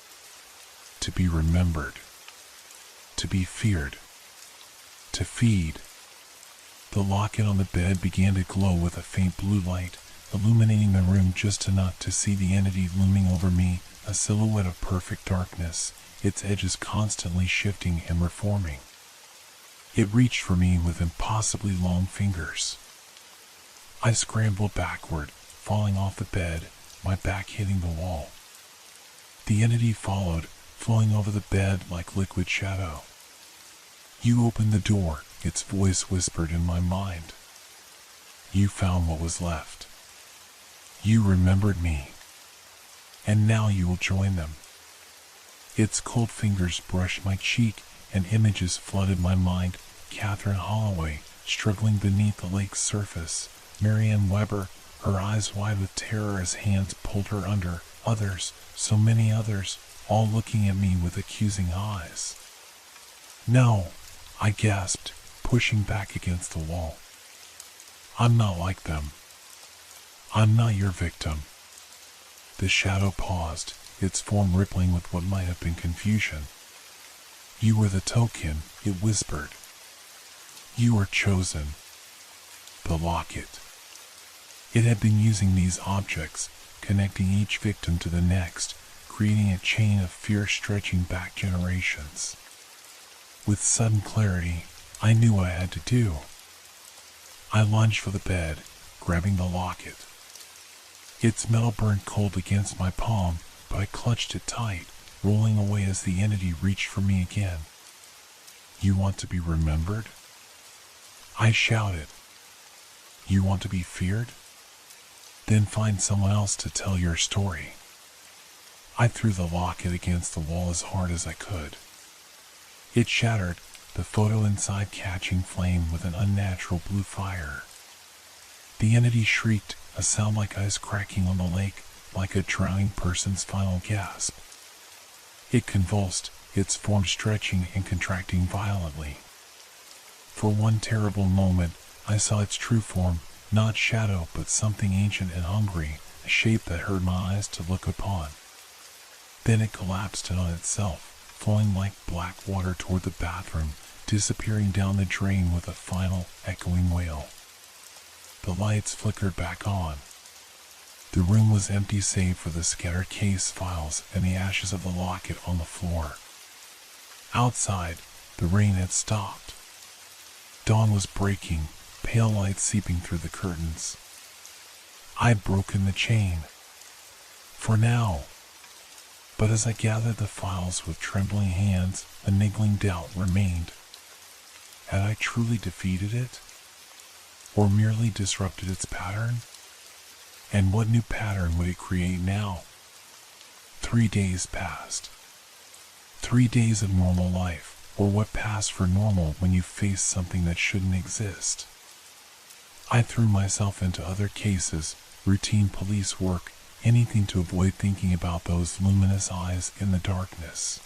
To be remembered. To be feared. To feed. The locket on the bed began to glow with a faint blue light, illuminating the room just enough to see the entity looming over me, a silhouette of perfect darkness, its edges constantly shifting and reforming. It reached for me with impossibly long fingers. I scrambled backward, falling off the bed, my back hitting the wall. The entity followed, flowing over the bed like liquid shadow. "You opened the door," its voice whispered in my mind. "You found what was left. You remembered me. And now you will join them." Its cold fingers brushed my cheek, and images flooded my mind. Catherine Holloway, struggling beneath the lake's surface. Marianne Weber, her eyes wide with terror as hands pulled her under. Others, so many others, all looking at me with accusing eyes. "No," I gasped, pushing back against the wall. "I'm not like them. I'm not your victim." The shadow paused, its form rippling with what might have been confusion. "You were the token," it whispered. "You are chosen." The locket. It had been using these objects, connecting each victim to the next, creating a chain of fear stretching back generations. With sudden clarity, I knew what I had to do. I lunged for the bed, grabbing the locket. Its metal burned cold against my palm, but I clutched it tight, rolling away as the entity reached for me again. "You want to be remembered?" I shouted. "You want to be feared? Then find someone else to tell your story." I threw the locket against the wall as hard as I could. It shattered, the photo inside catching flame with an unnatural blue fire. The entity shrieked, a sound like ice cracking on the lake, like a drowning person's final gasp. It convulsed, its form stretching and contracting violently. For one terrible moment, I saw its true form, not shadow but something ancient and hungry, a shape that hurt my eyes to look upon. Then it collapsed in on itself, flowing like black water toward the bathroom, disappearing down the drain with a final, echoing wail. The lights flickered back on. The room was empty save for the scattered case files and the ashes of the locket on the floor. Outside, the rain had stopped. Dawn was breaking, pale light seeping through the curtains. I'd broken the chain. For now. But as I gathered the files with trembling hands, a niggling doubt remained. Had I truly defeated it? Or merely disrupted its pattern? And what new pattern would it create now? 3 days passed. 3 days of normal life, or what passed for normal when you face something that shouldn't exist. I threw myself into other cases, routine police work, anything to avoid thinking about those luminous eyes in the darkness.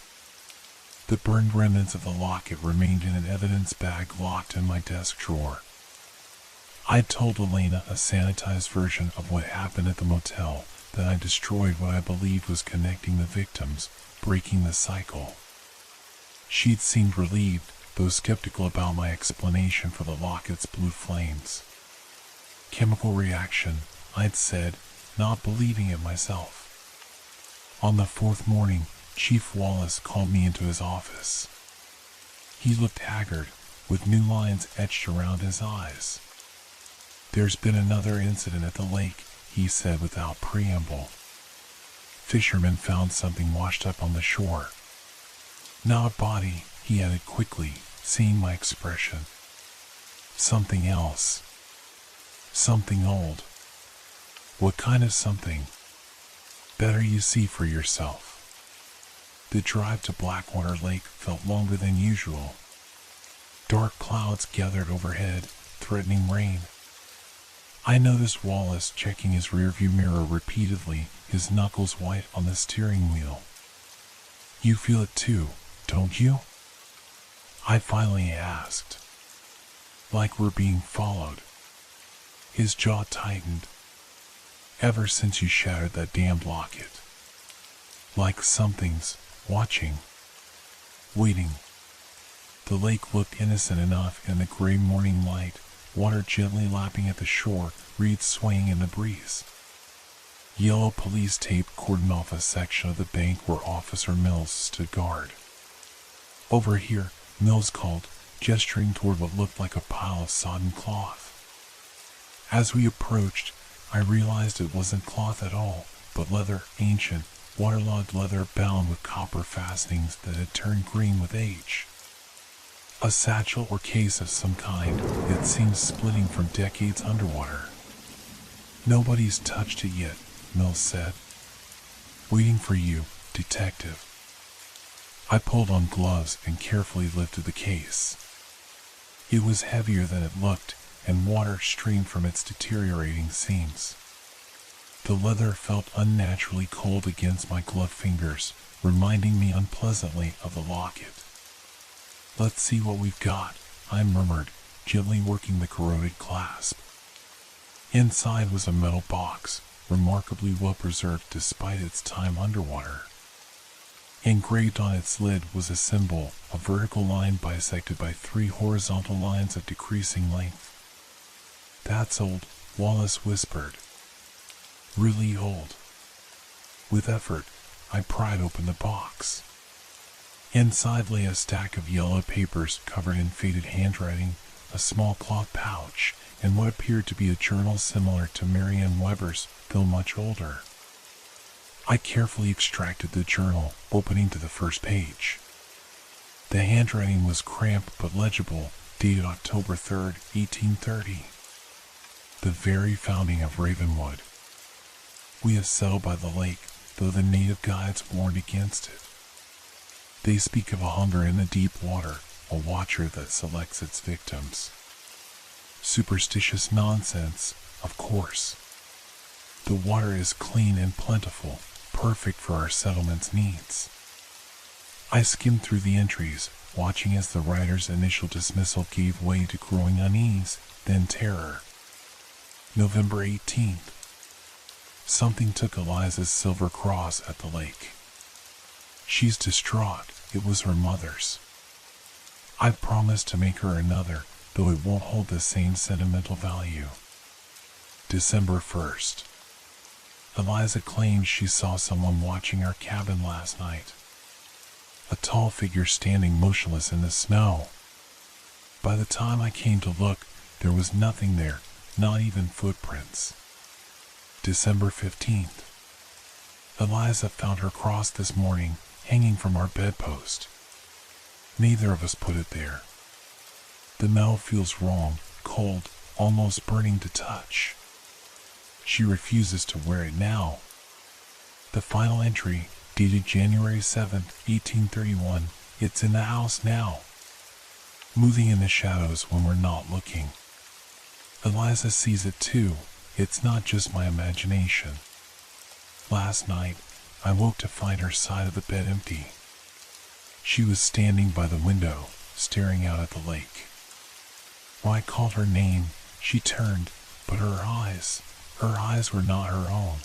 The burned remnants of the locket remained in an evidence bag locked in my desk drawer. I'd told Elena a sanitized version of what happened at the motel, that I destroyed what I believed was connecting the victims, breaking the cycle. She'd seemed relieved, though skeptical about my explanation for the locket's blue flames. Chemical reaction, I'd said, not believing it myself. On the fourth morning, Chief Wallace called me into his office. He looked haggard, with new lines etched around his eyes. "There's been another incident at the lake," he said without preamble. "Fishermen found something washed up on the shore." "Not a body," he added quickly, seeing my expression. "Something else. Something old." "What kind of something?" "Better you see for yourself." The drive to Blackwater Lake felt longer than usual. Dark clouds gathered overhead, threatening rain. I noticed Wallace checking his rearview mirror repeatedly, his knuckles white on the steering wheel. "You feel it too, don't you?" I finally asked. "Like we're being followed." His jaw tightened. "Ever since you shattered that damned locket. Like something's watching. Waiting." The lake looked innocent enough in the gray morning light, water gently lapping at the shore, reeds swaying in the breeze. Yellow police tape cordoned off a section of the bank where Officer Mills stood guard. "Over here," Mills called, gesturing toward what looked like a pile of sodden cloth. As we approached, I realized it wasn't cloth at all, but leather, ancient, waterlogged leather bound with copper fastenings that had turned green with age. A satchel or case of some kind, it seemed splitting from decades underwater. "Nobody's touched it yet," Mills said. "Waiting for you, detective." I pulled on gloves and carefully lifted the case. It was heavier than it looked, and water streamed from its deteriorating seams. The leather felt unnaturally cold against my gloved fingers, reminding me unpleasantly of the locket. "Let's see what we've got," I murmured, gently working the corroded clasp. Inside was a metal box, remarkably well preserved despite its time underwater. Engraved on its lid was a symbol, a vertical line bisected by 3 horizontal lines of decreasing length. "That's old," Wallace whispered. "Really old." With effort, I pried open the box. Inside lay a stack of yellow papers covered in faded handwriting, a small cloth pouch, and what appeared to be a journal similar to Merriam-Webster's, though much older. I carefully extracted the journal, opening to the first page. The handwriting was cramped but legible, dated October 3rd, 1830. The very founding of Ravenwood. "We have settled by the lake, though the native guides warned against it. They speak of a hunger in the deep water, a watcher that selects its victims. Superstitious nonsense, of course. The water is clean and plentiful, perfect for our settlement's needs." I skimmed through the entries, watching as the writer's initial dismissal gave way to growing unease, then terror. November 18th. Something took Eliza's silver cross at the lake. She's distraught. It was her mother's. I've promised to make her another, though it won't hold the same sentimental value. December 1st. Eliza claims she saw someone watching our cabin last night. A tall figure standing motionless in the snow. By the time I came to look, there was nothing there, not even footprints. December 15th. Eliza found her cross this morning, hanging from our bedpost. Neither of us put it there. The metal feels wrong, cold, almost burning to touch. She refuses to wear it now. The final entry, dated January 7th, 1831. It's in the house now, moving in the shadows when we're not looking. Eliza sees it too. It's not just my imagination. Last night, I woke to find her side of the bed empty. She was standing by the window, staring out at the lake. When I called her name, she turned, but her eyes were not her own.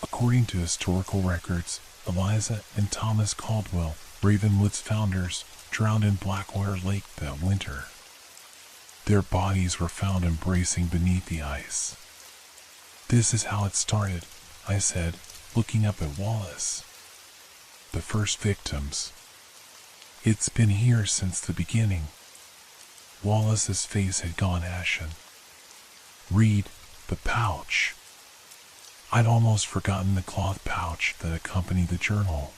According to historical records, Eliza and Thomas Caldwell, Ravenwood's founders, drowned in Blackwater Lake that winter. Their bodies were found embracing beneath the ice. This is how it started, I said, looking up at Wallace. The first victims. It's been here since the beginning. Wallace's face had gone ashen. Read the pouch. I'd almost forgotten the cloth pouch that accompanied the journal.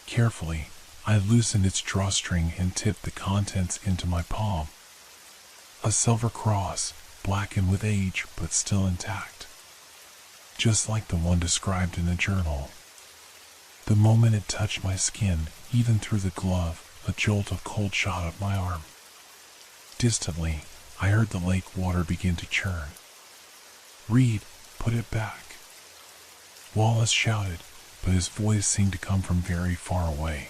Carefully, I loosened its drawstring and tipped the contents into my palm. A silver cross, blackened with age but still intact. Just like the one described in the journal. The moment it touched my skin, even through the glove, a jolt of cold shot up my arm. Distantly, I heard the lake water begin to churn. Reed, put it back. Wallace shouted, but his voice seemed to come from very far away.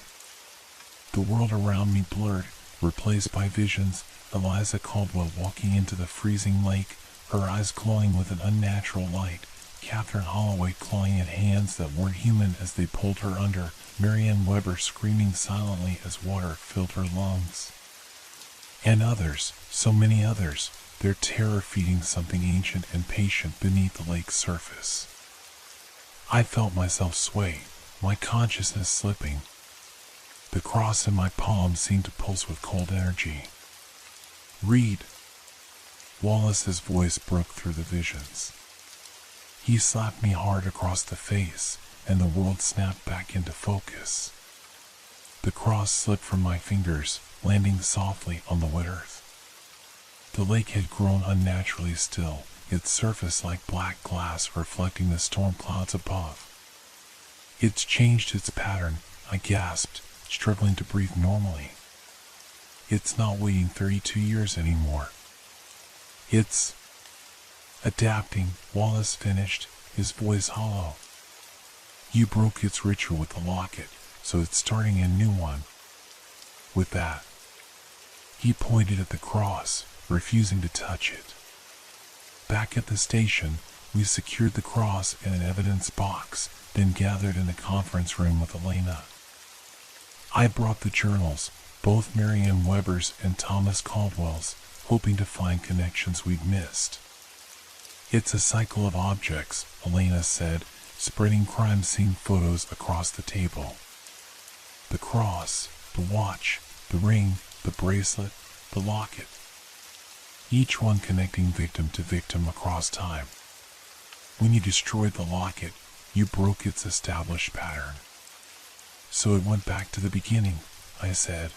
The world around me blurred, replaced by visions. Eliza Caldwell walking into the freezing lake, her eyes glowing with an unnatural light. Catherine Holloway clawing at hands that weren't human as they pulled her under. Marianne Weber screaming silently as water filled her lungs. And others, so many others, their terror feeding something ancient and patient beneath the lake's surface. I felt myself sway, my consciousness slipping. The cross in my palm seemed to pulse with cold energy. Read. Wallace's voice broke through the visions. He slapped me hard across the face, and the world snapped back into focus. The cross slipped from my fingers, landing softly on the wet earth. The lake had grown unnaturally still, its surface like black glass reflecting the storm clouds above. It's changed its pattern, I gasped, struggling to breathe normally. It's not waiting 32 years anymore. It's adapting, Wallace finished, his voice hollow. You broke its ritual with the locket, so it's starting a new one. With that, he pointed at the cross, refusing to touch it. Back at the station, we secured the cross in an evidence box, then gathered in the conference room with Elena. I brought the journals, both Marianne Weber's and Thomas Caldwell's, hoping to find connections we'd missed. It's a cycle of objects, Elena said, spreading crime scene photos across the table. The cross, the watch, the ring, the bracelet, the locket. Each one connecting victim to victim across time. When you destroyed the locket, you broke its established pattern. So it went back to the beginning, I said.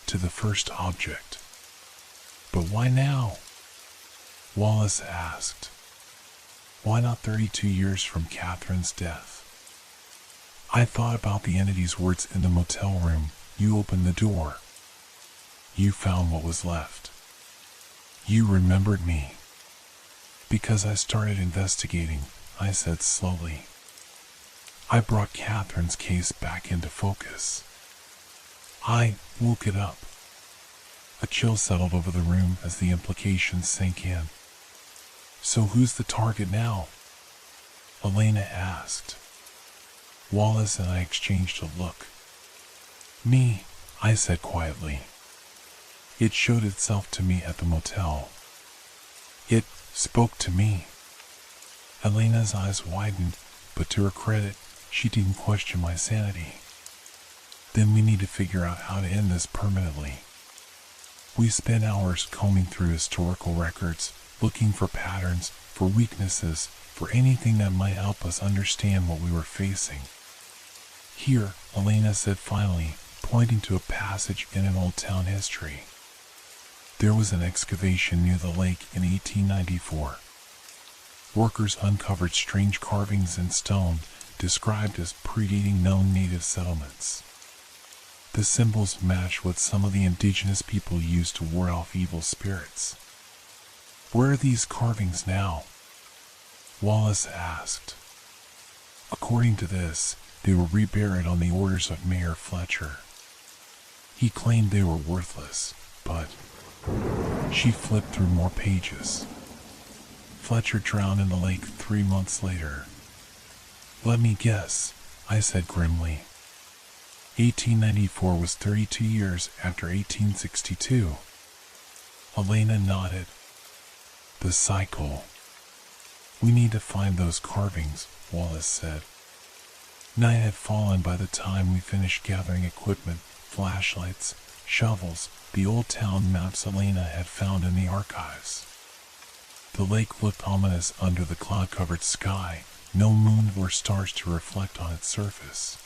To the first object. But why now? Wallace asked. Why not 32 years from Catherine's death? I thought about the entity's words in the motel room. You opened the door. You found what was left. You remembered me. Because I started investigating, I said slowly. I brought Catherine's case back into focus. I woke it up. A chill settled over the room as the implications sank in. So who's the target now? Elena asked. Wallace and I exchanged a look. Me, I said quietly. It showed itself to me at the motel. It spoke to me. Elena's eyes widened, but to her credit, she didn't question my sanity. Then we need to figure out how to end this permanently. We spent hours combing through historical records, looking for patterns, for weaknesses, for anything that might help us understand what we were facing. Here, Elena said finally, pointing to a passage in an old town history. There was an excavation near the lake in 1894. Workers uncovered strange carvings in stone, described as predating known native settlements. The symbols match what some of the indigenous people used to ward off evil spirits. "Where are these carvings now?" Wallace asked. According to this, they were reburied on the orders of Mayor Fletcher. He claimed they were worthless, but she flipped through more pages. Fletcher drowned in the lake 3 months later. "Let me guess," I said grimly. 1894 was 32 years after 1862. Elena nodded. "The cycle. We need to find those carvings," Wallace said. Night had fallen by the time we finished gathering equipment, flashlights, shovels, the old town maps Elena had found in the archives. The lake looked ominous under the cloud-covered sky, no moon or stars to reflect on its surface.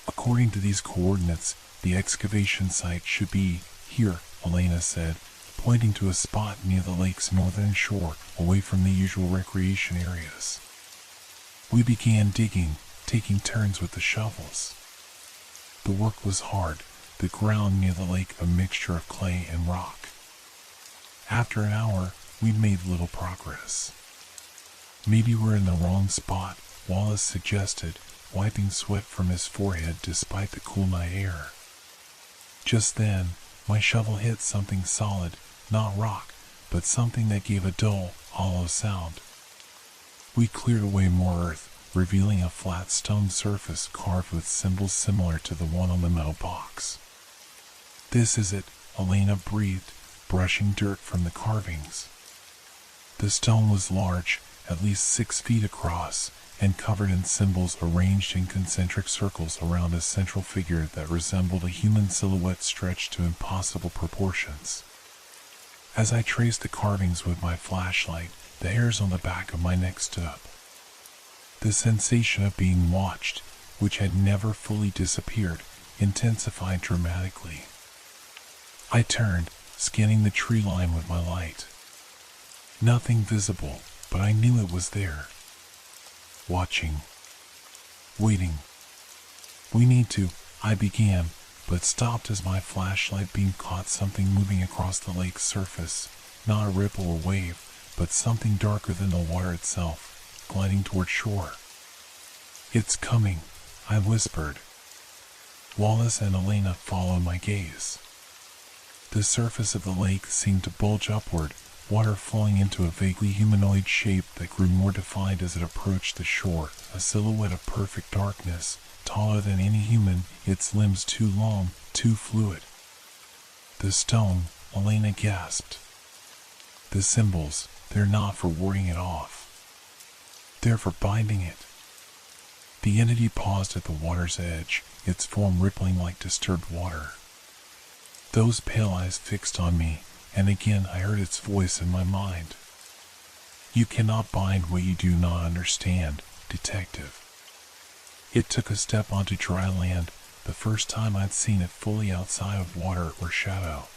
"According to these coordinates, the excavation site should be here," Elena said, pointing to a spot near the lake's northern shore, away from the usual recreation areas. We began digging, taking turns with the shovels. The work was hard, the ground near the lake a mixture of clay and rock. After an hour, we made little progress. "Maybe we're in the wrong spot," Wallace suggested, wiping sweat from his forehead despite the cool night air. Just then, my shovel hit something solid, not rock, but something that gave a dull, hollow sound. We cleared away more earth, revealing a flat stone surface carved with symbols similar to the one on the metal box. "This is it," Elena breathed, brushing dirt from the carvings. The stone was large, at least 6 feet across, and covered in symbols arranged in concentric circles around a central figure that resembled a human silhouette stretched to impossible proportions. As I traced the carvings with my flashlight, the hairs on the back of my neck stood up. The sensation of being watched, which had never fully disappeared, intensified dramatically. I turned, scanning the tree line with my light. Nothing visible, but I knew it was there. Watching. Waiting. "We need to," I began, but stopped as my flashlight beam caught something moving across the lake's surface, not a ripple or wave, but something darker than the water itself, gliding toward shore. "It's coming," I whispered. Wallace and Elena followed my gaze. The surface of the lake seemed to bulge upward, water flowing into a vaguely humanoid shape that grew more defined as it approached the shore, a silhouette of perfect darkness, taller than any human, its limbs too long, too fluid. "The stone," Elena gasped. "The symbols, they're not for warding it off. They're for binding it." The entity paused at the water's edge, its form rippling like disturbed water. Those pale eyes fixed on me, and again I heard its voice in my mind. "You cannot bind what you do not understand, detective." It took a step onto dry land, the first time I'd seen it fully outside of water or shadow.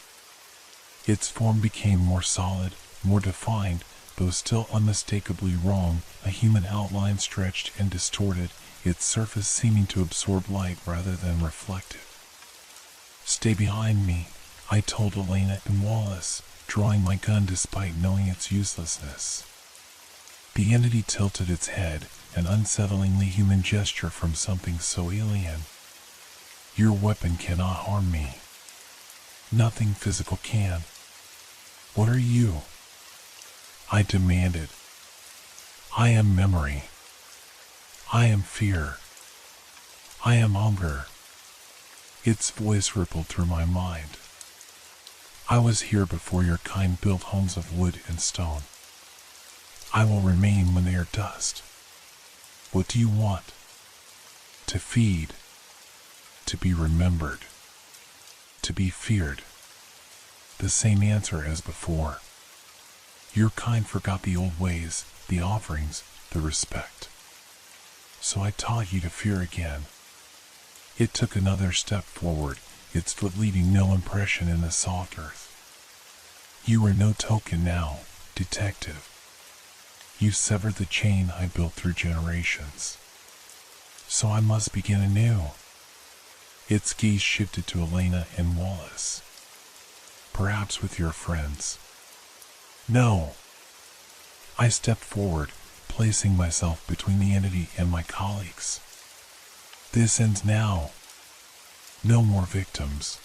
Its form became more solid, more defined, though still unmistakably wrong, a human outline stretched and distorted, its surface seeming to absorb light rather than reflect it. "Stay behind me," I told Elena and Wallace, drawing my gun despite knowing its uselessness. The entity tilted its head, an unsettlingly human gesture from something so alien. "Your weapon cannot harm me. Nothing physical can." "What are you?" I demanded. "I am memory. I am fear. I am hunger." Its voice rippled through my mind. "I was here before your kind built homes of wood and stone. I will remain when they are dust. What do you want?" "To feed. To be remembered. To be feared." The same answer as before. "Your kind forgot the old ways, the offerings, the respect. So I taught you to fear again." It took another step forward, its foot leaving no impression in the soft earth. "You are no token now, detective. You severed the chain I built through generations. so I must begin anew. Its gaze shifted to Elena and Wallace. Perhaps with your friends. No. I stepped forward, placing myself between the entity and my colleagues. This ends now. No more victims.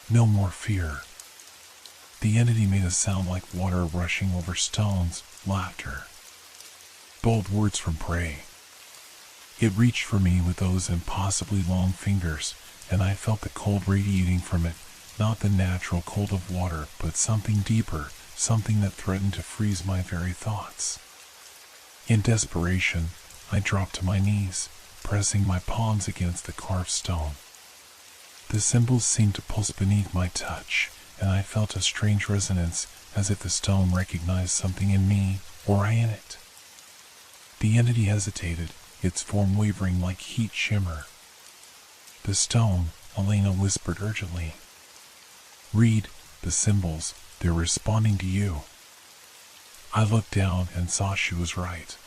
No more fear. The entity made a sound like water rushing over stones, laughter. Bold words from prey. It reached for me with those impossibly long fingers, and I felt the cold radiating from it, not the natural cold of water, but something deeper, something that threatened to freeze my very thoughts. In desperation, I dropped to my knees, pressing my palms against the carved stone. The symbols seemed to pulse beneath my touch, and I felt a strange resonance, as if the stone recognized something in me, or I in it. The entity hesitated, its form wavering like heat shimmer. The stone, Elena whispered urgently. Read the symbols, they're responding to you. I looked down and saw she was right.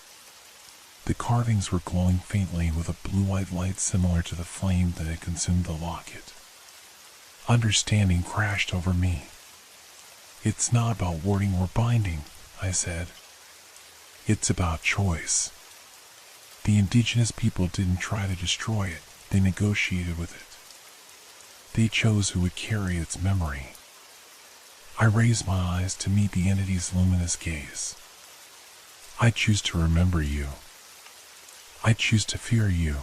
The carvings were glowing faintly with a blue-white light similar to the flame that had consumed the locket. Understanding crashed over me. It's not about warding or binding, I said. It's about choice. The indigenous people didn't try to destroy it, they negotiated with it. They chose who would carry its memory. I raised my eyes to meet the entity's luminous gaze. I choose to remember you. I choose to fear you.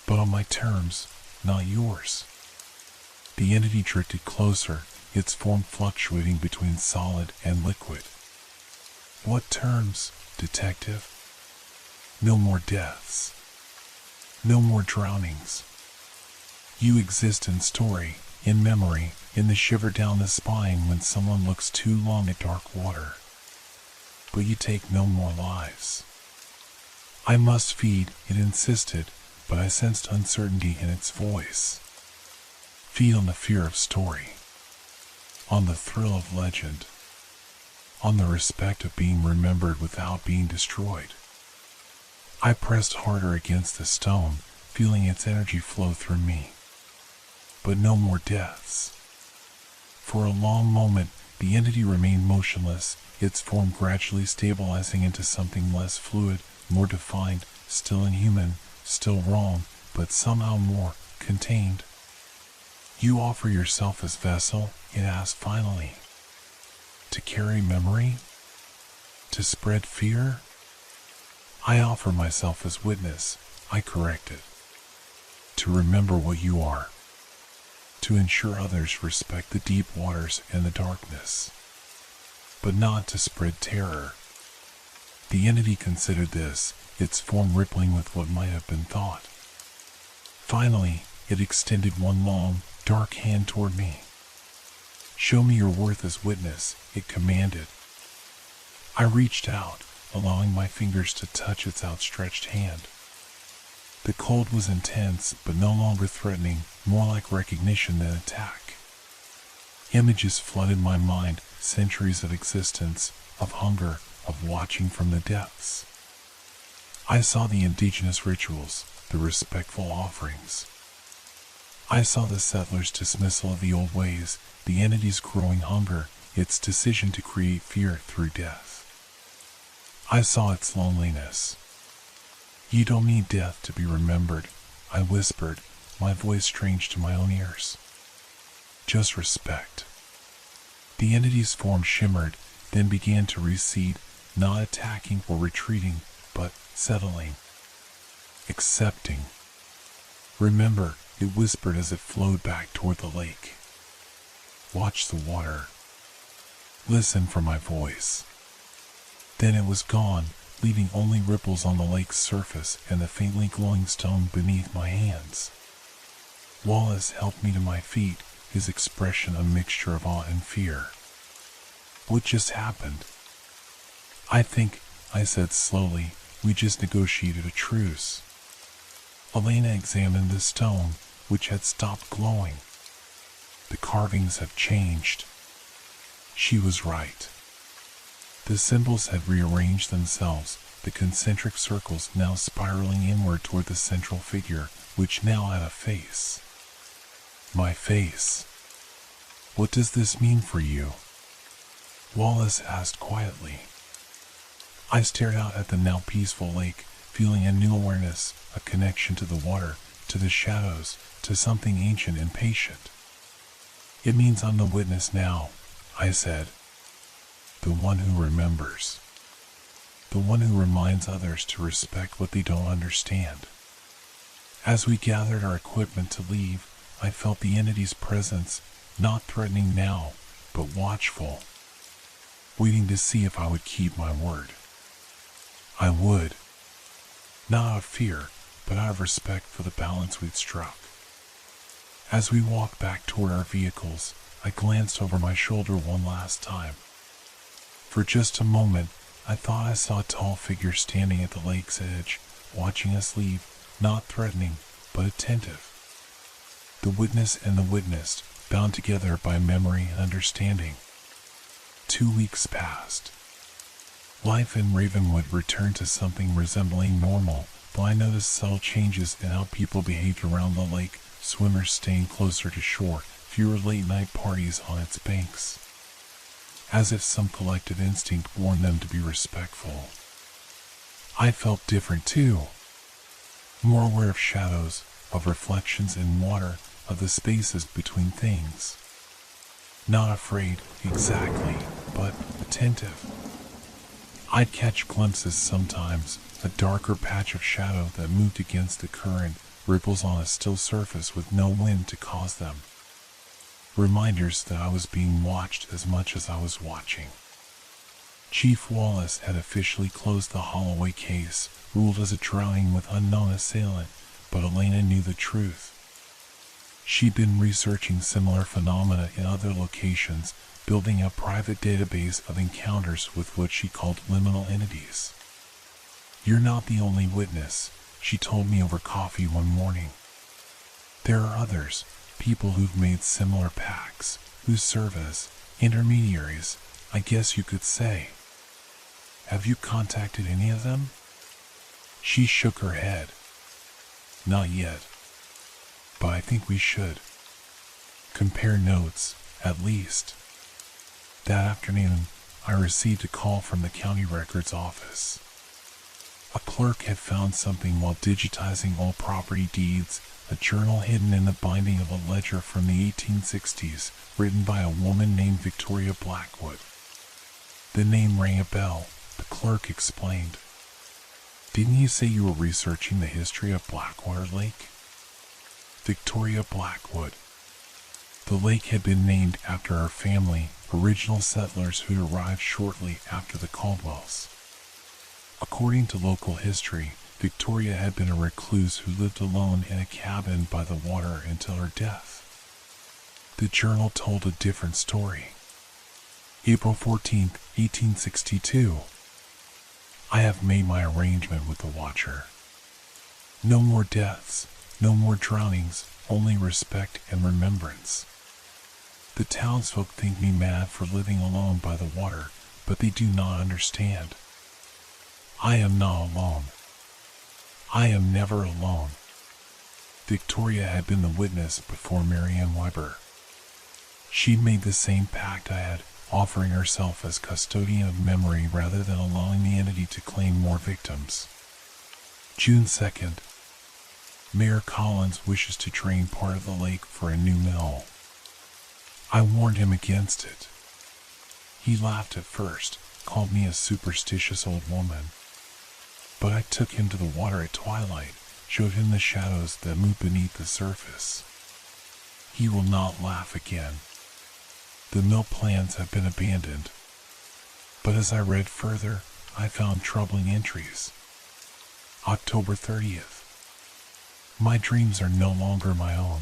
But on my terms, not yours. The entity drifted closer, its form fluctuating between solid and liquid. What terms, detective? No more deaths. No more drownings. You exist in story, in memory, in the shiver down the spine when someone looks too long at dark water. But you take no more lives. I must feed, it insisted, but I sensed uncertainty in its voice. Feed on the fear of story. On the thrill of legend. On the respect of being remembered without being destroyed. I pressed harder against the stone, feeling its energy flow through me. But no more deaths. For a long moment, the entity remained motionless, its form gradually stabilizing into something less fluid, more defined, still inhuman, still wrong, but somehow more contained. You offer yourself as vessel, it asked finally. To carry memory? To spread fear? I offer myself as witness, I corrected. To remember what you are. To ensure others respect the deep waters and the darkness. But not to spread terror. The entity considered this, its form rippling with what might have been thought. Finally, it extended one long, dark hand toward me. Show me your worth as witness, it commanded. I reached out, allowing my fingers to touch its outstretched hand. The cold was intense, but no longer threatening, more like recognition than attack. Images flooded my mind, centuries of existence, of hunger, of watching from the depths. I saw the indigenous rituals, the respectful offerings. I saw the settlers' dismissal of the old ways, the entity's growing hunger, its decision to create fear through death. I saw its loneliness. You don't need death to be remembered, I whispered, my voice strange to my own ears. Just respect. The entity's form shimmered, then began to recede, not attacking or retreating, but settling. Accepting. Remember, it whispered as it flowed back toward the lake. Watch the water. Listen for my voice. Then it was gone, leaving only ripples on the lake's surface and the faintly glowing stone beneath my hands. Wallace helped me to my feet, his expression a mixture of awe and fear. What just happened? I think, I said slowly, we just negotiated a truce. Elena examined the stone, which had stopped glowing. The carvings have changed. She was right. The symbols had rearranged themselves, the concentric circles now spiraling inward toward the central figure, which now had a face. My face. What does this mean for you? Wallace asked quietly. I stared out at the now peaceful lake, feeling a new awareness, a connection to the water, to the shadows, to something ancient and patient. It means I'm the witness now, I said. The one who remembers. The one who reminds others to respect what they don't understand. As we gathered our equipment to leave, I felt the entity's presence, not threatening now, but watchful, waiting to see if I would keep my word. I would. Not out of fear, but out of respect for the balance we'd struck. As we walked back toward our vehicles, I glanced over my shoulder one last time. For just a moment, I thought I saw a tall figure standing at the lake's edge, watching us leave, not threatening, but attentive. The witness and the witnessed, bound together by memory and understanding. 2 weeks passed. Life in Ravenwood returned to something resembling normal, though I noticed subtle changes in how people behaved around the lake, swimmers staying closer to shore, fewer late-night parties on its banks. As if some collective instinct warned them to be respectful. I felt different too. More aware of shadows, of reflections in water, of the spaces between things. Not afraid, exactly, but attentive. I'd catch glimpses sometimes, a darker patch of shadow that moved against the current, ripples on a still surface with no wind to cause them. Reminders that I was being watched as much as I was watching. Chief Wallace had officially closed the Holloway case, ruled as a drowning with unknown assailant, but Elena knew the truth. She'd been researching similar phenomena in other locations, building a private database of encounters with what she called liminal entities. You're not the only witness, she told me over coffee one morning. There are others, people who've made similar pacts, who serve as intermediaries, I guess you could say. Have you contacted any of them? She shook her head. Not yet. But I think we should. Compare notes, at least. That afternoon, I received a call from the county records office. A clerk had found something while digitizing all property deeds, a journal hidden in the binding of a ledger from the 1860s, written by a woman named Victoria Blackwood. The name rang a bell, the clerk explained. Didn't you say you were researching the history of Blackwater Lake? Victoria Blackwood. The lake had been named after her family, original settlers who'd arrived shortly after the Caldwells. According to local history, Victoria had been a recluse who lived alone in a cabin by the water until her death. The journal told a different story. April 14, 1862. I have made my arrangement with the Watcher. No more deaths, no more drownings, only respect and remembrance. The townsfolk think me mad for living alone by the water, but they do not understand. I am not alone. I am never alone. Victoria had been the witness before Marianne Weber. She'd made the same pact I had, offering herself as custodian of memory rather than allowing the entity to claim more victims. June 2nd. Mayor Collins wishes to drain part of the lake for a new mill. I warned him against it. He laughed at first, called me a superstitious old woman. But I took him to the water at twilight, showed him the shadows that move beneath the surface. He will not laugh again. The mill plans have been abandoned. But as I read further, I found troubling entries. October 30th. My dreams are no longer my own.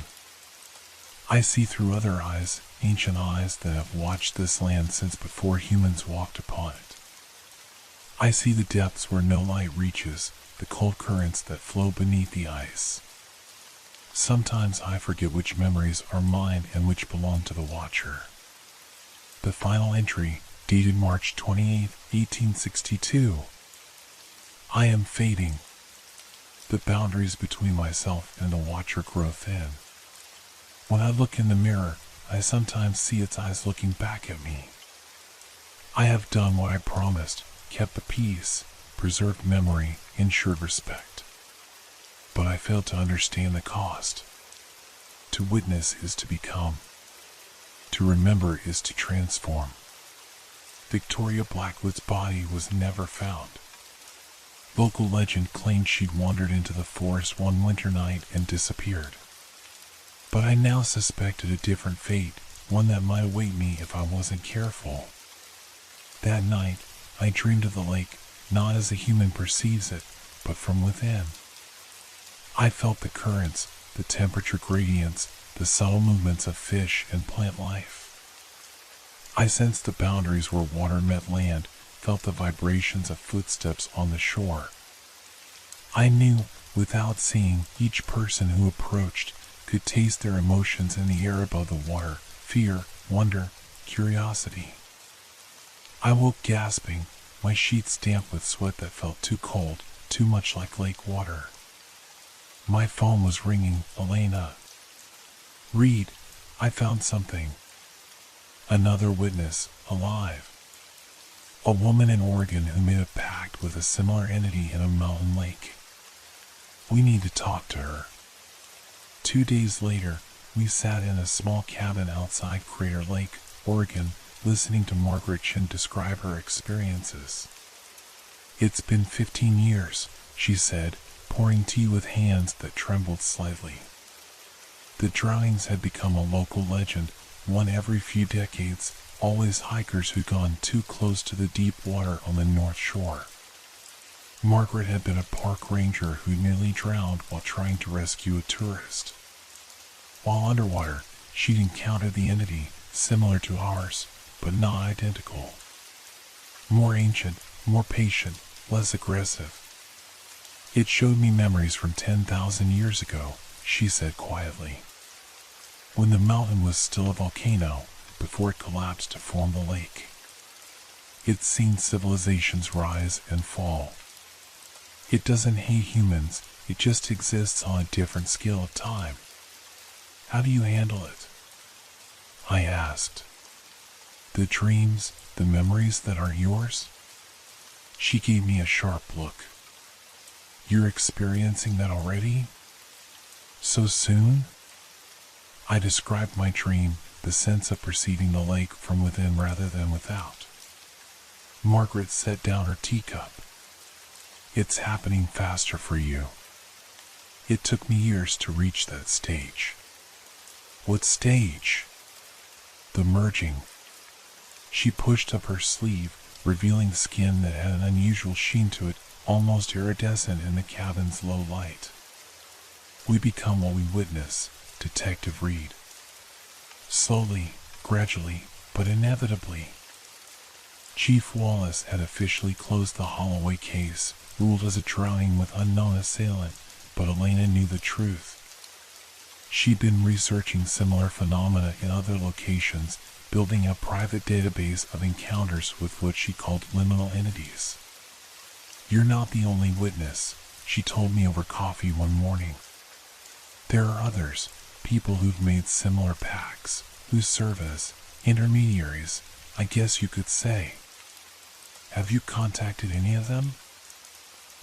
I see through other eyes, ancient eyes that have watched this land since before humans walked upon it. I see the depths where no light reaches, the cold currents that flow beneath the ice. Sometimes I forget which memories are mine and which belong to the Watcher. The final entry, dated March 28, 1862. I am fading. The boundaries between myself and the watcher grow thin. When I look in the mirror, I sometimes see its eyes looking back at me. I have done what I promised, kept the peace, preserved memory, ensured respect. But I failed to understand the cost. To witness is to become. To remember is to transform. Victoria Blackwood's body was never found. Local legend claimed she'd wandered into the forest one winter night and disappeared. But I now suspected a different fate, one that might await me if I wasn't careful. That night, I dreamed of the lake, not as a human perceives it, but from within. I felt the currents, the temperature gradients, the subtle movements of fish and plant life. I sensed the boundaries where water met land, felt the vibrations of footsteps on the shore. I knew, without seeing, each person who approached could taste their emotions in the air above the water: fear, wonder, curiosity. I woke gasping, my sheets damp with sweat that felt too cold, too much like lake water. My phone was ringing. Elena. Reed, I found something. Another witness, alive. A woman in Oregon who made a pact with a similar entity in a mountain lake. We need to talk to her. 2 days later, we sat in a small cabin outside Crater Lake, Oregon, listening to Margaret Chin describe her experiences. It's been 15 years, she said, pouring tea with hands that trembled slightly. The drownings had become a local legend, one every few decades, always hikers who'd gone too close to the deep water on the North Shore. Margaret had been a park ranger who nearly drowned while trying to rescue a tourist. While underwater, she'd encountered the entity, similar to ours, but not identical. More ancient, more patient, less aggressive. It showed me memories from 10,000 years ago, she said quietly. When the mountain was still a volcano, before it collapsed to form the lake. It's seen civilizations rise and fall. It doesn't hate humans, it just exists on a different scale of time. How do you handle it? I asked. The dreams, the memories that are yours? She gave me a sharp look. You're experiencing that already? So soon? I described my dream, the sense of perceiving the lake from within rather than without. Margaret set down her teacup. It's happening faster for you. It took me years to reach that stage. What stage? The merging. She pushed up her sleeve, revealing skin that had an unusual sheen to it, almost iridescent in the cabin's low light. We become what we witness, Detective Reed. Slowly, gradually, but inevitably. Chief Wallace had officially closed the Holloway case, ruled as a drowning with unknown assailant, but Elena knew the truth. She'd been researching similar phenomena in other locations, building a private database of encounters with what she called liminal entities. You're not the only witness, she told me over coffee one morning. There are others, people who've made similar pacts, who serve as intermediaries, I guess you could say. Have you contacted any of them?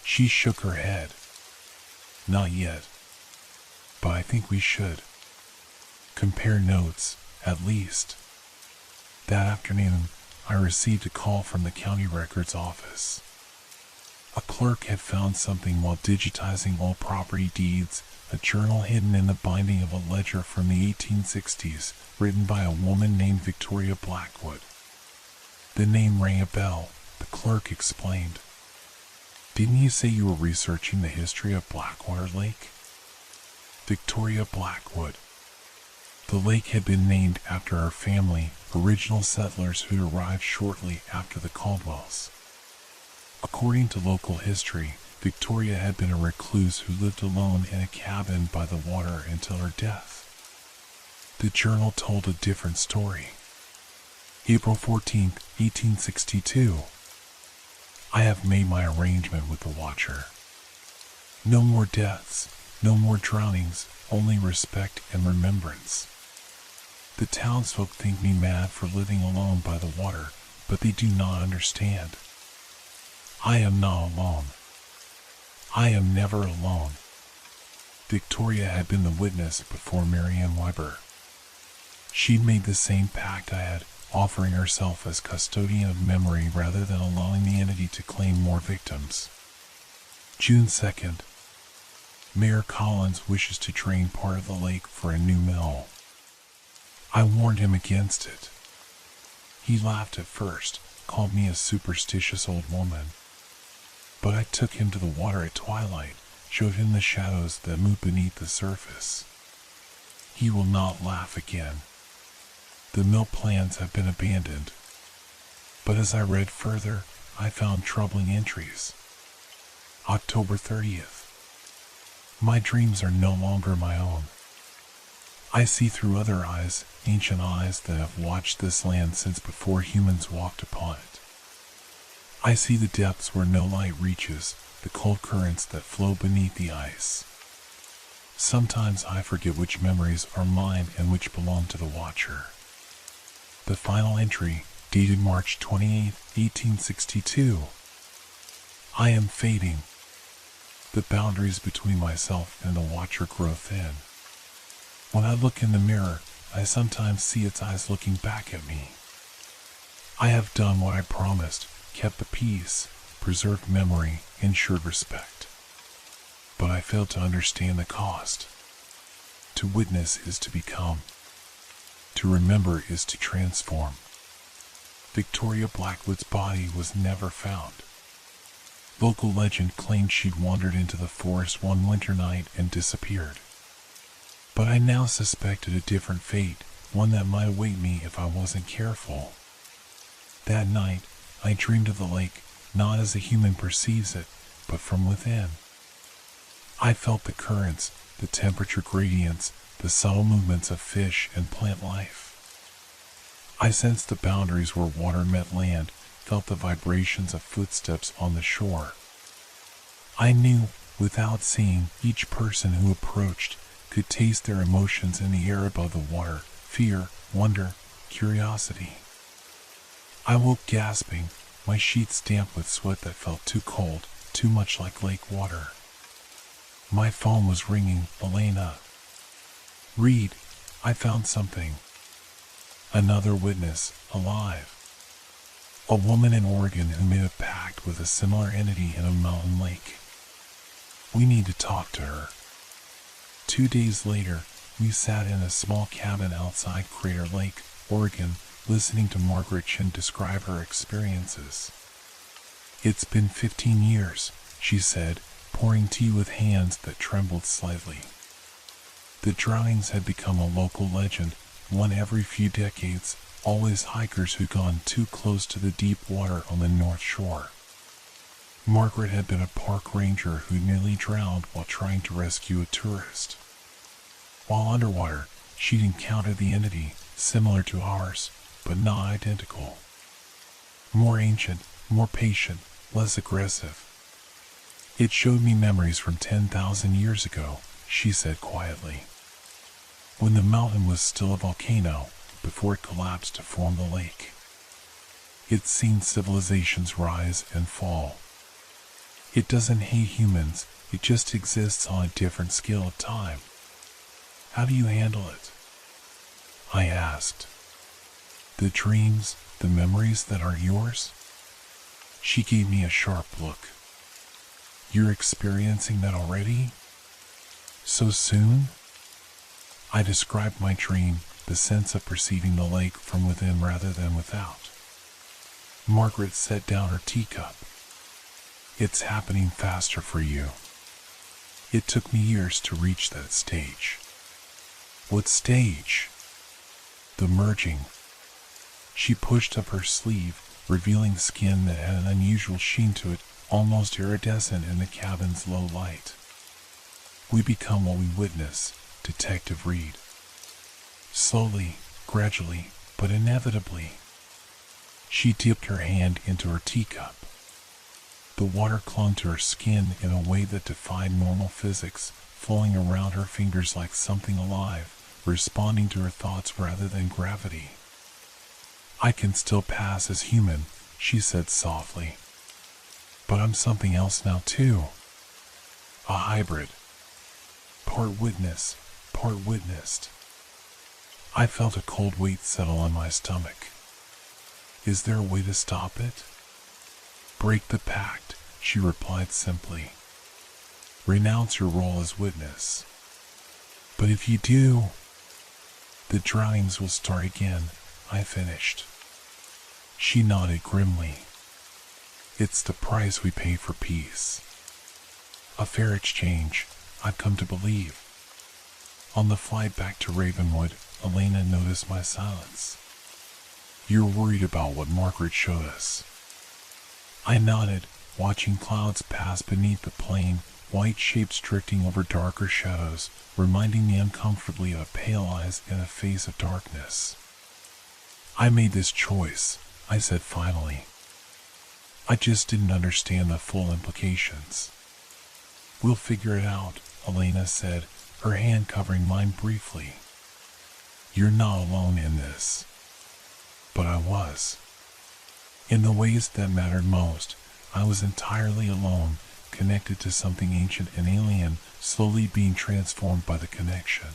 She shook her head. Not yet. But I think we should. Compare notes, at least. That afternoon, I received a call from the county records office. A clerk had found something while digitizing old property deeds, a journal hidden in the binding of a ledger from the 1860s, written by a woman named Victoria Blackwood. The name rang a bell, the clerk explained. Didn't you say you were researching the history of Blackwater Lake? Victoria Blackwood. The lake had been named after her family, original settlers who arrived shortly after the Caldwells. According to local history, Victoria had been a recluse who lived alone in a cabin by the water until her death. The journal told a different story. April 14, 1862. I have made my arrangement with the Watcher. No more deaths, no more drownings, only respect and remembrance. The townsfolk think me mad for living alone by the water, but they do not understand. I am not alone. I am never alone. Victoria had been the witness before Marianne Weber. She'd made the same pact I had, offering herself as custodian of memory rather than allowing the entity to claim more victims. June 2nd. Mayor Collins wishes to drain part of the lake for a new mill. I warned him against it. He laughed at first, called me a superstitious old woman. But I took him to the water at twilight, showed him the shadows that move beneath the surface. He will not laugh again. The mill plans have been abandoned. But as I read further, I found troubling entries. October 30th. My dreams are no longer my own. I see through other eyes, ancient eyes that have watched this land since before humans walked upon it. I see the depths where no light reaches, the cold currents that flow beneath the ice. Sometimes I forget which memories are mine and which belong to the Watcher. The final entry, dated March 28, 1862. I am fading. The boundaries between myself and the Watcher grow thin. When I look in the mirror, I sometimes see its eyes looking back at me. I have done what I promised, kept the peace, preserved memory, ensured respect. But I failed to understand the cost. To witness is to become. To remember is to transform. Victoria Blackwood's body was never found. Local legend claimed she'd wandered into the forest one winter night and disappeared. But I now suspected a different fate, one that might await me if I wasn't careful. That night, I dreamed of the lake, not as a human perceives it, but from within. I felt the currents, the temperature gradients, the subtle movements of fish and plant life. I sensed the boundaries where water met land, felt the vibrations of footsteps on the shore. I knew, without seeing, each person who approached could taste their emotions in the air above the water: fear, wonder, curiosity. I woke gasping, my sheets damp with sweat that felt too cold, too much like lake water. My phone was ringing. Elena. Read, I found something. Another witness, alive. A woman in Oregon who made a pact with a similar entity in a mountain lake. We need to talk to her. 2 days later, we sat in a small cabin outside Crater Lake, Oregon, listening to Margaret Chin describe her experiences. It's been 15 years, she said, pouring tea with hands that trembled slightly. The drownings had become a local legend, one every few decades, always hikers who'd gone too close to the deep water on the North Shore. Margaret had been a park ranger who nearly drowned while trying to rescue a tourist. While underwater, she'd encountered the entity, similar to ours, but not identical. More ancient, more patient, less aggressive. It showed me memories from 10,000 years ago, she said quietly. When the mountain was still a volcano, before it collapsed to form the lake. It's seen civilizations rise and fall. It doesn't hate humans, it just exists on a different scale of time. How do you handle it? I asked. The dreams, the memories that are yours? She gave me a sharp look. You're experiencing that already? So soon? I described my dream, the sense of perceiving the lake from within rather than without. Margaret set down her teacup. It's happening faster for you. It took me years to reach that stage. What stage? The merging. She pushed up her sleeve, revealing skin that had an unusual sheen to it, almost iridescent in the cabin's low light. We become what we witness, Detective Reed. Slowly, gradually, but inevitably. She dipped her hand into her teacup. The water clung to her skin in a way that defied normal physics, flowing around her fingers like something alive, responding to her thoughts rather than gravity. I can still pass as human, she said softly. But I'm something else now too. A hybrid. Part witness, part witnessed. I felt a cold weight settle on my stomach. Is there a way to stop it? Break the pact, she replied simply. Renounce your role as witness. But if you do, the drownings will start again, I finished. She nodded grimly. It's the price we pay for peace. A fair exchange, I've come to believe. On the flight back to Ravenwood, Elena noticed my silence. You're worried about what Margaret showed us. I nodded, watching clouds pass beneath the plane, white shapes drifting over darker shadows, reminding me uncomfortably of pale eyes in a face of darkness. I made this choice, I said finally. I just didn't understand the full implications. We'll figure it out, Elena said, her hand covering mine briefly. You're not alone in this. But I was. In the ways that mattered most, I was entirely alone, connected to something ancient and alien, slowly being transformed by the connection.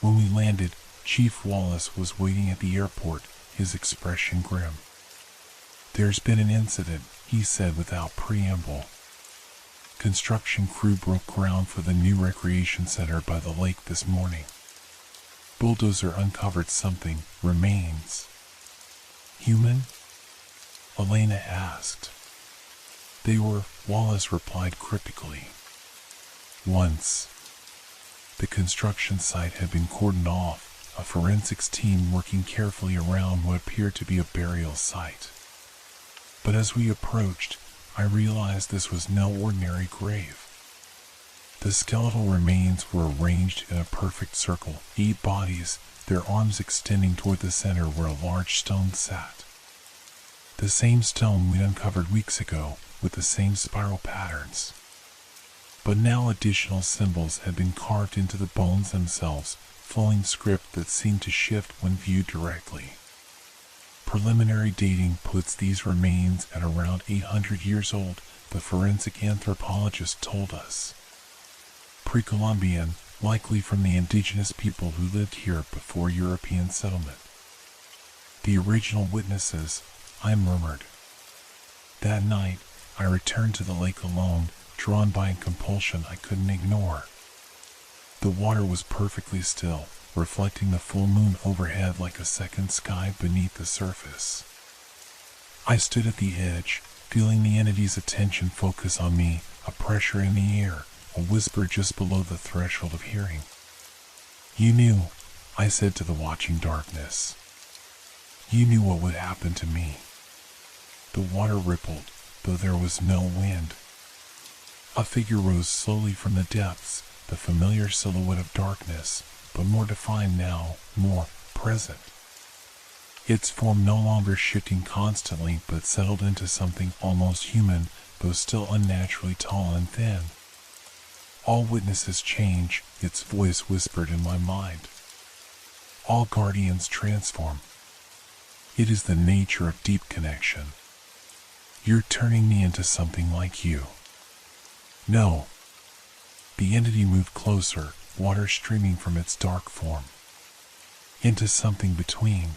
When we landed, Chief Wallace was waiting at the airport, his expression grim. There's been an incident, he said without preamble. Construction crew broke ground for the new recreation center by the lake this morning. Bulldozer uncovered something, remains. Human? Elena asked. They were, Wallace replied cryptically. Once. The construction site had been cordoned off, a forensics team working carefully around what appeared to be a burial site. But as we approached, I realized this was no ordinary grave. The skeletal remains were arranged in a perfect circle, 8 bodies, their arms extending toward the center where a large stone sat. The same stone we'd uncovered weeks ago, with the same spiral patterns. But now additional symbols had been carved into the bones themselves, flowing script that seemed to shift when viewed directly. Preliminary dating puts these remains at around 800 years old, the forensic anthropologist told us. Pre-Columbian, likely from the indigenous people who lived here before European settlement. The original witnesses, I murmured. That night, I returned to the lake alone, drawn by a compulsion I couldn't ignore. The water was perfectly still, reflecting the full moon overhead like a second sky beneath the surface. I stood at the edge, feeling the entity's attention focus on me, a pressure in the air, a whisper just below the threshold of hearing. You knew, I said to the watching darkness. You knew what would happen to me. The water rippled, though there was no wind. A figure rose slowly from the depths, the familiar silhouette of darkness, but more defined now, more present. Its form no longer shifting constantly, but settled into something almost human, though still unnaturally tall and thin. All witnesses change, its voice whispered in my mind. All guardians transform. It is the nature of deep connection. You're turning me into something like you. No. The entity moved closer, water streaming from its dark form. Into something between.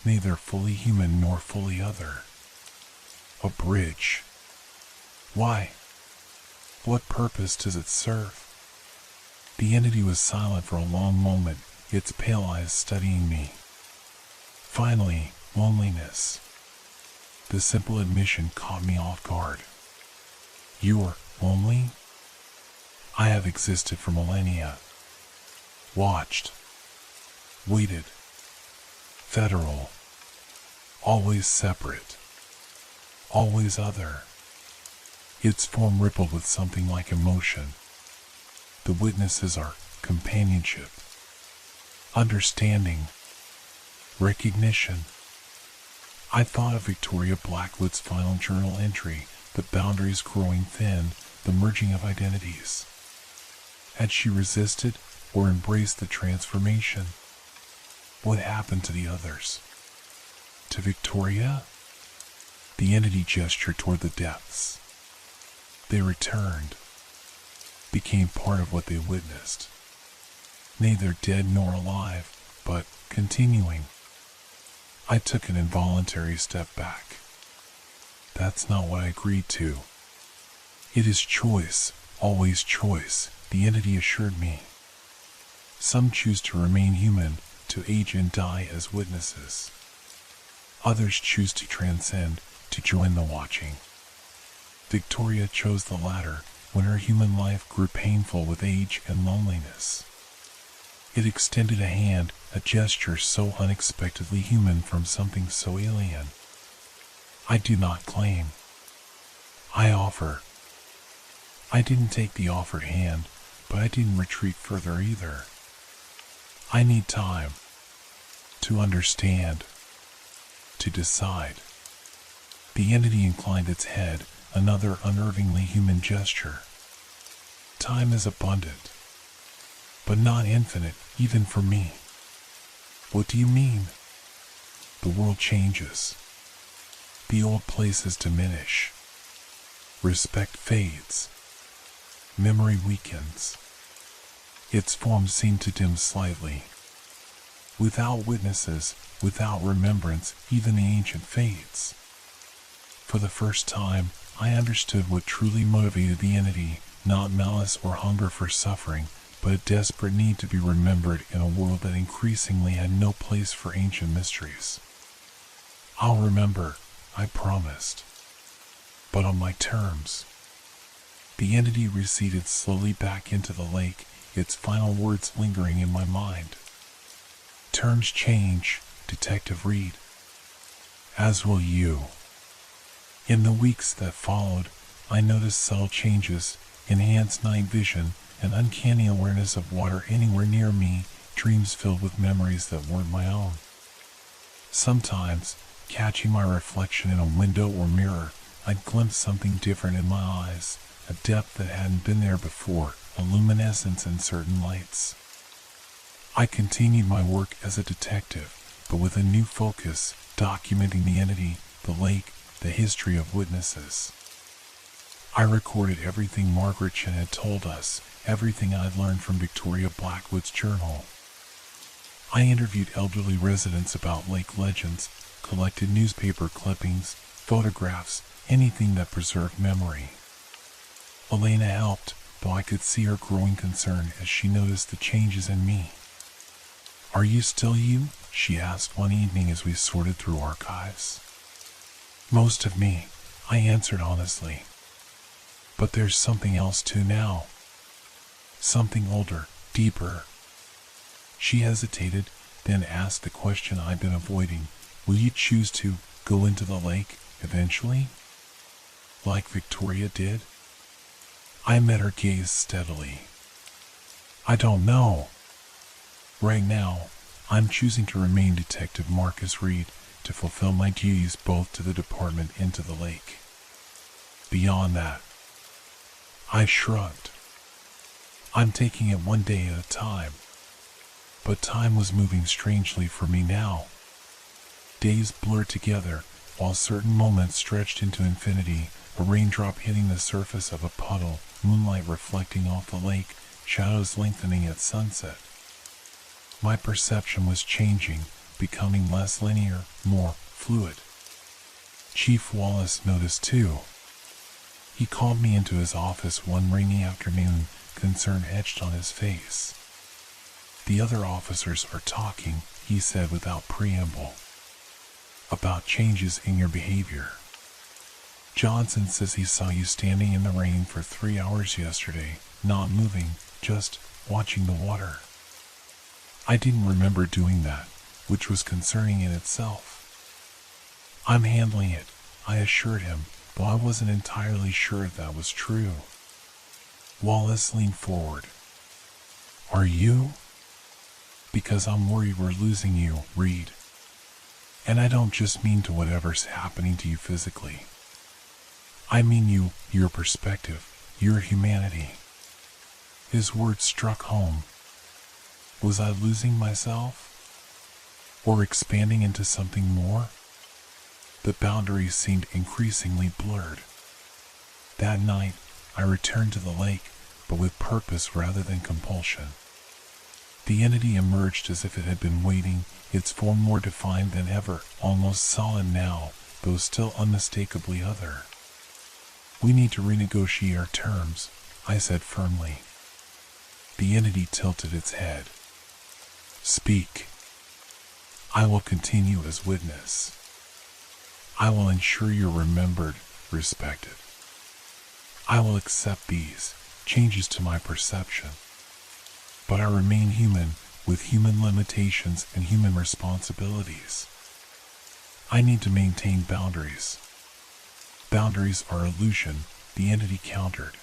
Neither fully human nor fully other. A bridge. Why? What purpose does it serve? The entity was silent for a long moment, its pale eyes studying me. Finally, loneliness. The simple admission caught me off guard. You're lonely? I have existed for millennia. Watched. Waited. Federal. Always separate. Always other. Its form rippled with something like emotion. The witnesses are companionship. Understanding. Recognition. I thought of Victoria Blackwood's final journal entry, the boundaries growing thin, the merging of identities. Had she resisted or embraced the transformation? What happened to the others? To Victoria? The entity gestured toward the depths. They returned, became part of what they witnessed. Neither dead nor alive, but continuing. I took an involuntary step back. That's not what I agreed to. It is choice, always choice, the entity assured me. Some choose to remain human, to age and die as witnesses. Others choose to transcend, to join the watching. Victoria chose the latter when her human life grew painful with age and loneliness. It extended a hand, a gesture so unexpectedly human from something so alien. I do not claim. I offer. I didn't take the offered hand, but I didn't retreat further either. I need time to understand, to decide. The entity inclined its head, another unnervingly human gesture. Time is abundant, but not infinite, even for me. What do you mean? The world changes. The old places diminish. Respect fades. Memory weakens. Its forms seem to dim slightly. Without witnesses, without remembrance, even the ancient fades. For the first time, I understood what truly motivated the entity, not malice or hunger for suffering, but a desperate need to be remembered in a world that increasingly had no place for ancient mysteries. I'll remember, I promised. But on my terms. The entity receded slowly back into the lake, its final words lingering in my mind. Terms change, Detective Reed. As will you. In the weeks that followed, I noticed subtle changes, enhanced night vision, an uncanny awareness of water anywhere near me, dreams filled with memories that weren't my own. Sometimes, catching my reflection in a window or mirror, I'd glimpse something different in my eyes, a depth that hadn't been there before, a luminescence in certain lights. I continued my work as a detective, but with a new focus, documenting the entity, the lake, the history of witnesses. I recorded everything Margaret Chen had told us, everything I'd learned from Victoria Blackwood's journal. I interviewed elderly residents about lake legends, collected newspaper clippings, photographs, anything that preserved memory. Elena helped, though I could see her growing concern as she noticed the changes in me. Are you still you? She asked one evening as we sorted through archives. Most of me, I answered honestly. But there's something else too now. Something older, deeper. She hesitated, then asked the question I'd been avoiding. Will you choose to go into the lake, eventually? Like Victoria did? I met her gaze steadily. I don't know. Right now, I'm choosing to remain Detective Marcus Reed, to fulfill my duties both to the department and to the lake. Beyond that, I shrugged. I'm taking it one day at a time. But time was moving strangely for me now. Days blurred together, while certain moments stretched into infinity, a raindrop hitting the surface of a puddle, moonlight reflecting off the lake, shadows lengthening at sunset. My perception was changing, becoming less linear, more fluid. Chief Wallace noticed too. He called me into his office one rainy afternoon, concern etched on his face. The other officers are talking, he said without preamble, about changes in your behavior. Johnson says he saw you standing in the rain for 3 hours yesterday, not moving, just watching the water. I didn't remember doing that, which was concerning in itself. I'm handling it, I assured him, though I wasn't entirely sure if that was true. Wallace leaned forward. Are you? Because I'm worried we're losing you, Reed. And I don't just mean to whatever's happening to you physically. I mean you, your perspective, your humanity. His words struck home. Was I losing myself? Or expanding into something more? The boundaries seemed increasingly blurred. That night, I returned to the lake, but with purpose rather than compulsion. The entity emerged as if it had been waiting, its form more defined than ever, almost solid now, though still unmistakably other. We need to renegotiate our terms, I said firmly. The entity tilted its head. Speak. I will continue as witness. I will ensure you're remembered, respected. I will accept these changes to my perception. But I remain human, with human limitations and human responsibilities. I need to maintain boundaries. Boundaries are illusion, the entity countered.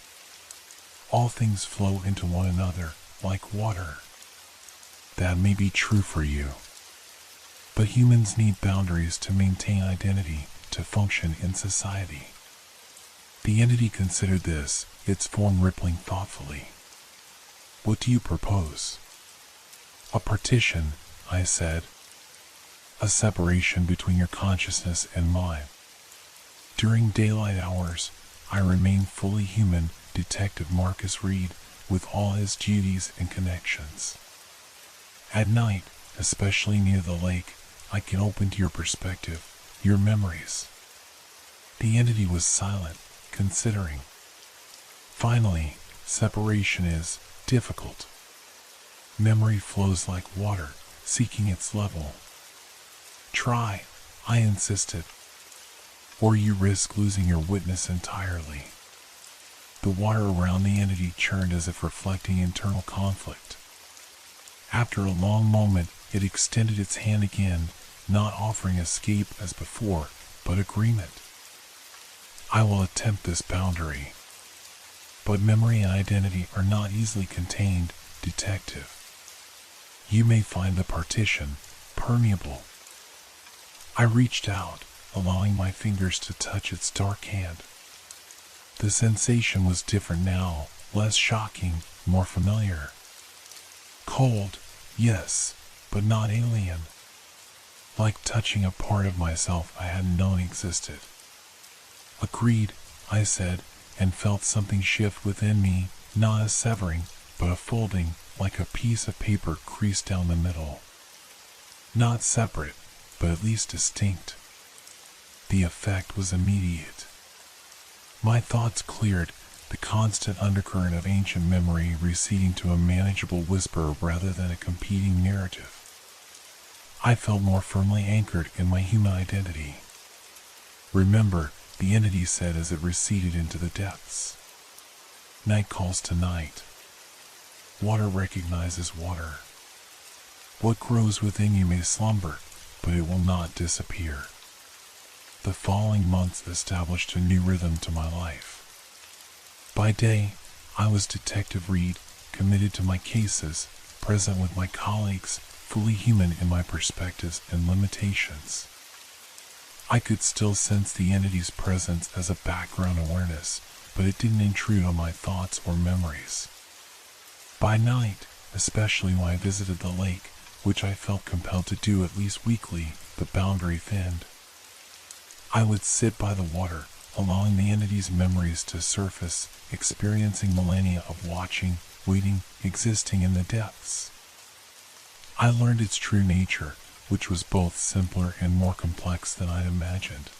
All things flow into one another, like water. That may be true for you. But humans need boundaries to maintain identity, to function in society. The entity considered this, its form rippling thoughtfully. What do you propose? A partition, I said. A separation between your consciousness and mine. During daylight hours, I remain fully human, Detective Marcus Reed, with all his duties and connections. At night, especially near the lake, I can open to your perspective, your memories. The entity was silent, considering. Finally, separation is difficult. Memory flows like water, seeking its level. Try, I insisted, or you risk losing your witness entirely. The water around the entity churned as if reflecting internal conflict. After a long moment, it extended its hand again, not offering escape as before, but agreement. I will attempt this boundary. But memory and identity are not easily contained, Detective. You may find the partition permeable. I reached out, allowing my fingers to touch its dark hand. The sensation was different now, less shocking, more familiar. Cold, yes, but not alien. Like touching a part of myself I hadn't known existed. Agreed, I said, and felt something shift within me, not a severing, but a folding, like a piece of paper creased down the middle. Not separate, but at least distinct. The effect was immediate. My thoughts cleared, the constant undercurrent of ancient memory receding to a manageable whisper rather than a competing narrative. I felt more firmly anchored in my human identity. Remember, the entity said as it receded into the depths. Night calls to night. Water recognizes water. What grows within you may slumber, but it will not disappear. The following months established a new rhythm to my life. By day, I was Detective Reed, committed to my cases, present with my colleagues, fully human in my perspectives and limitations. I could still sense the entity's presence as a background awareness, but it didn't intrude on my thoughts or memories. By night, especially when I visited the lake, which I felt compelled to do at least weekly, the boundary thinned. I would sit by the water, allowing the entity's memories to surface, experiencing millennia of watching, waiting, existing in the depths. I learned its true nature, which was both simpler and more complex than I'd imagined.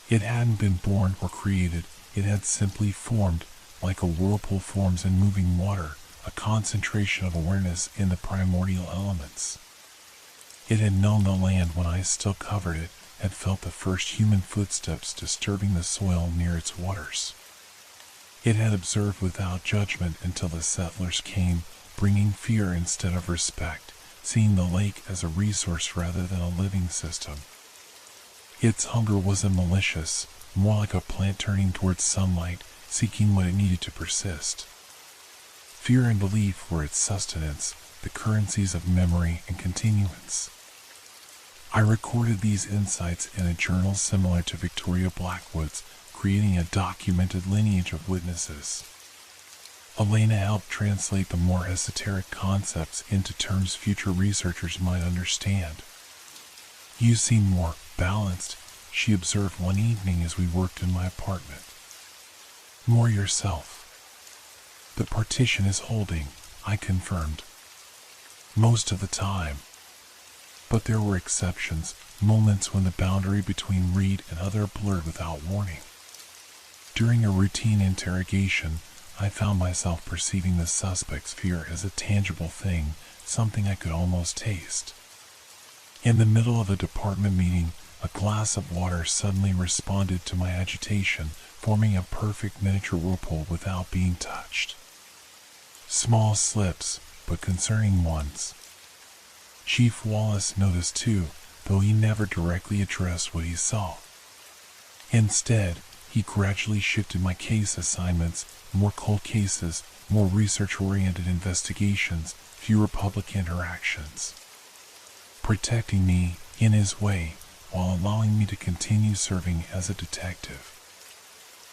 It hadn't been born or created, it had simply formed, like a whirlpool forms in moving water, a concentration of awareness in the primordial elements. It had known the land when I still covered it, had felt the first human footsteps disturbing the soil near its waters. It had observed without judgment until the settlers came, bringing fear instead of respect, seeing the lake as a resource rather than a living system. Its hunger wasn't malicious, more like a plant turning towards sunlight, seeking what it needed to persist. Fear and belief were its sustenance, the currencies of memory and continuance. I recorded these insights in a journal similar to Victoria Blackwood's, creating a documented lineage of witnesses. Elena helped translate the more esoteric concepts into terms future researchers might understand. "You seem more balanced," she observed one evening as we worked in my apartment. "More yourself." "The partition is holding," I confirmed. "Most of the time." But there were exceptions, moments when the boundary between Reed and other blurred without warning. During a routine interrogation, I found myself perceiving the suspect's fear as a tangible thing, something I could almost taste. In the middle of a department meeting, a glass of water suddenly responded to my agitation, forming a perfect miniature whirlpool without being touched. Small slips, but concerning ones. Chief Wallace noticed too, though he never directly addressed what he saw. Instead, he gradually shifted my case assignments, more cold cases, more research-oriented investigations, fewer public interactions. Protecting me, in his way, while allowing me to continue serving as a detective.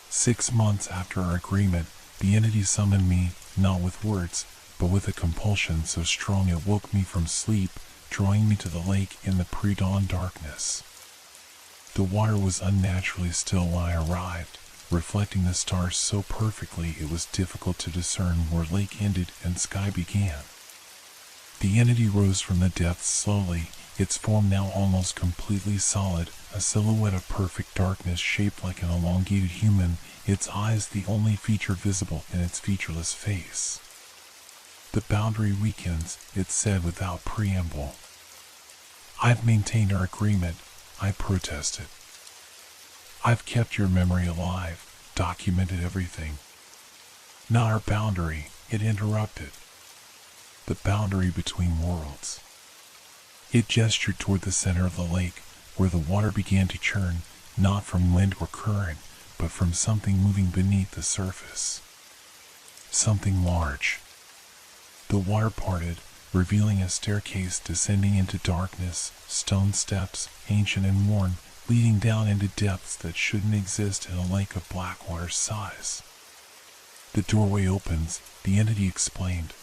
6 months after our agreement, the entity summoned me, not with words, but with a compulsion so strong it woke me from sleep, drawing me to the lake in the pre-dawn darkness. The water was unnaturally still when I arrived, reflecting the stars so perfectly it was difficult to discern where lake ended and sky began. The entity rose from the depths slowly, its form now almost completely solid, a silhouette of perfect darkness shaped like an elongated human, its eyes the only feature visible in its featureless face. "The boundary weakens," it said without preamble. "I've maintained our agreement," I protested. "I've kept your memory alive, documented everything." "Not our boundary," it interrupted. "The boundary between worlds." It gestured toward the center of the lake, where the water began to churn, not from wind or current, but from something moving beneath the surface. Something large. The water parted, revealing a staircase descending into darkness, stone steps, ancient and worn, leading down into depths that shouldn't exist in a lake of Blackwater's size. "The doorway opens," the entity explained.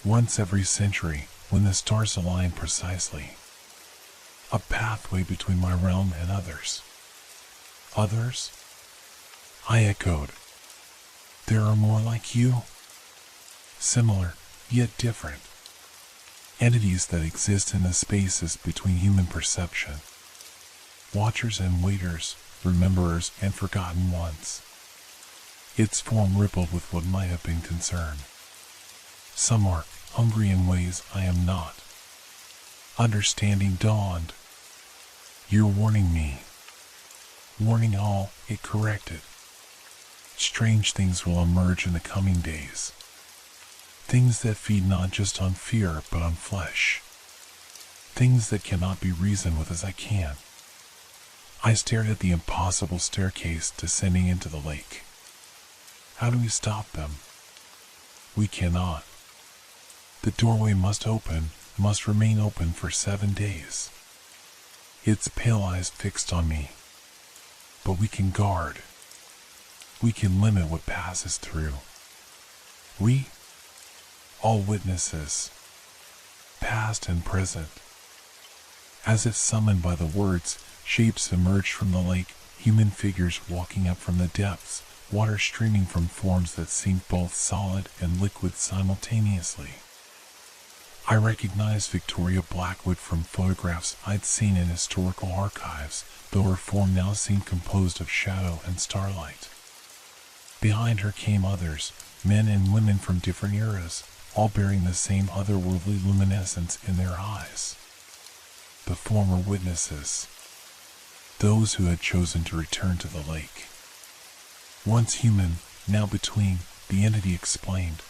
"Once every century, when the stars align precisely. A pathway between my realm and others." "Others?" I echoed. "There are more like you?" "Similar, yet different. Entities that exist in the spaces between human perception. Watchers and waiters, rememberers and forgotten ones." Its form rippled with what might have been concern. "Some are hungry in ways I am not." Understanding dawned. "You're warning me." "Warning all," it corrected. "Strange things will emerge in the coming days. Things that feed not just on fear but on flesh. Things that cannot be reasoned with as I can." I stared at the impossible staircase descending into the lake. "How do we stop them?" "We cannot. The doorway must remain open for 7 days." Its pale eyes fixed on me. "But we can guard. We can limit what passes through." "We?" "All witnesses. Past and present." As if summoned by the words, shapes emerged from the lake, human figures walking up from the depths, water streaming from forms that seemed both solid and liquid simultaneously. I recognized Victoria Blackwood from photographs I'd seen in historical archives, though her form now seemed composed of shadow and starlight. Behind her came others, men and women from different eras, all bearing the same otherworldly luminescence in their eyes. The former witnesses. Those who had chosen to return to the lake. Once human, now between, the entity explained.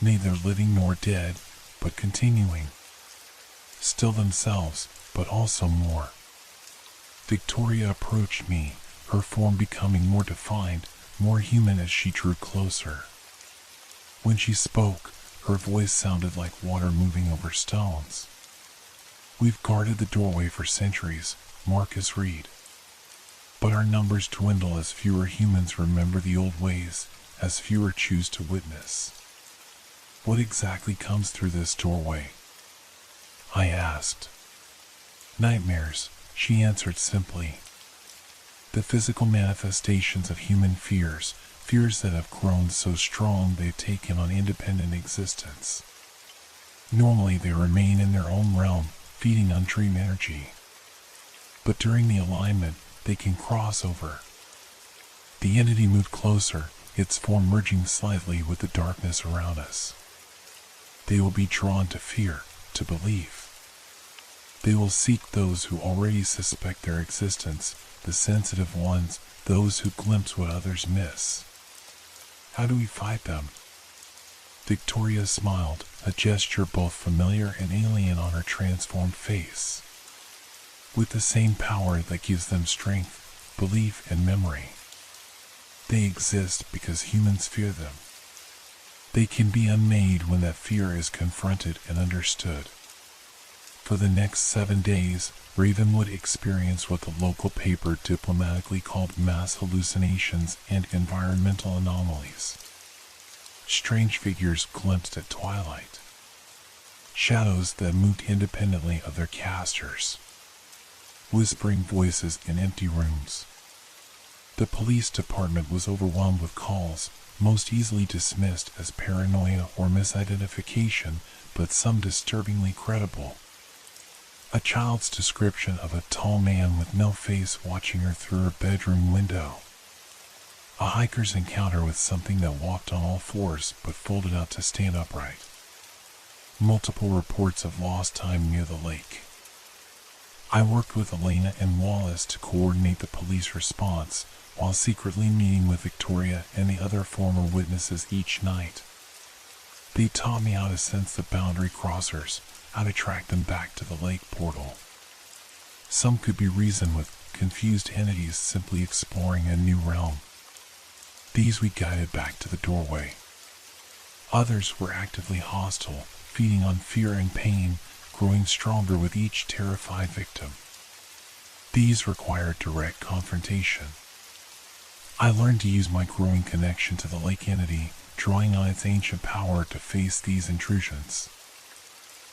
Neither living nor dead, but continuing. Still themselves, but also more. Victoria approached me, her form becoming more defined, more human as she drew closer. When she spoke, her voice sounded like water moving over stones. "We've guarded the doorway for centuries," Marcus Reed. "But But our numbers dwindle as fewer humans remember the old ways, as fewer choose to witness. What exactly comes through this doorway? I asked. Nightmares, she answered simply. The physical manifestations of human fears, fears that have grown so strong they've taken on independent existence. Normally they remain in their own realm, feeding on dream energy. But during the alignment, they can cross over. The entity moved closer, its form merging slightly with the darkness around us. They will be drawn to fear, to belief. They will seek those who already suspect their existence, the sensitive ones, those who glimpse what others miss. How do we fight them? Victoria smiled, a gesture both familiar and alien on her transformed face. With the same power that gives them strength, belief, and memory. They exist because humans fear them. They can be unmade when that fear is confronted and understood. For the next 7 days, Ravenwood experienced what the local paper diplomatically called mass hallucinations and environmental anomalies. Strange figures glimpsed at twilight. Shadows that moved independently of their casters. Whispering voices in empty rooms. The police department was overwhelmed with calls, most easily dismissed as paranoia or misidentification, but some disturbingly credible. A child's description of a tall man with no face watching her through her bedroom window. A hiker's encounter with something that walked on all fours but folded out to stand upright. Multiple reports of lost time near the lake. I worked with Elena and Wallace to coordinate the police response, while secretly meeting with Victoria and the other former witnesses each night. They taught me how to sense the boundary crossers, how to track them back to the lake portal. Some could be reasoned with, confused entities simply exploring a new realm. These we guided back to the doorway. Others were actively hostile, feeding on fear and pain, growing stronger with each terrified victim. These required direct confrontation. I learned to use my growing connection to the lake entity, drawing on its ancient power to face these intrusions.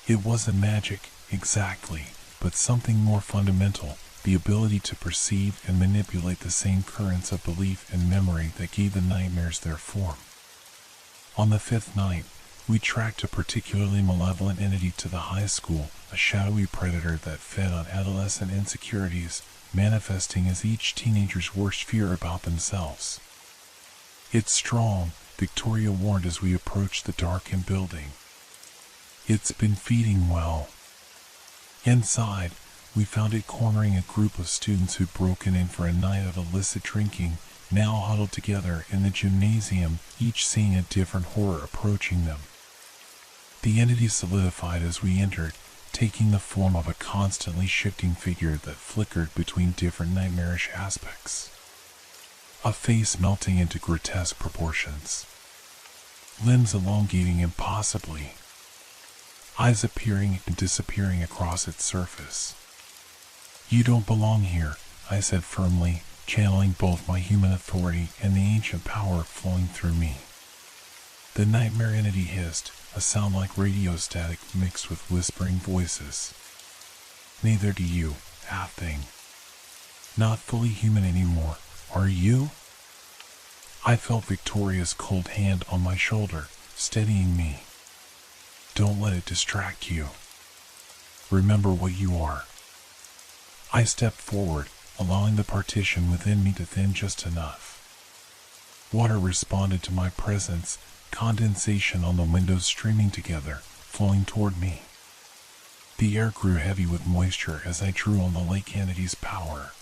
It wasn't magic, exactly, but something more fundamental, the ability to perceive and manipulate the same currents of belief and memory that gave the nightmares their form. On the 5th night, we tracked a particularly malevolent entity to the high school, a shadowy predator that fed on adolescent insecurities, manifesting as each teenager's worst fear about themselves. It's strong, Victoria warned as we approached the darkened building. It's been feeding well. Inside, we found it cornering a group of students who'd broken in for a night of illicit drinking, now huddled together in the gymnasium, each seeing a different horror approaching them. The entity solidified as we entered, taking the form of a constantly shifting figure that flickered between different nightmarish aspects. A face melting into grotesque proportions. Limbs elongating impossibly. Eyes appearing and disappearing across its surface. "You don't belong here," I said firmly, channeling both my human authority and the ancient power flowing through me. The nightmare entity hissed, a sound like radio static mixed with whispering voices. "Neither do you, half-thing. Not fully human anymore, are you?" I felt Victoria's cold hand on my shoulder, steadying me. "Don't let it distract you. Remember what you are." I stepped forward, allowing the partition within me to thin just enough. Water responded to my presence, condensation on the windows streaming together, flowing toward me. The air grew heavy with moisture as I drew on the lake entity's power.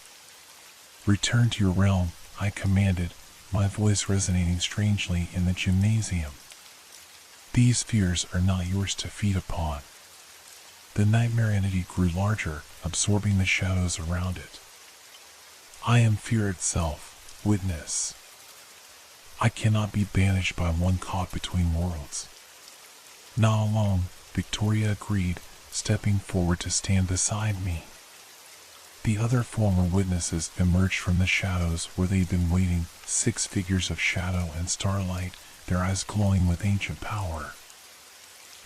"Return to your realm," I commanded, my voice resonating strangely in the gymnasium. "These fears are not yours to feed upon." The nightmare entity grew larger, absorbing the shadows around it. "I am fear itself, witness. I cannot be banished by one caught between worlds." "Not alone," Victoria agreed, stepping forward to stand beside me. The other former witnesses emerged from the shadows where they'd been waiting, 6 figures of shadow and starlight, their eyes glowing with ancient power.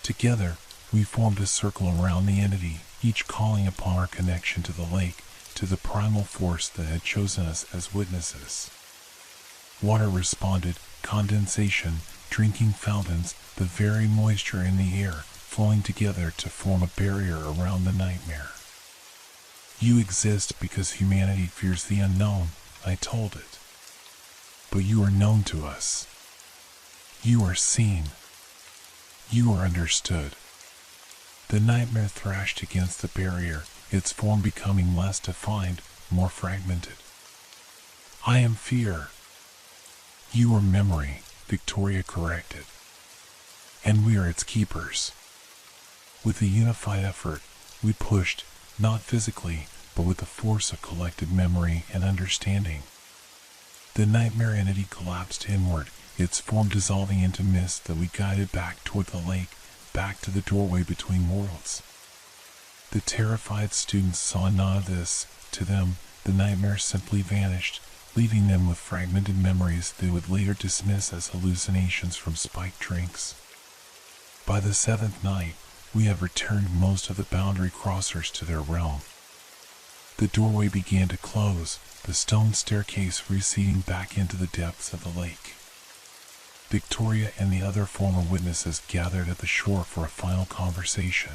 Together, we formed a circle around the entity, each calling upon our connection to the lake, to the primal force that had chosen us as witnesses. Water responded, condensation, drinking fountains, the very moisture in the air, flowing together to form a barrier around the nightmare. You exist because humanity fears the unknown, I told it. But you are known to us. You are seen. You are understood. The nightmare thrashed against the barrier, its form becoming less defined, more fragmented. I am fear. You are memory, Victoria corrected. And we are its keepers. With a unified effort, we pushed, not physically, but with the force of collective memory and understanding. The nightmare entity collapsed inward, its form dissolving into mist that we guided back toward the lake, back to the doorway between worlds. The terrified students saw none of this. To them, the nightmare simply vanished, leaving them with fragmented memories they would later dismiss as hallucinations from spiked drinks. By the 7th night, we have returned most of the boundary crossers to their realm. The doorway began to close, the stone staircase receding back into the depths of the lake. Victoria and the other former witnesses gathered at the shore for a final conversation.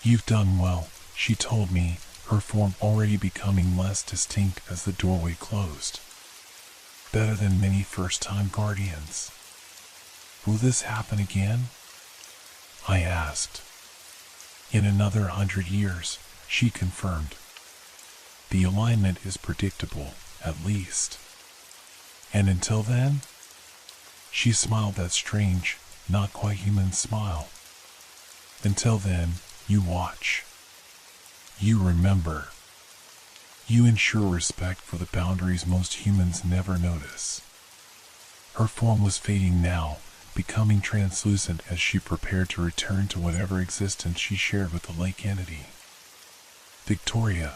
You've done well, she told me, her form already becoming less distinct as the doorway closed. Better than many first-time guardians. Will this happen again? I asked. In another 100 years, she confirmed. The alignment is predictable, at least. And until then? She smiled that strange, not quite human smile. Until then, you watch. You remember. You ensure respect for the boundaries most humans never notice. Her form was fading now, becoming translucent as she prepared to return to whatever existence she shared with the lake entity. Victoria,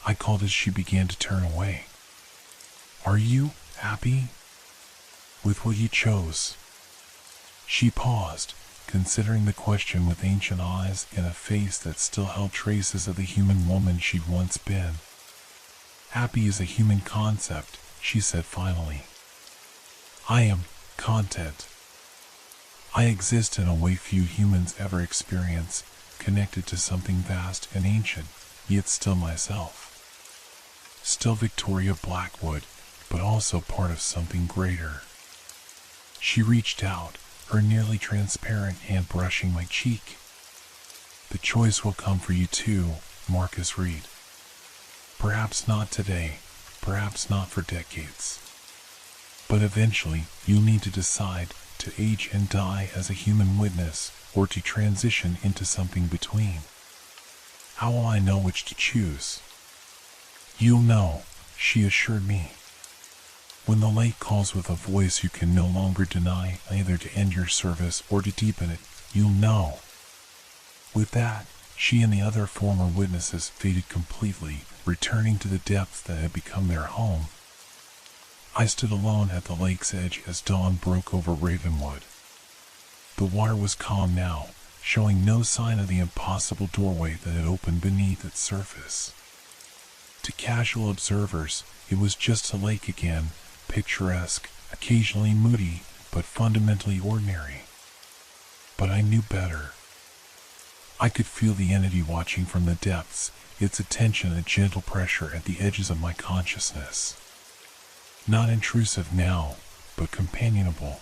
I called as she began to turn away. Are you happy with what you chose? She paused, considering the question with ancient eyes and a face that still held traces of the human woman she'd once been. Happy is a human concept, she said finally. I am content. I exist in a way few humans ever experience, connected to something vast and ancient, yet still myself. Still Victoria Blackwood, but also part of something greater. She reached out, her nearly transparent hand brushing my cheek. The choice will come for you too, Marcus Reed. Perhaps not today, perhaps not for decades. But eventually, you'll need to decide to age and die as a human witness, or to transition into something between. How will I know which to choose? You'll know, she assured me. When the lake calls with a voice you can no longer deny, either to end your service or to deepen it, you'll know. With that, she and the other former witnesses faded completely, returning to the depths that had become their home. I stood alone at the lake's edge as dawn broke over Ravenwood. The water was calm now, showing no sign of the impossible doorway that had opened beneath its surface. To casual observers, it was just a lake again, picturesque, occasionally moody, but fundamentally ordinary. But I knew better. I could feel the entity watching from the depths, its attention a gentle pressure at the edges of my consciousness. Not intrusive now, but companionable.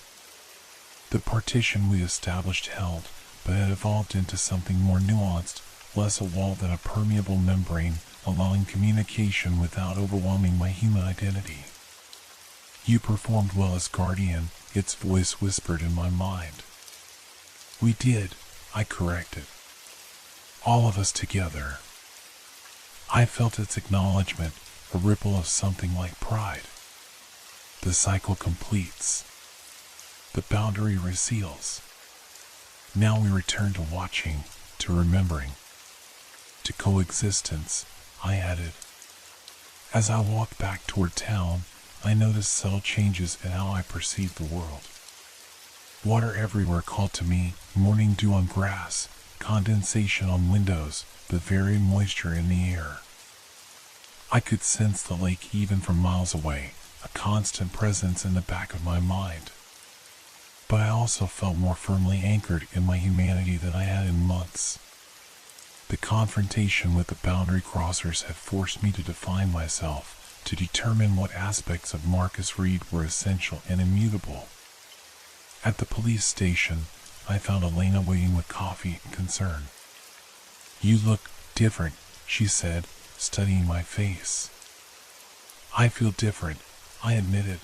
The partition we established held, but had evolved into something more nuanced, less a wall than a permeable membrane, allowing communication without overwhelming my human identity. You performed well as guardian, its voice whispered in my mind. We did, I corrected. All of us together. I felt its acknowledgement, a ripple of something like pride. The cycle completes. The boundary reseals. Now we return to watching, to remembering, to coexistence, I added. As I walked back toward town, I noticed subtle changes in how I perceived the world. Water everywhere called to me, morning dew on grass, condensation on windows, the very moisture in the air. I could sense the lake even from miles away, a constant presence in the back of my mind. But I also felt more firmly anchored in my humanity than I had in months. The confrontation with the boundary crossers had forced me to define myself, to determine what aspects of Marcus Reed were essential and immutable. At the police station, I found Elena waiting with coffee and concern. "You look different," she said, studying my face. "I feel different," I admitted.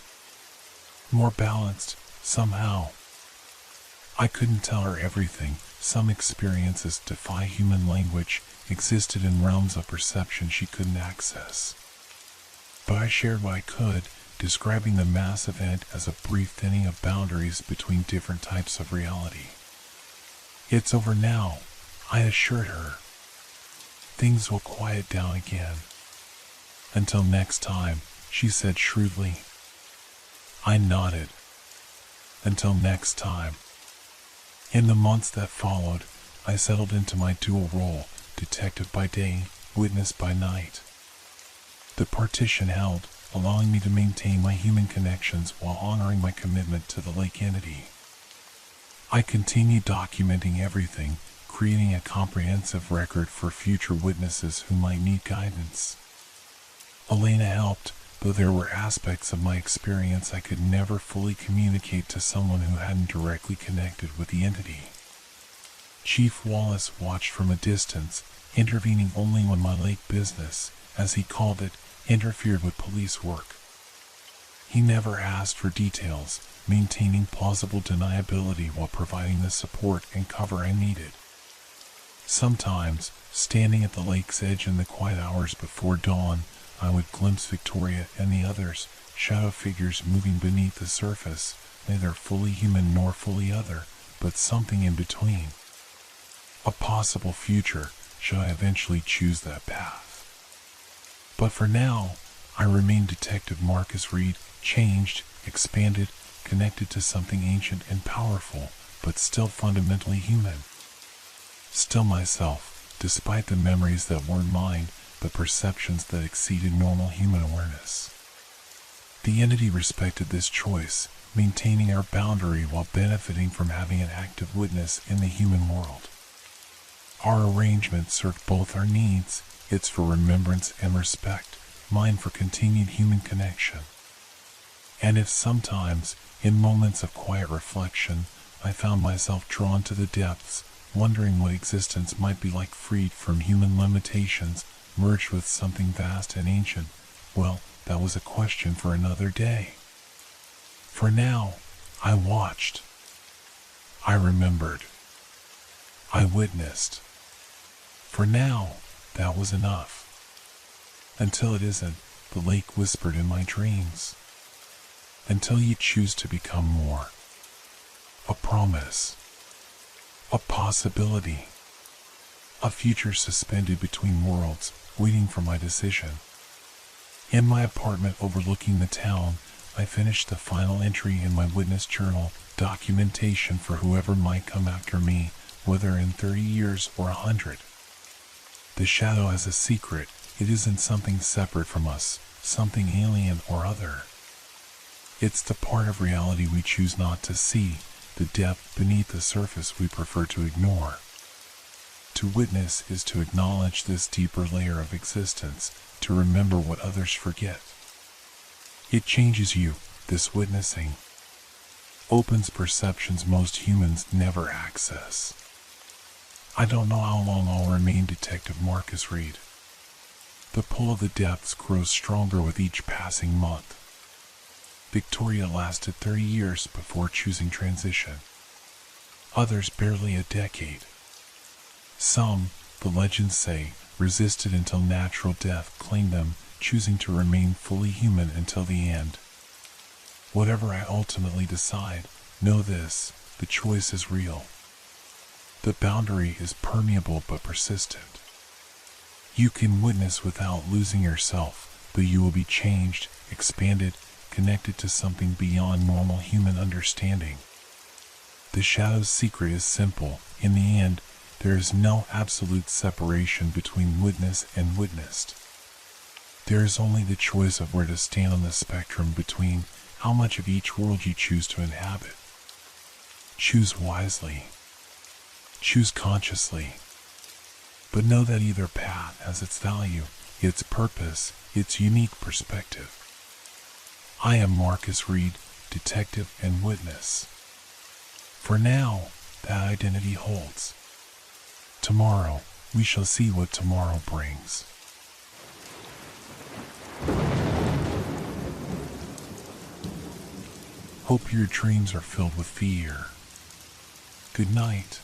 "More balanced, somehow." I couldn't tell her everything. Some experiences defy human language, existed in realms of perception she couldn't access. But I shared what I could, describing the mass event as a brief thinning of boundaries between different types of reality. "It's over now," I assured her. "Things will quiet down again." "Until next time," she said shrewdly. I nodded. Until next time. In the months that followed, I settled into my dual role, detective by day, witness by night. The partition held, allowing me to maintain my human connections while honoring my commitment to the lake entity. I continued documenting everything, creating a comprehensive record for future witnesses who might need guidance. Elena helped, though there were aspects of my experience I could never fully communicate to someone who hadn't directly connected with the entity. Chief Wallace watched from a distance, intervening only when my lake business, as he called it, interfered with police work. He never asked for details, maintaining plausible deniability while providing the support and cover I needed. Sometimes, standing at the lake's edge in the quiet hours before dawn, I would glimpse Victoria and the others, shadow figures moving beneath the surface, neither fully human nor fully other, but something in between. A possible future, should I eventually choose that path. But for now, I remain Detective Marcus Reed, changed, expanded, connected to something ancient and powerful, but still fundamentally human. Still myself, despite the memories that weren't mine, the perceptions that exceeded normal human awareness. The entity respected this choice, maintaining our boundary while benefiting from having an active witness in the human world. Our arrangement served both our needs, its for remembrance and respect, mine for continued human connection. And if sometimes, in moments of quiet reflection, I found myself drawn to the depths, wondering what existence might be like freed from human limitations, merged with something vast and ancient, well, that was a question for another day. For now, I watched. I remembered. I witnessed. For now, that was enough. Until it isn't, the lake whispered in my dreams. Until you choose to become more. A promise. A possibility. A future suspended between worlds, waiting for my decision. In my apartment overlooking the town, I finished the final entry in my witness journal, documentation for whoever might come after me, whether in 30 years or 100. The shadow has a secret. It isn't something separate from us, something alien or other. It's the part of reality we choose not to see, the depth beneath the surface we prefer to ignore. To witness is to acknowledge this deeper layer of existence, to remember what others forget. It changes you, this witnessing. Opens perceptions most humans never access. I don't know how long I'll remain Detective Marcus Reed. The pull of the depths grows stronger with each passing month. Victoria lasted 30 years before choosing transition. Others barely a decade. Some, the legends say, resisted until natural death claimed them, choosing to remain fully human until the end. Whatever I ultimately decide, know this, the choice is real. The boundary is permeable but persistent. You can witness without losing yourself, but you will be changed, expanded, connected to something beyond normal human understanding. The shadow's secret is simple. In the end, there is no absolute separation between witness and witnessed. There is only the choice of where to stand on the spectrum between how much of each world you choose to inhabit. Choose wisely. Choose consciously. But know that either path has its value, its purpose, its unique perspective. I am Marcus Reed, detective and witness. For now, that identity holds. Tomorrow, we shall see what tomorrow brings. Hope your dreams are filled with fear. Good night.